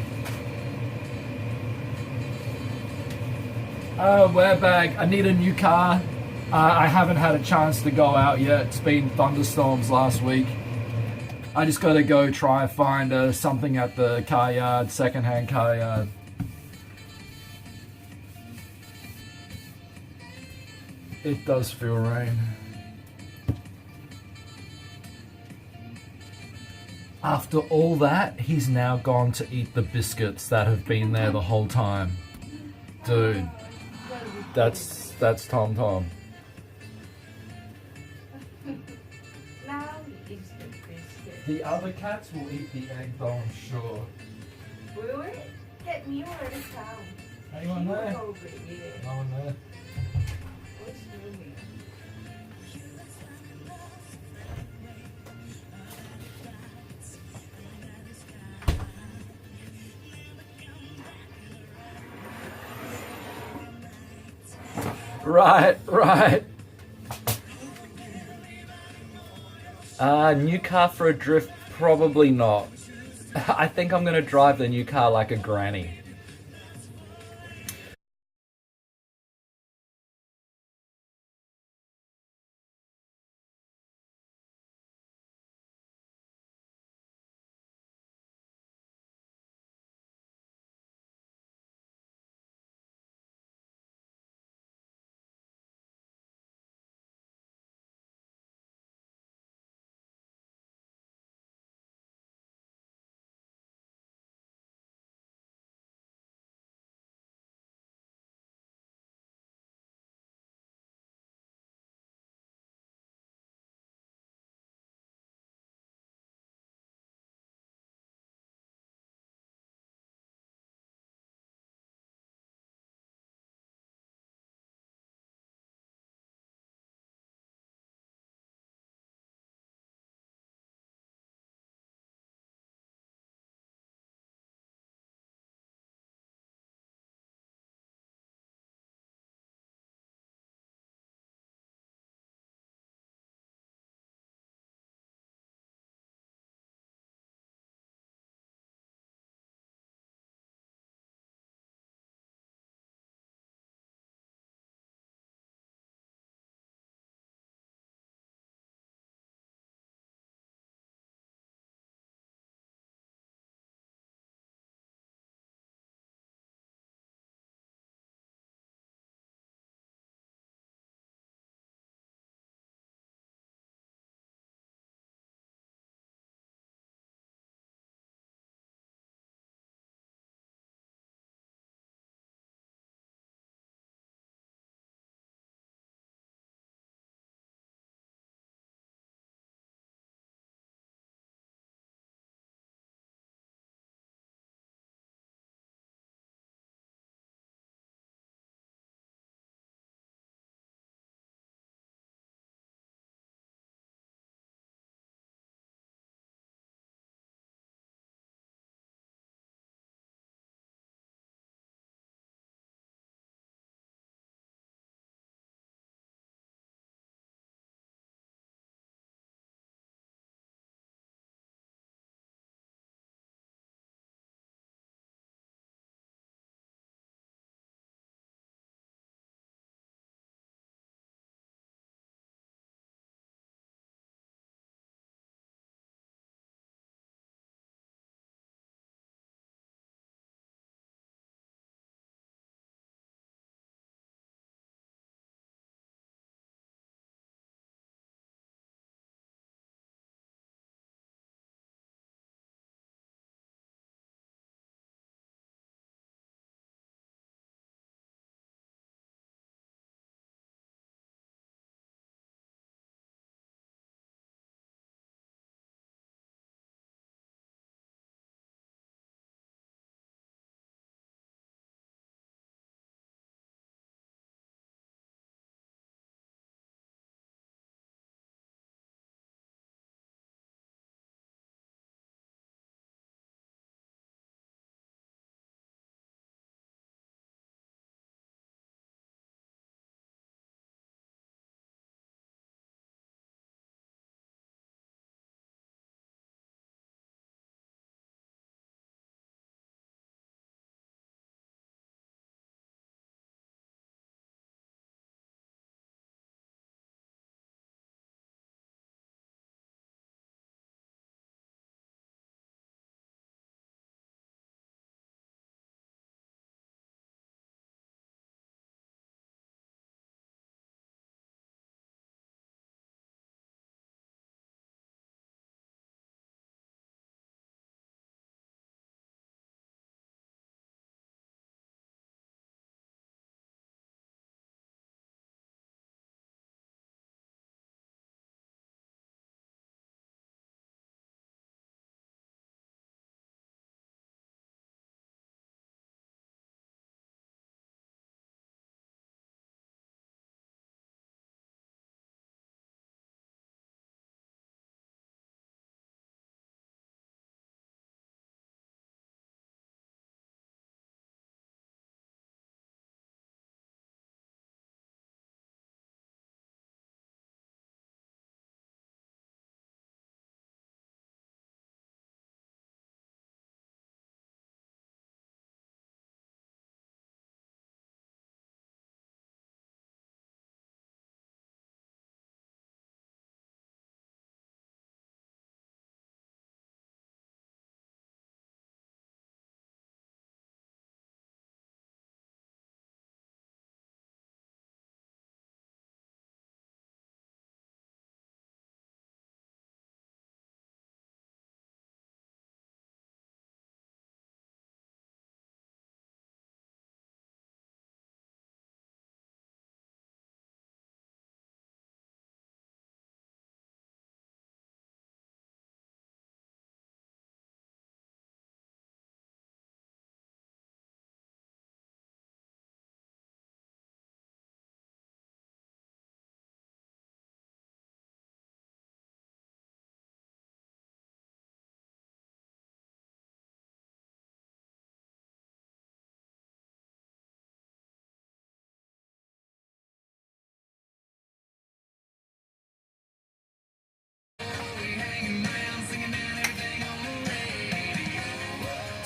We're back. I need a new car. I haven't had a chance to go out yet. It's been thunderstorms last week. I just gotta go try and find something at the car yard, secondhand car yard. It does feel rain. After all that, he's now gone to eat the biscuits that have been there the whole time. Dude, that's Tom Tom. Now he eats the biscuit. The other cats will eat the egg though, I'm sure. Will it? Get me over the town. Anyone there? Over it, yeah. No one there. What's moving? Right. New car for a drift? Probably not. I think I'm gonna drive the new car like a granny.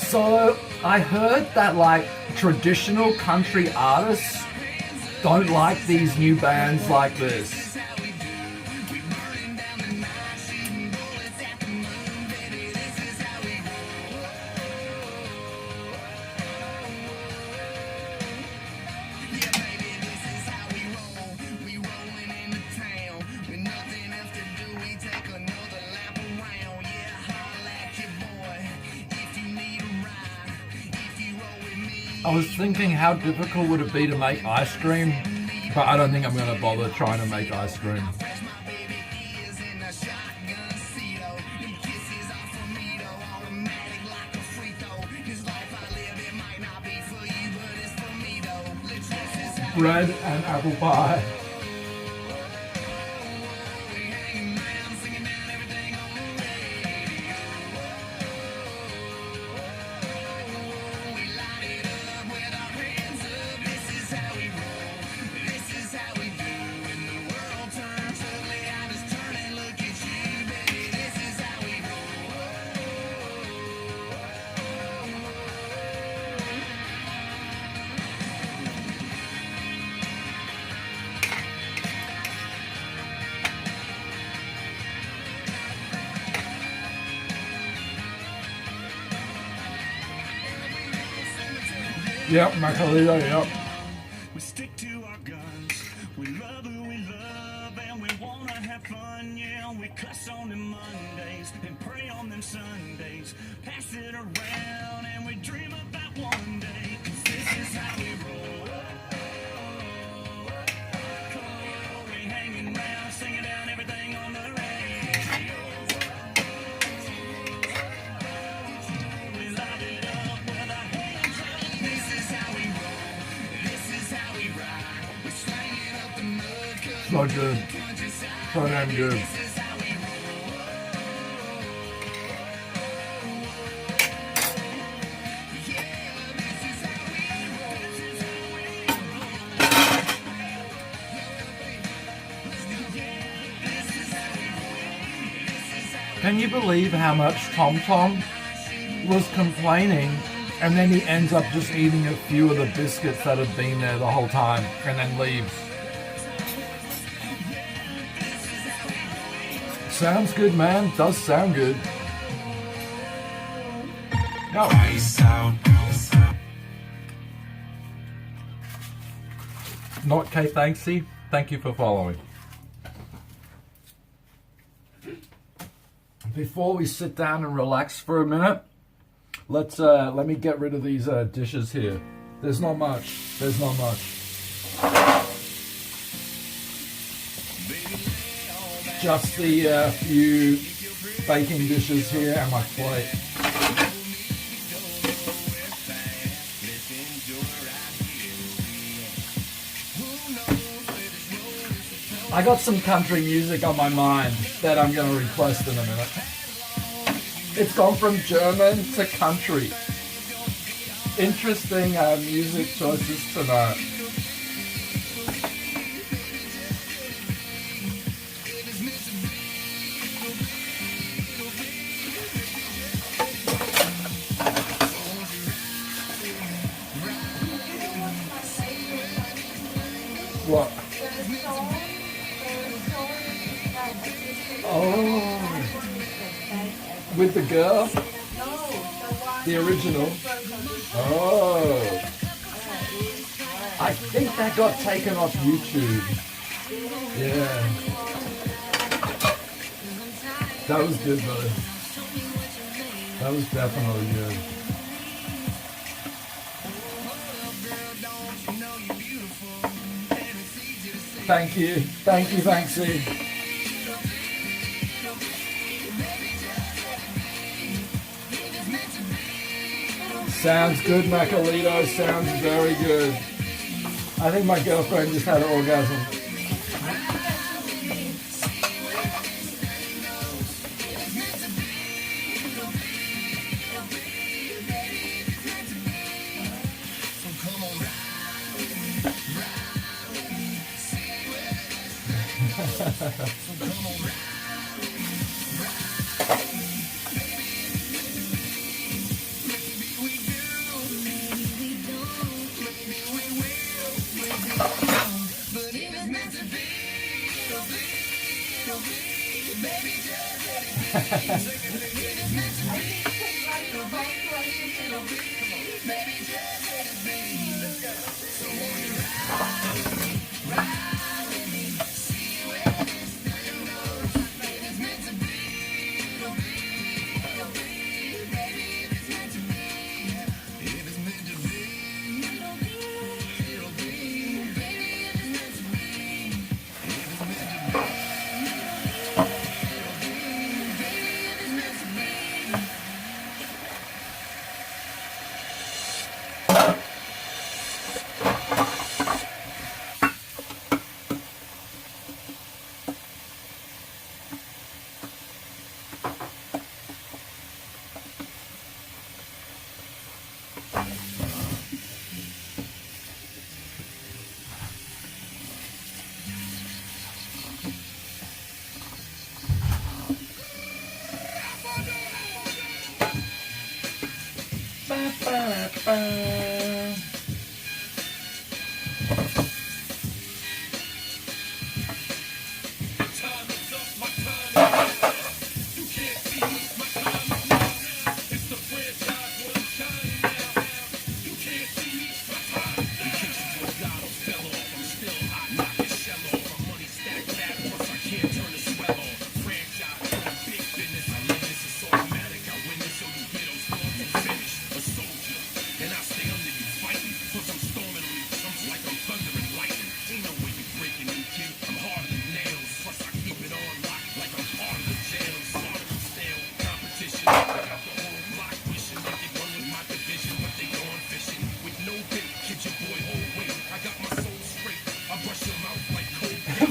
So I heard that like traditional country artists don't like these new bands like this. I was thinking how difficult would it be to make ice cream, but I don't think I'm going to bother trying to make ice cream. Bread and apple pie. Yep, Macalito, yep. We stick to our guns. We love who we love and we wanna have fun. Yeah, we cuss on them Mondays and pray on them Sundays. Pass it around and we dream about one day. 'Cause this is how we roll. Come on, we hanging round, singing down everything on the radio. We light it up with our hands up. This is how we roll. This is how we ride. We're slanging up the mud. 'Cause So good. So damn good. this is how we roll. Can you believe how much Tom Tom was complaining and then he ends up just eating a few of the biscuits that have been there the whole time and then leaves? Sounds good, man. Does sound good. No. Ice out. Not Kate Thanksy. Thank you for following. Before we sit down and relax for a minute, let me get rid of these dishes here. There's not much. There's not much. Just the few baking dishes here and my plate. I got some country music on my mind that I'm going to request in a minute. It's gone from German to country. Interesting music choices tonight. What? Oh, with the girl? The original? Oh, I think that got taken off YouTube. Yeah. That was good though. That was definitely good. Thank you. Thank you, Thanksy. Sounds good, Macalito. Sounds very good. I think my girlfriend just had an orgasm.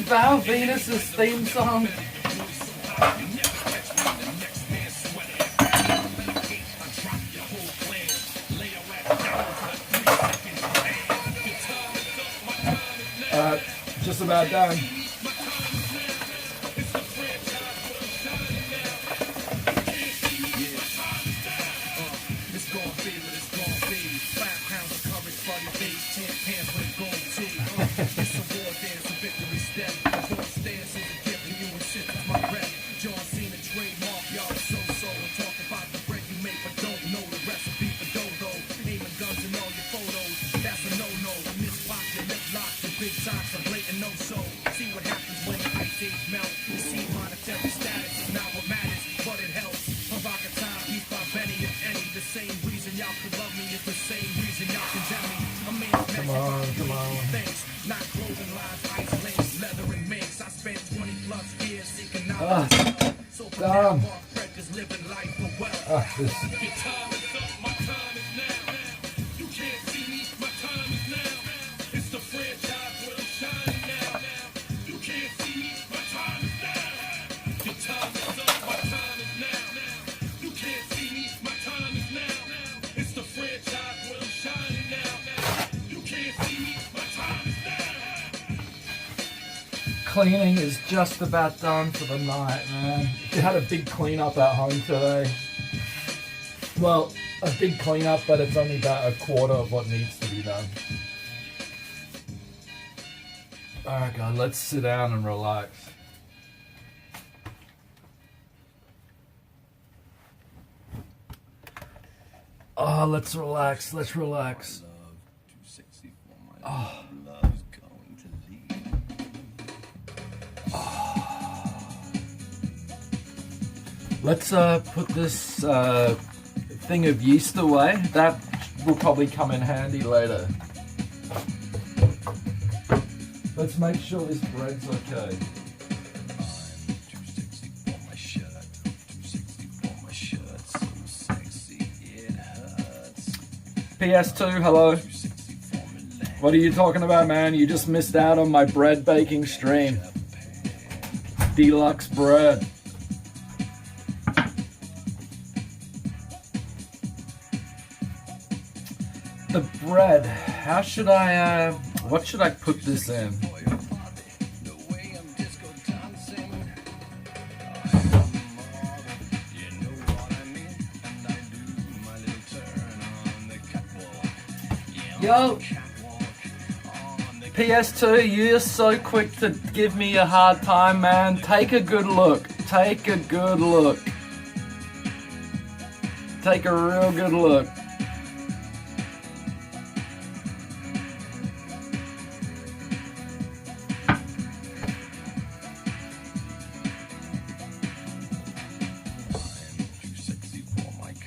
Val Venus's theme song. Just about done. Cleaning is just about done for the night, man. We had a big cleanup at home today. Well, a big cleanup, but it's only about a quarter of what needs to be done. Alright, God, let's sit down and relax. Oh, let's relax. Let's relax. Oh. Let's put this thing of yeast away. That will probably come in handy later. Let's make sure this bread's okay. PS2, hello. What are you talking about, man? You just missed out on my bread baking stream. Deluxe bread. The bread, how should I, what should I put this in? Yo, PS2, you're so quick to give me a hard time, man. Take a good look. take a good look. Take a real good look.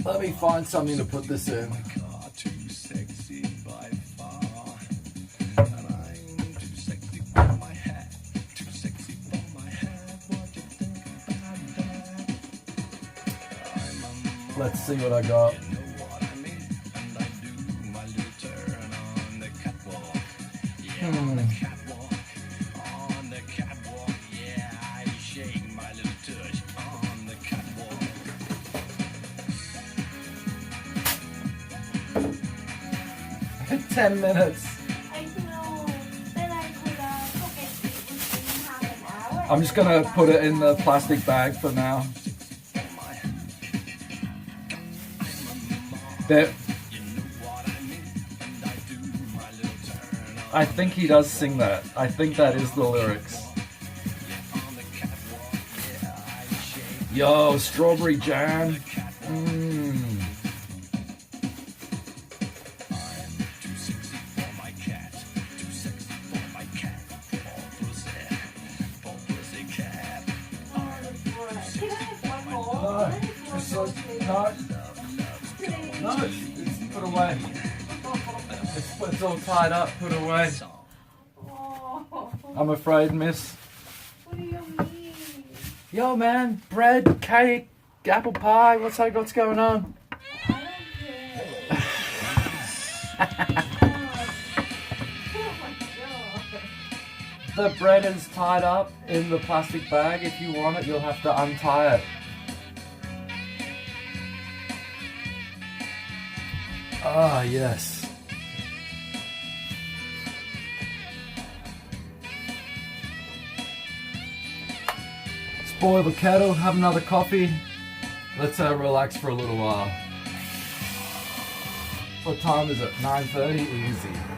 Let me find something to put this in. Let's see what I got. Hmm. 10 minutes. I know. Then I could cook it in half an hour. I'm just gonna put it in the plastic bag for now. There. I think he does sing that. I think that is the lyrics. Yo, strawberry jam. No, it's put away. It's all tied up, put away. Oh, I'm afraid, miss. what do you mean? Yo, man, bread, cake, apple pie. What's going on? I don't care. Oh my god. The bread is tied up in the plastic bag. If you want it, you'll have to untie it. Ah, yes. Spoil the kettle, have another coffee. Let's relax for a little while. What time is it? 9:30? Easy.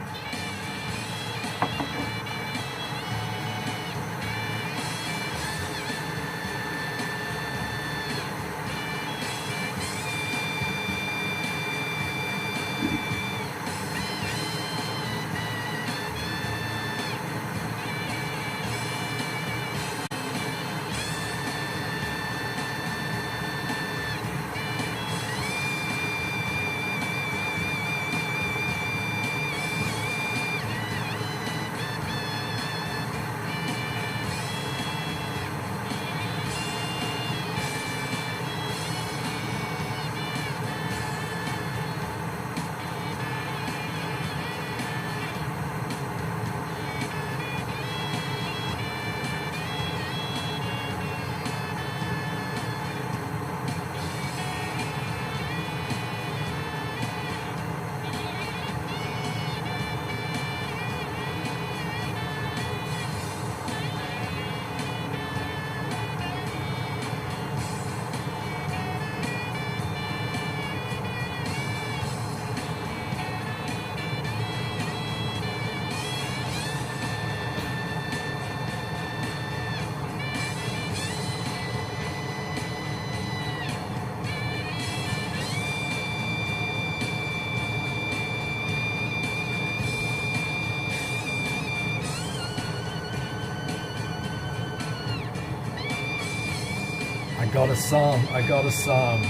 I got a psalm.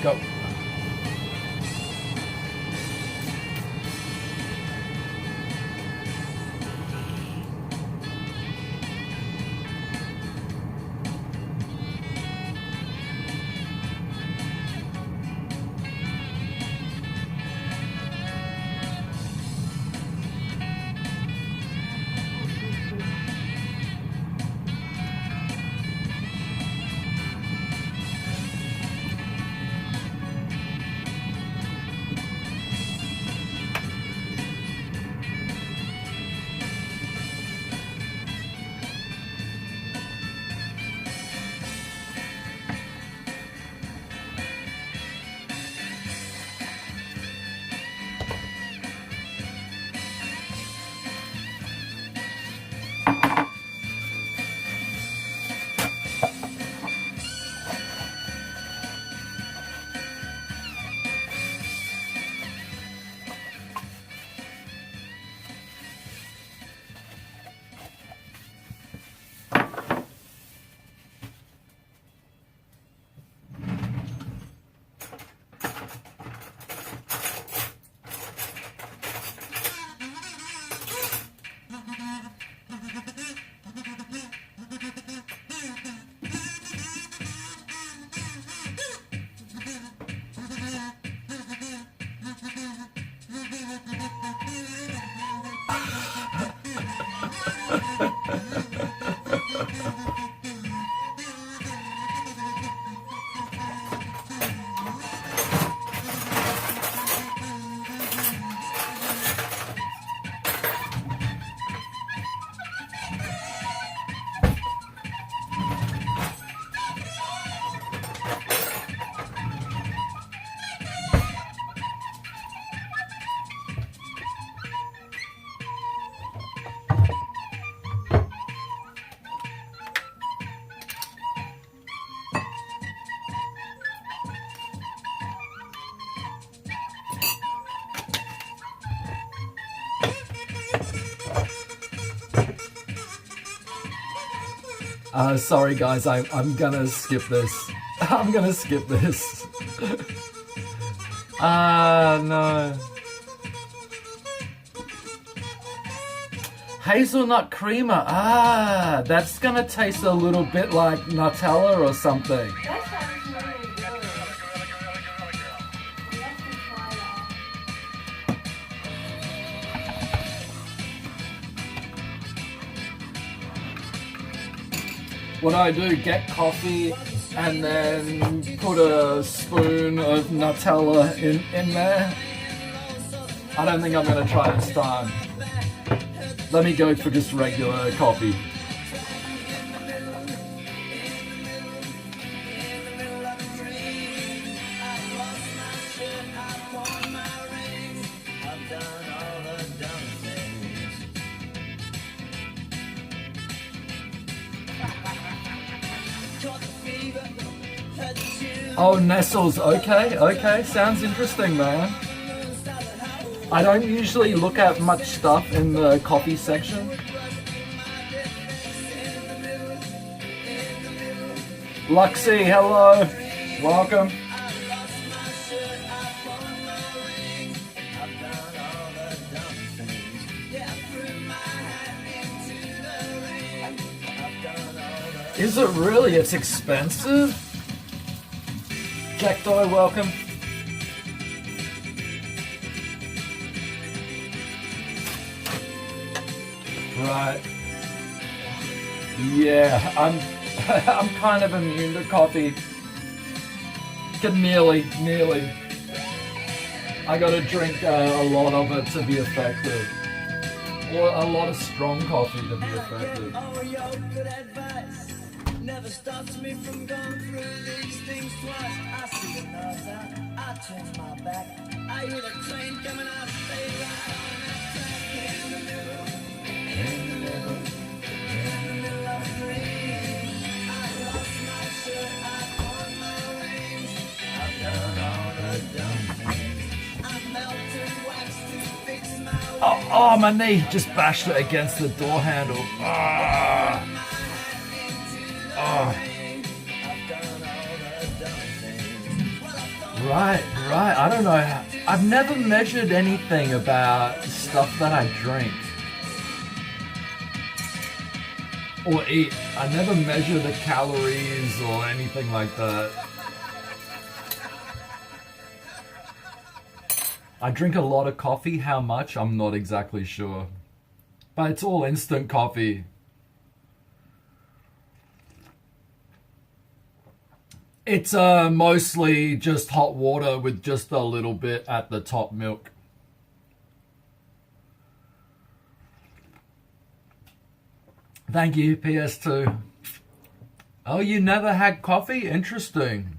Go. Sorry guys, I'm gonna skip this. I'm gonna skip this. No. Hazelnut creamer. That's gonna taste a little bit like Nutella or something. That sounds really good. We have to try that. What I do, get coffee and then put a spoon of Nutella in there. I don't think I'm gonna try this time. Let me go for just regular coffee. Oh, Nestles. Okay. Sounds interesting, man. I don't usually look at much stuff in the coffee section. Luxie, hello. Welcome. Is it really? It's expensive? Jack Doy, welcome. Right. Yeah, I'm kind of immune to coffee. Nearly. I gotta drink a lot of it to be effective. Or a lot of strong coffee to be effective. Oh, yo, good advice. Never stops me from going through these things twice. I see the nose out, I turn my back. I hear the train coming out, stay right on that track. In the middle of the green. I lost my shirt, I pawned my rings. I've done all the dumb things. I melted wax to fix my Oh, my knee just bashed it against the door handle. Ah. Oh. Right. I don't know. I've never measured anything about stuff that I drink or eat. I never measure the calories or anything like that. I drink a lot of coffee. How much? I'm not exactly sure. But it's all instant coffee. It's mostly just hot water with just a little bit at the top milk. Thank you, PS2. Oh, you never had coffee? Interesting.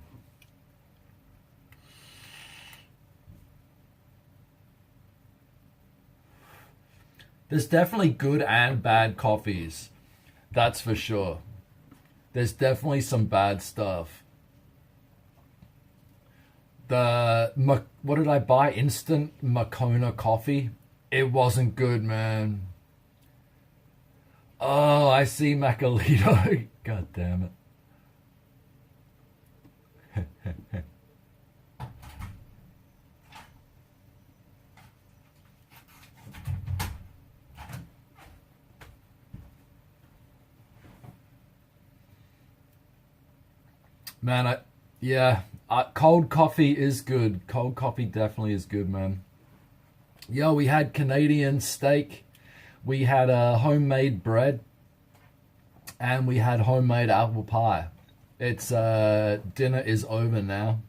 There's definitely good and bad coffees. That's for sure. There's definitely some bad stuff. What did I buy? Instant Moccona coffee. It wasn't good, man. Oh, I see Macalito. God damn it. Man, cold coffee is good. Cold coffee definitely is good, man. Yo, we had Canadian steak. We had homemade bread. And we had homemade apple pie. It's dinner is over now.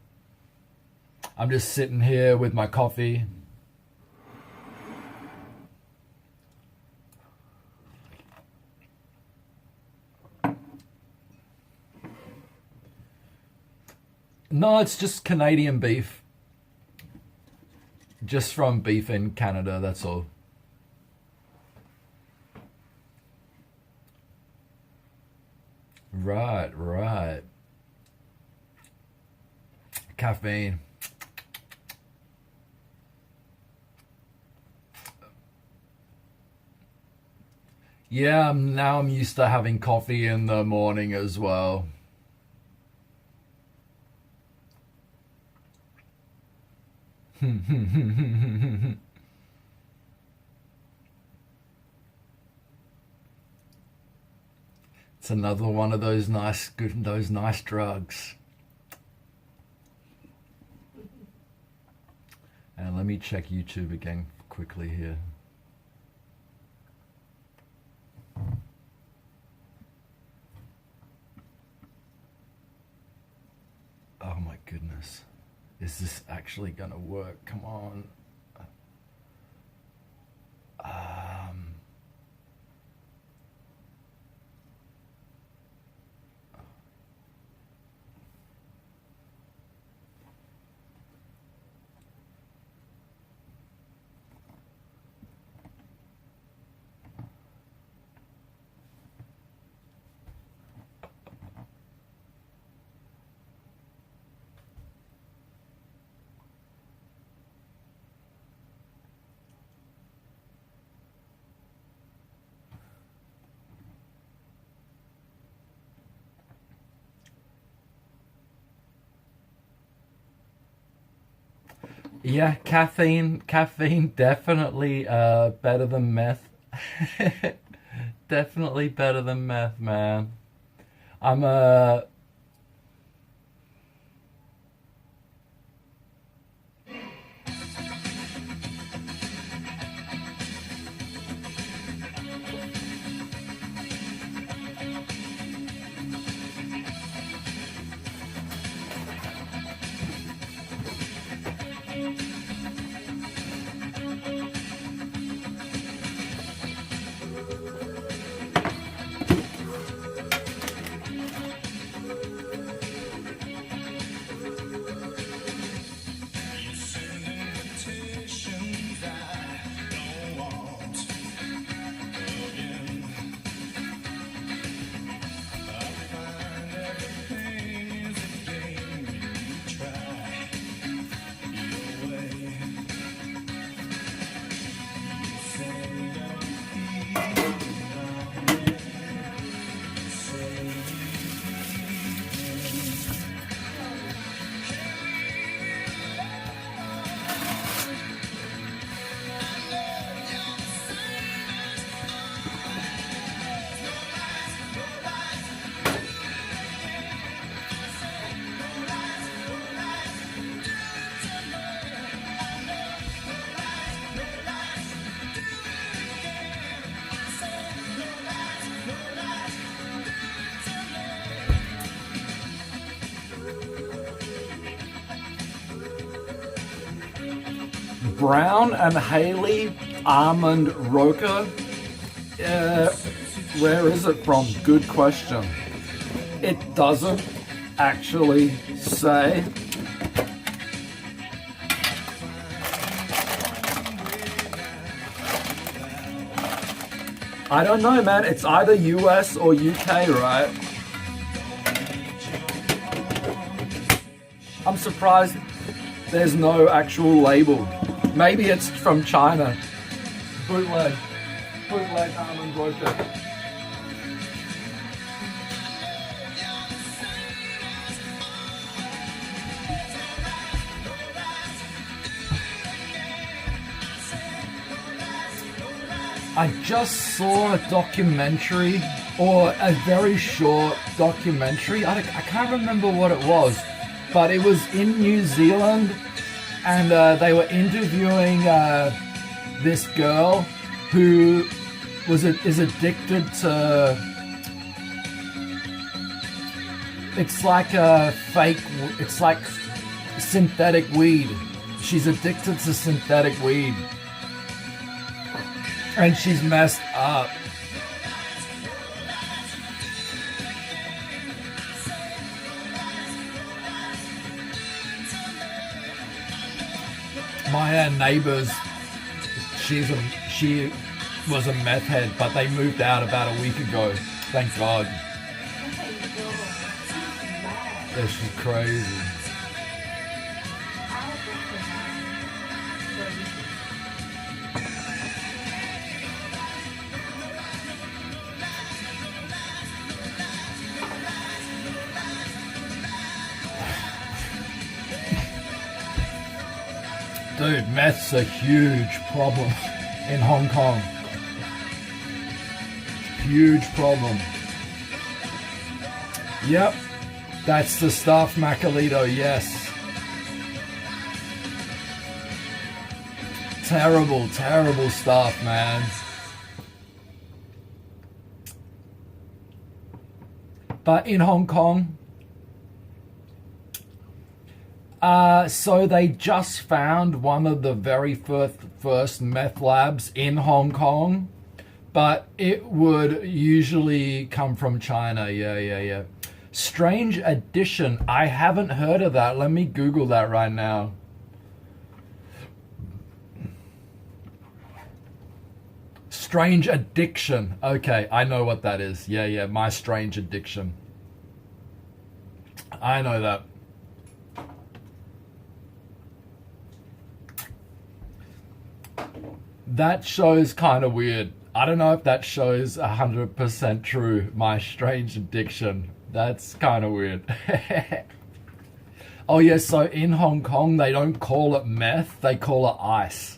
I'm just sitting here with my coffee. No, it's just Canadian beef. Just from beef in Canada, that's all. Right. Caffeine. Yeah, now I'm used to having coffee in the morning as well. It's another one of those nice drugs. And let me check YouTube again quickly here. Oh my goodness. Is this actually gonna work? Come on. Yeah, caffeine definitely better than meth. Definitely better than meth, man. I'm Brown and Haley Almond Roca. Where is it from? Good question. It doesn't actually say. I don't know, man. It's either US or UK, right? I'm surprised there's no actual label. Maybe it's from China. Bootleg almond roca. I just saw a documentary, or a very short documentary. I can't remember what it was, but it was in New Zealand, and they were interviewing this girl who is addicted to. It's like a fake. It's like synthetic weed. She's addicted to synthetic weed. And she's messed up. My neighbors, she was a meth head, but they moved out about a week ago. Thank God. Yeah, she's crazy. Dude, meth's a huge problem in Hong Kong. Huge problem. Yep, that's the stuff, Macalito, yes. Terrible, terrible stuff, man. But in Hong Kong, so they just found one of the very first meth labs in Hong Kong, but it would usually come from China. Yeah. Strange addition. I haven't heard of that. Let me Google that right now. Strange addiction. Okay, I know what that is. Yeah, my strange addiction. I know that. That show's kind of weird. I don't know if that show's 100% true. My strange addiction. That's kind of weird. Oh yeah, so in Hong Kong, they don't call it meth, they call it ice.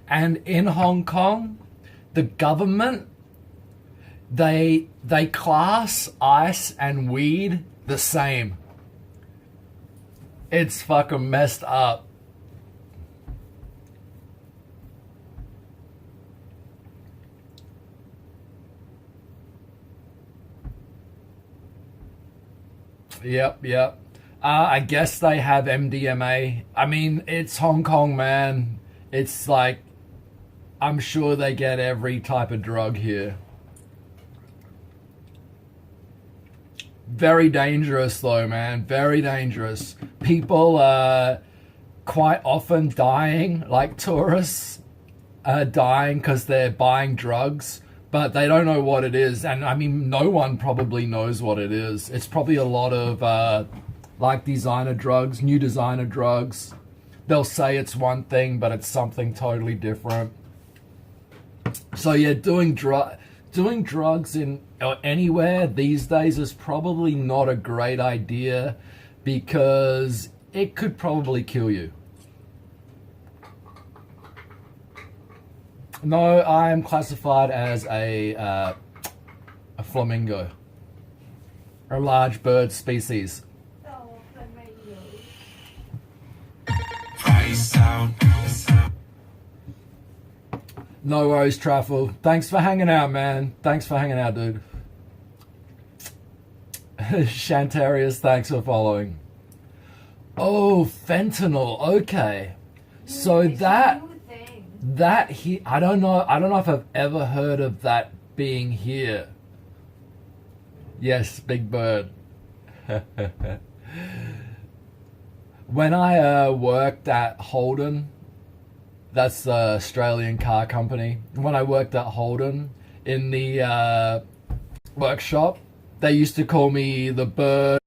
And in Hong Kong, the government, they class ice and weed the same. It's fucking messed up. Yep. I guess they have MDMA. I mean, it's Hong Kong, man. It's like, I'm sure they get every type of drug here. Very dangerous though, man. Very dangerous. People are quite often dying, like tourists are dying because they're buying drugs, but they don't know what it is. And I mean, no one probably knows what it is. It's probably a lot of like designer drugs, new designer drugs. They'll say it's one thing, but it's something totally different. So yeah, doing drugs in anywhere these days is probably not a great idea because it could probably kill you. No, I am classified as a flamingo, a large bird species. Oh, flamingo. No worries, Traffle. Thanks for hanging out, man. Thanks for hanging out, dude. Shantarius, thanks for following. Oh, fentanyl. Okay. So It's that a new thing. I don't know if I've ever heard of that being here. Yes, Big Bird. When I worked at Holden, that's the Australian car company. When I worked at Holden in the workshop, they used to call me the bird